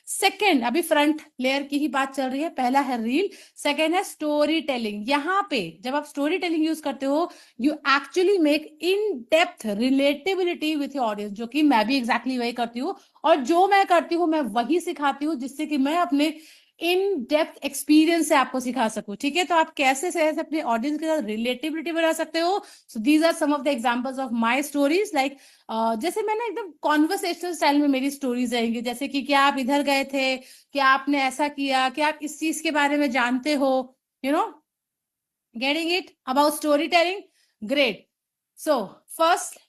सेकंड, अभी फ्रंट लेयर की ही बात चल रही है, पहला है रील, सेकंड है स्टोरी टेलिंग। यहाँ पे जब आप स्टोरी टेलिंग यूज करते हो, you actually make in depth relatability with your audience, जो कि मैं भी एग्जैक्टली वही करती हूँ, और जो मैं करती हूँ मैं वही सिखाती हूँ, जिससे कि मैं अपने इन डेप्थ एक्सपीरियंस से आपको सिखा सकूं, ठीक है। तो आप कैसे से अपने ऑडियंस के साथ रिलेटिविटी बना सकते हो। So these are some of the examples of my stories, like जैसे मैं ना एकदम कॉन्वर्सेशनल स्टाइल में मेरी स्टोरीज रहेंगी, जैसे कि क्या आप इधर गए थे, क्या आपने ऐसा किया, क्या आप इस चीज के बारे में जानते हो, you know, getting it about storytelling. Great. So first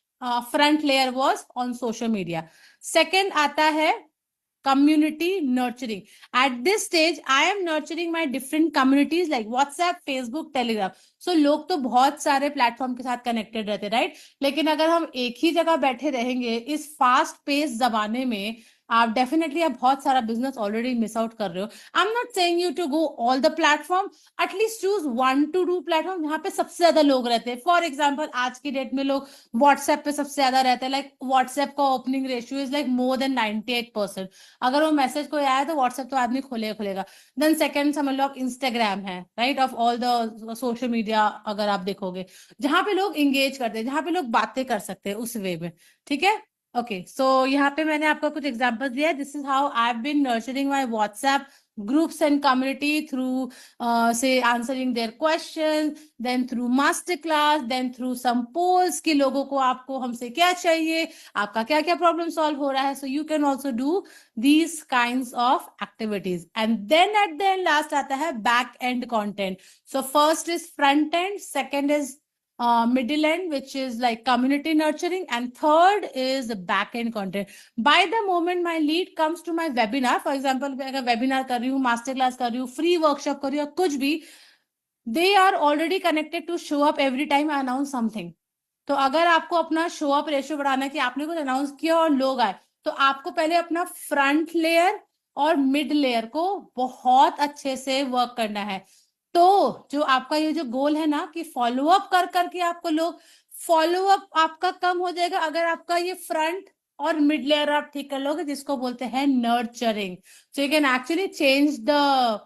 front layer was on social media. Second आता है community nurturing. At this stage I am nurturing my different communities like WhatsApp, Facebook, Telegram. So लोग तो बहुत सारे प्लेटफॉर्म के साथ कनेक्टेड रहते, राइट। लेकिन अगर हम एक ही जगह बैठे रहेंगे इस फास्ट पेस जमाने में, आप डेफिनेटली आप बहुत सारा बिजनेस ऑलरेडी मिस आउट कर रहे हो। I am not saying you to go all the platform, at least choose 1 to 2 platform जहाँ पे सबसे ज्यादा लोग रहते हैं। फॉर एग्जाम्पल आज की डेट में लोग व्हाट्सएप पे सबसे ज्यादा रहते हैं, लाइक व्हाट्सएप का opening ratio is like more than 98%। अगर वो मैसेज कोई आया तो व्हाट्सएप तो आदमी खोलेगा खोलेगा। देन सेकंड समझ लो आप इंस्टाग्राम है, right, of all the social media अगर आप देखोगे, जहां पे लोग इंगेज करते हैं, जहां पे लोग बातें कर सकते हैं उस वे में, ठीक है। ओके, सो यहाँ पे मैंने आपको कुछ एग्जांपल्स दिया है। This is how I have been nurturing my WhatsApp groups and community through say answering their questions, then through master class, then through some polls कि लोगों को आपको हमसे क्या चाहिए, आपका क्या क्या प्रॉब्लम सॉल्व हो रहा है। so you can also do these kinds of activities, and then at the end last आता है back end content. So first is front end, second is middle end which is like community nurturing, and third is the back end content. By the moment my lead comes to my webinar, for example मैं अगर webinar कर रही हूँ, master class कर रही हूँ, free workshop कर रही हूँ, कुछ भी, they are already connected to show up every time I announce something. तो अगर आपको अपना शो अप रेशियो बढ़ाना है कि आपने कुछ अनाउंस किया और लोग आए, तो आपको पहले अपना फ्रंट लेयर और मिड लेयर को बहुत अच्छे से वर्क करना है। तो जो आपका ये जो गोल है ना कि फॉलो अप कर करके आपको लोग, फॉलो अप आपका कम हो जाएगा अगर आपका ये फ्रंट और मिड लेयर आप ठीक कर लोगे, जिसको बोलते हैं nurturing. So you can actually change the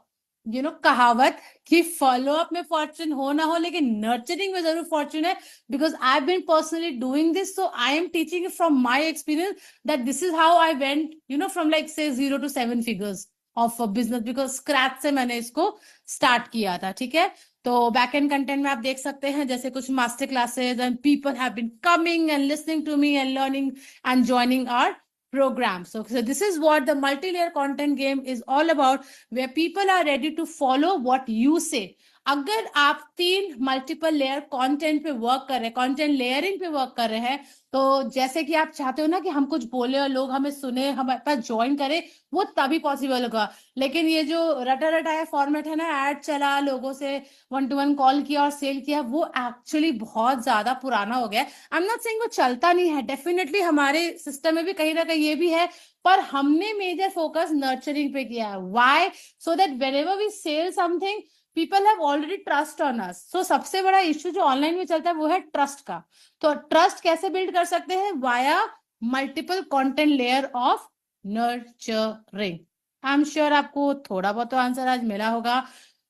कहावत कि फॉलो अप में फॉर्चून हो ना हो लेकिन नर्चरिंग में जरूर फॉर्चून है, because I've been personally doing this, so I am teaching it from my experience that this is how I went, from like say 0 to 7 figures of a business, because scratch से मैंने इसको start किया था, ठीक है। तो बैक एंड कंटेंट में आप देख सकते हैं जैसे कुछ master classes, and people have been coming and listening to me and learning and joining our program. So this is what the multi-layer content game is all about, where people are ready to follow what you say. अगर आप 3 मल्टीपल लेयर कंटेंट पे वर्क कर रहे हैं, कंटेंट लेयरिंग पे वर्क कर रहे हैं, तो जैसे कि आप चाहते हो ना कि हम कुछ बोले और लोग हमें सुने, हमारे पास ज्वाइन करें, वो तभी पॉसिबल होगा। लेकिन ये जो रटा रटाया फॉर्मेट है ना, ऐड चला, लोगों से 1 to 1 कॉल किया और सेल किया, वो एक्चुअली बहुत ज्यादा पुराना हो गया है। आई एम नॉट सेइंग वो चलता नहीं है, डेफिनेटली हमारे सिस्टम में भी कहीं ना कहीं ये भी है, पर हमने मेजर फोकस नर्चरिंग पे किया है। Why? So that whenever we sell something, people have already trust on us. So सबसे बड़ा इश्यू जो ऑनलाइन में चलता है वो है ट्रस्ट का। तो ट्रस्ट कैसे बिल्ड कर सकते हैं? Via multiple content layer of nurturing. I am sure आपको थोड़ा बहुत तो आंसर आज मिला होगा।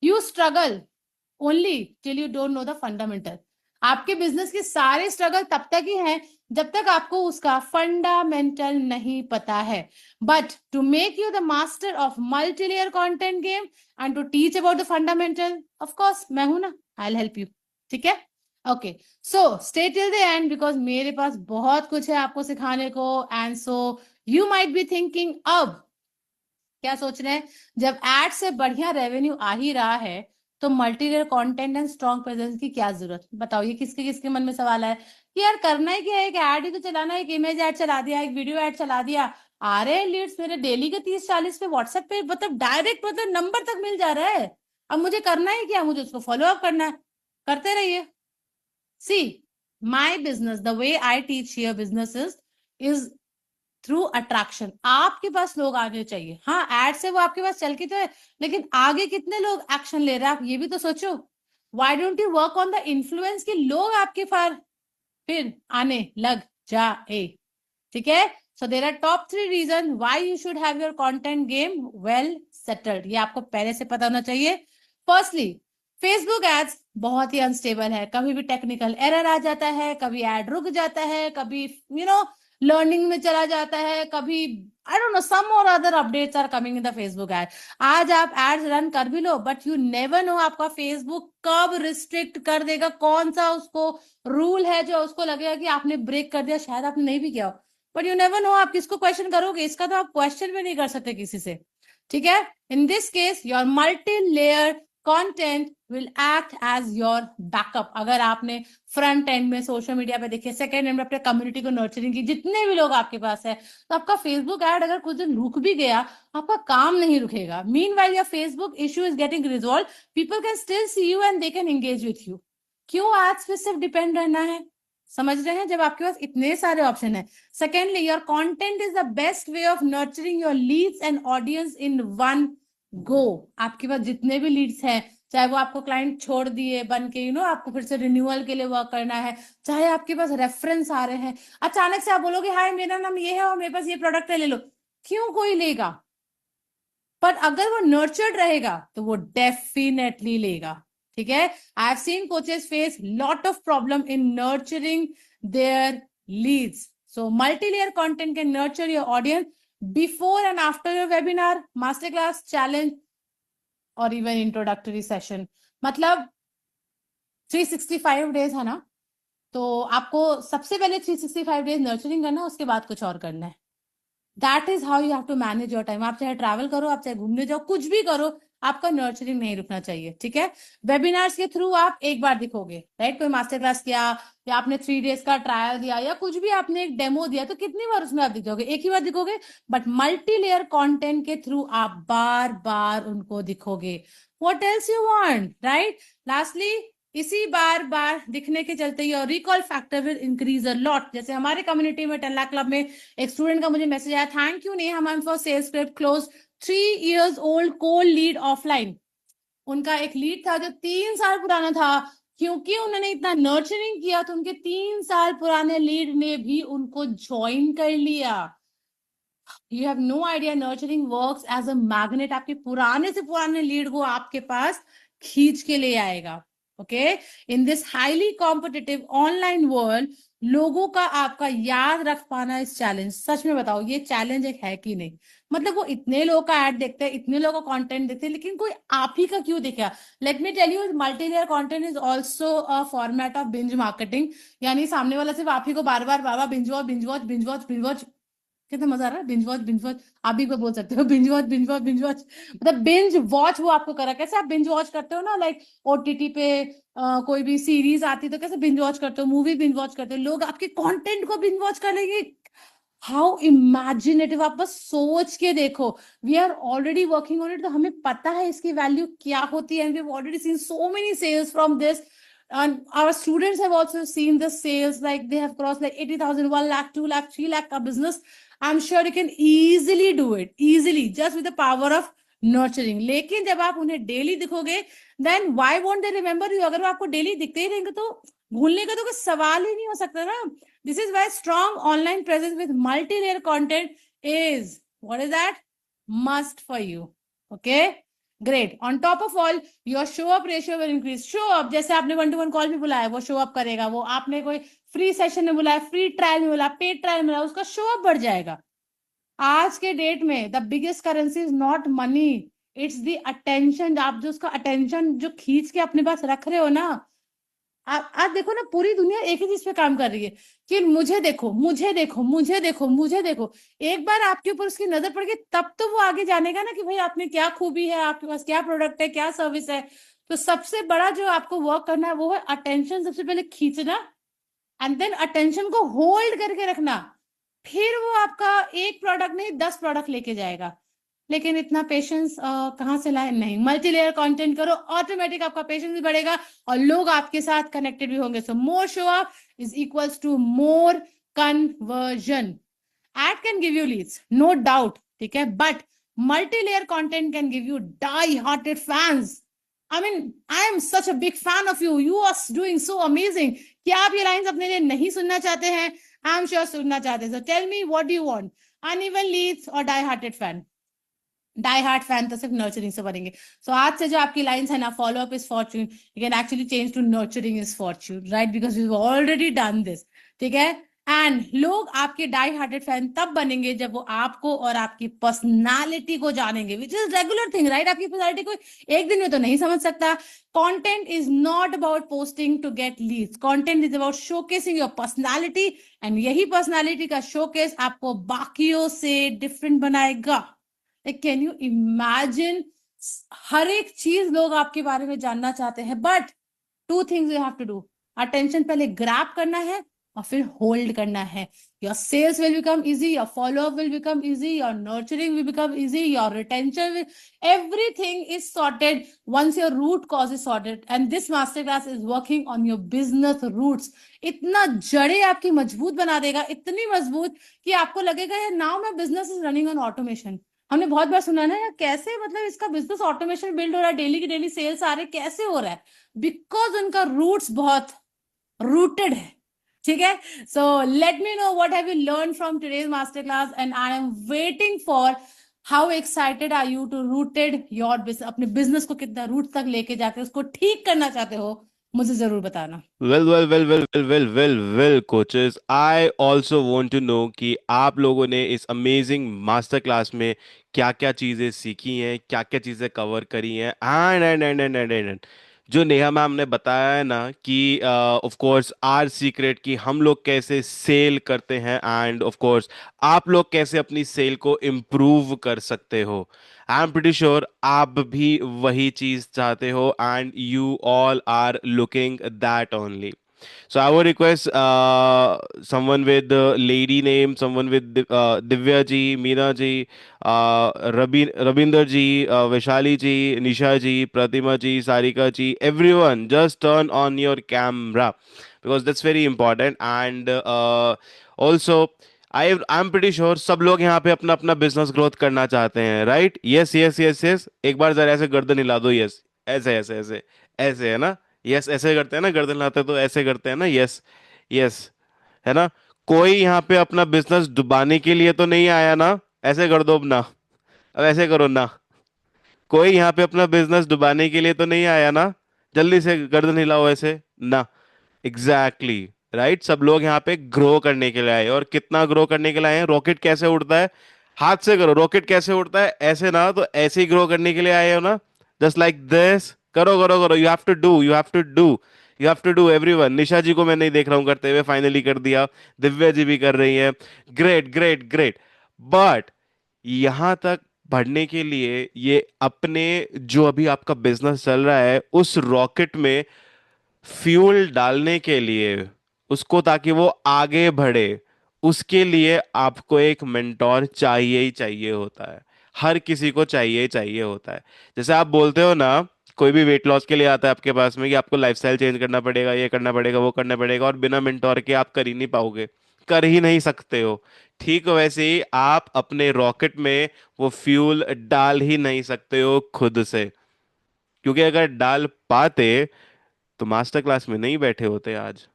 You struggle only till you don't know the fundamental. आपके बिजनेस के सारे स्ट्रगल तब तक ही हैं जब तक आपको उसका फंडामेंटल नहीं पता है। But to make you the master of multilayer content game and to teach about the fundamental, of course मैं हूं ना, आई विल हेल्प यू, ठीक है। Okay, so stay till the end because मेरे पास बहुत कुछ है आपको सिखाने को। And so you might be thinking, अब क्या सोच रहे हैं, जब एड से बढ़िया रेवेन्यू आ ही रहा है तो multilayer content and strong presence की क्या जरूरत? बताओ, ये किसके किसके मन में सवाल है कि यार करना ही क्या है, एक ऐड ही तो चलाना है, एक इमेज ऐड चला दिया, एक वीडियो ऐड चला दिया, आ रहे हैं लीड्स मेरे डेली के 30-40 पे व्हाट्सएप पे, मतलब डायरेक्ट, मतलब नंबर तक मिल जा रहा है। अब मुझे करना है क्या? मुझे उसको फॉलो अप करना है, करते रहिए। See, my business, the way I teach here businesses is through attraction. आपके पास लोग आने चाहिए। हाँ, एड से वो आपके पास चल के तो है, लेकिन आगे कितने लोग एक्शन ले रहे हैं आप ये भी तो सोचो। Why don't you work on the influence कि लोग आपके फार फिर आने लग जाए, ठीक है। So there are top 3 reason why you should have your content game well settled. ये आपको पहले से पता होना चाहिए। फर्स्टली, फेसबुक एड्स बहुत ही अनस्टेबल है, कभी भी टेक्निकल एरर आ जाता है, कभी एड रुक जाता है, कभी लर्निंग में चला जाता है, कभी आई डोंट नो सम और other updates are coming in the Facebook ad. आज आप एड्स रन कर भी लो, बट यू नेवर नो आपका फेसबुक कब रिस्ट्रिक्ट कर देगा, कौन सा उसको रूल है जो उसको लगेगा कि आपने ब्रेक कर दिया, शायद आपने नहीं भी किया हो। बट यू नेवर नो आप किसको क्वेश्चन करोगे, इसका तो आप क्वेश्चन भी नहीं कर सकते किसी से। ठीक है, in this case your multi layer content will act as your backup. अगर आपने फ्रंट एंड में सोशल मीडिया पे देखिए, सेकंड एंड में अपने कम्युनिटी को नर्चरिंग की, जितने भी लोग आपके पास है, तो आपका फेसबुक ऐड अगर कुछ दिन रुक भी गया, आपका काम नहीं रुकेगा। Meanwhile your Facebook issue is getting resolve, people can still see you and they can engage with you. क्यों एड्स पे सिर्फ डिपेंड रहना है? समझ रहे हैं, जब आपके पास इतने सारे ऑप्शन है। Secondly, your content is the best way of nurturing your Leeds and audience in one go. आपके पास जितने भी लीड्स हैं, चाहे वो आपको क्लाइंट छोड़ दिए बन के, आपको फिर से रिन्यूअल के लिए वर्क करना है, चाहे आपके पास रेफरेंस आ रहे हैं, अचानक से आप बोलोगे हाय मेरा नाम ये है और मेरे पास ये प्रोडक्ट है, ले लो, क्यों कोई लेगा? पर अगर वो नर्चर्ड रहेगा तो वो डेफिनेटली लेगा। ठीक है, I have seen coaches face lot of problem in nurturing their leads. So multi layer content can nurture your audience before and after your webinar, master class, challenge और इवन इंट्रोडक्टरी सेशन। मतलब 365 डेज है ना, तो आपको सबसे पहले 365 डेज नर्चरिंग करना है, उसके बाद कुछ और करना है। That is how you have to manage your time. आप चाहे ट्रैवल करो, आप चाहे घूमने जाओ, कुछ भी करो, आपका नर्चरिंग नहीं रुकना चाहिए। ठीक है, वेबिनार्स के थ्रू आप एक बार दिखोगे, राइट? कोई मास्टर क्लास किया या आपने 3 डेज का ट्रायल दिया या कुछ भी आपने एक डेमो दिया, तो कितनी बार उसमें आप दिखोगे? एक ही बार दिखोगे। बट मल्टी लेयर कंटेंट के थ्रू आप बार बार उनको दिखोगे। What else you want, right? Lastly, इसी बार बार दिखने के चलते your recall factor will increase a lot. जैसे हमारे कम्युनिटी में 10 लाख क्लब में एक स्टूडेंट का मुझे मैसेज आया, thank you Neha ma'am for sales script close 3 years old cold lead offline. उनका एक लीड था जो 3 साल पुराना था, क्योंकि उन्होंने इतना नर्चरिंग किया तो उनके 3 साल पुराने लीड ने भी उनको ज्वाइन कर लिया। You have no idea, nurturing works as a magnet. आपके पुराने से पुराने लीड को आपके पास खींच के ले आएगा। Okay, in this highly competitive online world, लोगों का आपका याद रख पाना इस चैलेंज। सच में बताओ, ये चैलेंज एक है कि नहीं? मतलब वो इतने लोगों का ऐड देखते हैं, इतने लोगों का कंटेंट देखते हैं, लेकिन कोई आप ही का क्यों देखेगा? Let me tell you, multi layer content is also a format of binge marketing. यानी सामने वाला सिर्फ आप ही को बार बार binge watch binge watch binge watch binge watch, कितना मजा आ रहा है, बिंज वॉच बिंज वॉच। आप भी को बोल सकते हो binge watch binge watch binge watch, मतलब बिंज वॉच वो आपको करा। कैसे आप बिंज वॉच करते हो ना, लाइक ओटीटी पे कोई भी सीरीज आती तो कैसे बिंज वॉच करते हो, मूवी बिंज वॉच करते हो, लोग आपके कंटेंट को बिंज वॉच कर लेंगे। How imaginative! आप बस सोच के देखो। We are already working on it, तो हमें पता है इसकी वैल्यू क्या होती है। We have already seen so many sales from this, and our students have also seen the sales, like they have crossed like 80,000, 1 lakh, 2 lakh, 3 lakh का business. I'm sure you can easily do it, easily, just with the power of nurturing. लेकिन जब आप उन्हें daily दिखोगे, then why won't they remember you? अगर वो आपको डेली दिखते ही रहेंगे तो भूलने का तो कोई सवाल ही नहीं हो सकता ना। This is why strong online presence with multi-layer content is, what is that? Must for you. Okay, great. On top of all, your show up ratio will increase. Show up, जैसे आपने 1-to-1 कॉल में बुलाया, वो शो अप करेगा। वो आपने कोई फ्री सेशन में बुलाया, फ्री ट्रायल में बुलाया, पेड ट्रायल में बुलाया, उसका शो अप बढ़ जाएगा। आज के डेट में the biggest currency is not money, it's the attention. आप जो उसका अटेंशन जो खींच के अपने पास रख रहे हो ना, आप देखो ना, पूरी दुनिया एक ही चीज पे काम कर रही है कि मुझे देखो, मुझे देखो, मुझे देखो, मुझे देखो। एक बार आपके ऊपर उसकी नजर पड़ गई, तब तो वो आगे जानेगा ना कि भाई आप में क्या खूबी है, आपके पास क्या प्रोडक्ट है, क्या सर्विस है। तो सबसे बड़ा जो आपको वर्क करना है वो है अटेंशन सबसे पहले खींचना, एंड देन अटेंशन को होल्ड करके रखना। फिर वो आपका एक प्रोडक्ट नहीं 10 प्रोडक्ट लेके जाएगा। लेकिन इतना पेशेंस कहाँ से लाए? नहीं, मल्टी लेयर कंटेंट करो, ऑटोमेटिक आपका पेशेंस भी बढ़ेगा और लोग आपके साथ कनेक्टेड भी होंगे। So more show up is equals to more conversion. Ad can give you leads, no doubt, ठीक है, but multi layer content can give you die hearted fans. I mean, I am such a big fan of you, you are doing so amazing. क्या आप ये लाइंस अपने लिए नहीं सुनना चाहते हैं? आई एम श्योर सुनना चाहते हैं। So tell me, what do you want, uneven leads और die hearted fan? Die heart fan तो सिर्फ नर्चरिंग से बनेंगे। सो आज से जो आपकी लाइंस है ना, follow up is fortune, you can actually change to nurturing is fortune, right? Because you already done this. ठीक है, एंड लोग आपके डाई हार्टेड फैन तब बनेंगे जब वो आपको और आपकी पर्सनालिटी को जानेंगे, which is regular thing, right? आपकी पर्सनालिटी को एक दिन में तो नहीं समझ सकता। Content is not about posting to get leads, content is about showcasing your personality, and यही पर्सनालिटी का शोकेस आपको बाकियों से डिफरेंट बनाएगा। Can you imagine? हर एक चीज लोग आपके बारे में जानना चाहते हैं, but two things you have to do. Attention पहले ग्रैब करना है और फिर होल्ड करना है। Your sales will become easy, your follow up will become easy, your nurturing will become easy, your retention will, everything is sorted once your root cause is sorted, and this masterclass is working on your business roots। इतना जड़े आपकी मजबूत बना देगा, इतनी मजबूत कि आपको लगेगा यार now my business is running on automation. हमने बहुत बार सुना ना यार, कैसे मतलब इसका बिजनेस ऑटोमेशन बिल्ड हो रहा है, डेली की डेली सेल्स आ रहे, कैसे हो रहा है? बिकॉज उनका रूट्स बहुत रूटेड है। ठीक है? So let me know what have you learn from today's master class, and I am waiting for how excited are you to rooted your business. अपने बिजनेस को कितना रूट तक लेके जाके उसको ठीक करना चाहते हो, मुझे जरूर बताना। Well coaches, I also want to know कि आप लोगों ने इस अमेजिंग मास्टर क्लास में क्या क्या चीज़ें सीखी हैं, क्या क्या चीज़ें कवर करी हैं, एंड जो नेहा मैम ने बताया है ना कि ऑफ कोर्स आर सीक्रेट कि हम लोग कैसे सेल करते हैं, एंड ऑफ कोर्स आप लोग कैसे अपनी सेल को इम्प्रूव कर सकते हो। आई एम प्रिटी श्योर आप भी वही चीज चाहते हो, and you all are looking that only. So I would request someone with the lady name, someone with Divya ji, Meena ji, Rabinder ji, Vaishali ji, Nisha ji, Pratima ji, Sarika ji, everyone, just turn on your camera because that's very important. And also, I'm pretty sure सब लोग यहाँ पे अपना अपना बिजनेस ग्रोथ करना चाहते हैं, right? Yes yes yes yes, एक बार जरा ऐसे गर्दन हिला दो, यस। ऐसे ऐसे ऐसे ऐसे, है ना? यस, ऐसे करते हैं ना, गर्दन हिलाते तो ऐसे करते हैं ना, यस यस, है ना? कोई यहाँ पे अपना बिजनेस डुबाने के लिए तो नहीं आया ना? ऐसे कर दो अब ना, अब ऐसे करो ना। कोई यहाँ पे अपना बिजनेस डुबाने के लिए तो नहीं आया ना? जल्दी से गर्दन हिलाओ ऐसे ना। एग्जैक्टली राइट, सब लोग यहाँ पे ग्रो करने के लिए आए, और कितना ग्रो करने के लिए आए हैं? रॉकेट कैसे उड़ता है? हाथ से करो। रॉकेट कैसे उड़ता है? ऐसे ना, तो ऐसे ही ग्रो करने के लिए आए हो ना? जस्ट लाइक दिस, करो करो करो। You have to do, you have to do, you have to do everyone. Nisha ji को मैं नहीं देख रहा हूँ करते हुए, फाइनली कर दिया। दिव्या जी भी कर रही है। Great great great. बट यहां तक बढ़ने के लिए, ये अपने जो अभी आपका बिजनेस चल रहा है उस रॉकेट में फ्यूल डालने के लिए, उसको ताकि वो आगे बढ़े, उसके लिए आपको एक मेंटोर चाहिए ही चाहिए होता है। हर किसी को चाहिए ही चाहिए होता है। जैसे आप बोलते हो ना, कोई भी वेट लॉस के लिए आता है आपके पास में कि आपको लाइफस्टाइल चेंज करना पड़ेगा, ये करना पड़ेगा, वो करना पड़ेगा, और बिना मेंटोर के आप कर ही नहीं पाओगे, कर ही नहीं सकते हो। ठीक वैसे ही आप अपने रॉकेट में वो फ्यूल डाल ही नहीं सकते हो खुद से, क्योंकि अगर डाल पाते तो मास्टर क्लास में नहीं बैठे होते आज,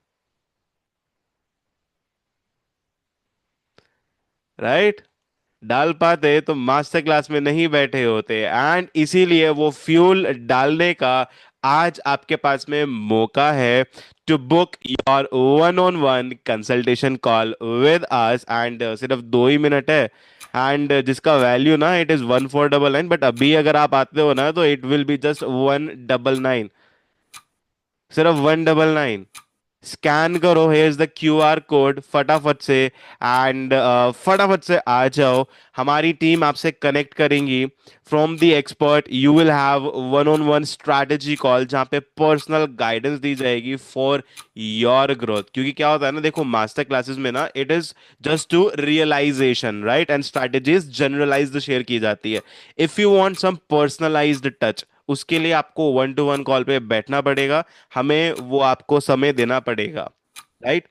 राइट? डाल पाते तो मास्टर क्लास में नहीं बैठे होते, एंड इसीलिए वो फ्यूल डालने का आज आपके पास में मौका है to book your one on one consultation call with us. And सिर्फ 2 ही मिनट है, एंड जिसका वैल्यू ना, इट इज 1499, बट अभी अगर आप आते हो ना तो इट विल बी जस्ट 199, सिर्फ 199। स्कैन करो, here is the QR code, फटाफट से, एंड फटाफट से आ जाओ। हमारी टीम आपसे कनेक्ट करेंगी। From the expert you will have one on one strategy call, जहाँ पे पर्सनल गाइडेंस दी जाएगी फॉर योर ग्रोथ। क्योंकि क्या होता है ना, देखो मास्टर क्लासेस में ना, it is just to realisation, right? And strategies generalised share की जाती है। If you want some personalised touch, उसके लिए आपको 1 to 1 कॉल पे बैठना पड़ेगा, हमें वो आपको समय देना पड़ेगा, राइट?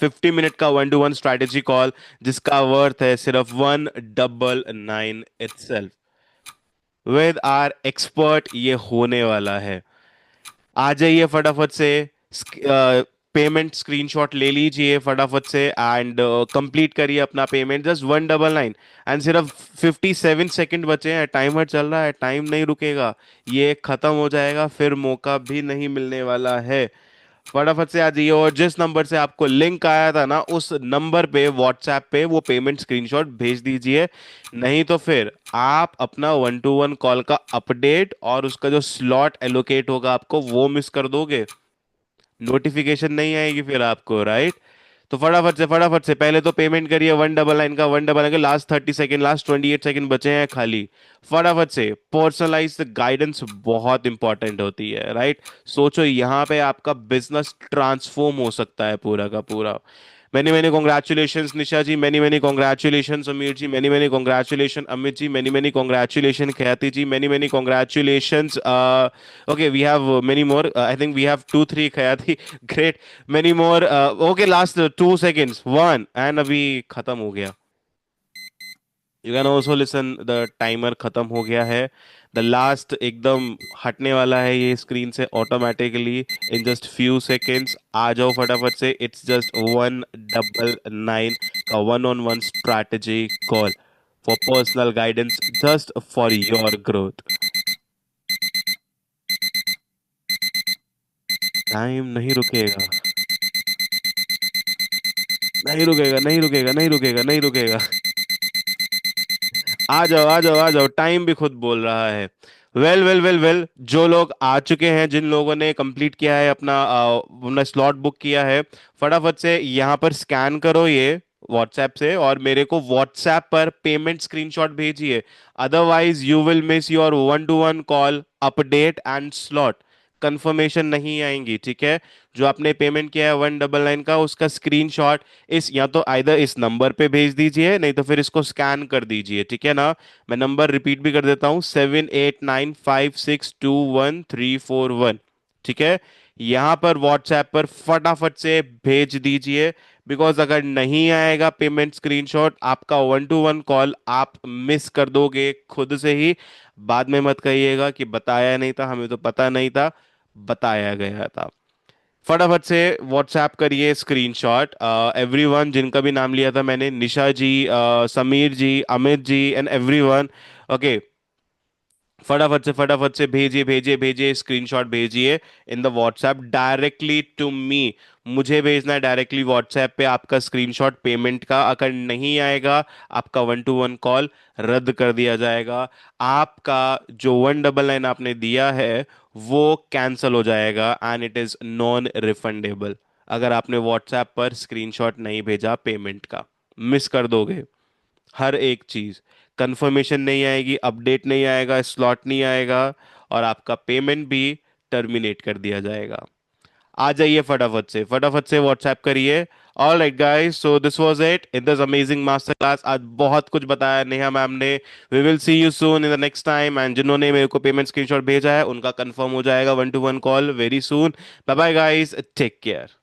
50 मिनट का 1 to 1 स्ट्रैटेजी कॉल, जिसका वर्थ है सिर्फ 199 इटसेल्फ। विद आर एक्सपर्ट ये होने वाला है। आ जाइए फटाफट से, पेमेंट स्क्रीनशॉट ले लीजिए फटाफट से, एंड कंप्लीट करिए अपना पेमेंट, जस्ट 199। एंड सिर्फ 57 सेकंड बचे हैं, टाइमर चल रहा है, टाइम नहीं रुकेगा, ये खत्म हो जाएगा फिर मौका भी नहीं मिलने वाला है। फटाफट से आ जाइए, और जिस नंबर से आपको लिंक आया था ना, उस नंबर पे व्हाट्सएप पे वो पेमेंट स्क्रीनशॉट भेज दीजिए। नहीं तो फिर आप अपना 1-to-1 कॉल का अपडेट और उसका जो स्लॉट एलोकेट होगा आपको, वो मिस कर दोगे। नोटिफिकेशन नहीं आएगी फिर आपको, राइट? तो फटाफट से पहले तो पेमेंट करिए 199 का, 199 के लास्ट 30 सेकेंड, लास्ट 28 सेकेंड बचे हैं खाली। फटाफट से पर्सनलाइज्ड गाइडेंस बहुत इंपॉर्टेंट होती है, राइट? सोचो यहाँ पे आपका बिजनेस ट्रांसफॉर्म हो सकता है पूरा का पूरा। Many many congratulation Nisha ji, many many congratulation Sameer ji, many many congratulation Amit ji, many many congratulation Khyati ji, many many congratulation. Okay, we have many more. I think we have two, three, Khayati. Great. Many more. Okay, last 2 seconds. One. And अभी खत्म हो गया. You can also listen. The timer खत्म हो गया है. The last एकदम हटने वाला है ये स्क्रीन से automatically in just few seconds. आ जाओ फटाफट से. It's just 199 का one-on-one strategy call for personal guidance just for your growth. Time नहीं रुकेगा, नहीं रुकेगा, नहीं रुकेगा, नहीं रुकेगा, नहीं रुकेगा। आ जाओ आ जाओ आ जाओ, टाइम भी खुद बोल रहा है। वेल, जो लोग आ चुके हैं, जिन लोगों ने कंप्लीट किया है अपना अपना स्लॉट बुक किया है, फटाफट से यहाँ पर स्कैन करो ये व्हाट्सएप से, और मेरे को व्हाट्सएप पर पेमेंट स्क्रीनशॉट भेजिए। Otherwise you will miss your 1-to-1 call update and slot. Confirmation नहीं आएंगी, ठीक है? जो आपने पेमेंट किया है 199 का, उसका स्क्रीनशॉट इस या तो आइदर इस नंबर पे भेज दीजिए, नहीं तो फिर इसको स्कैन कर दीजिए, ठीक है ना? मैं नंबर रिपीट भी कर देता हूँ, 7895621341। ठीक है? यहाँ पर व्हाट्सएप पर फटाफट से भेज दीजिए। बिकॉज अगर नहीं आएगा पेमेंट स्क्रीनशॉट, आपका 1-to-1 कॉल आप मिस कर दोगे खुद से ही। बाद में मत कहिएगा कि बताया नहीं था, हमें तो पता नहीं था, बताया गया था। फटाफट से व्हाट्सएप करिए स्क्रीनशॉट एवरीवन, जिनका भी नाम लिया था मैंने, Nisha ji, Sameer ji, Amit ji and everyone. Okay, फटाफट से भेजिए भेजिए भेजिए, स्क्रीनशॉट भेजिए in the WhatsApp directly to me. मुझे भेजना है डायरेक्टली व्हाट्सएप पे आपका स्क्रीनशॉट पेमेंट का। अगर नहीं आएगा, आपका 1-to-1 कॉल रद्द कर दिया जाएगा। आपका जो 199 आपने दिया है वो कैंसिल हो जाएगा and it is non refundable. अगर आपने व्हाट्सएप पर स्क्रीनशॉट नहीं भेजा पेमेंट का, मिस कर दोगे हर एक चीज। कंफर्मेशन नहीं आएगी, अपडेट नहीं आएगा, स्लॉट नहीं आएगा, और आपका पेमेंट भी टर्मिनेट कर दिया जाएगा। आ जाइए फटाफट से व्हाट्सएप करिए। All right guys, so this was it in this amazing master class. आज बहुत कुछ बताया नेहा मैम ने। We will see you soon in the next time, and जिन्होंने मेरे को पेमेंट स्क्रीनशॉट भेजा है उनका कंफर्म हो जाएगा 1-to-1 call very soon. Bye bye guys, take care.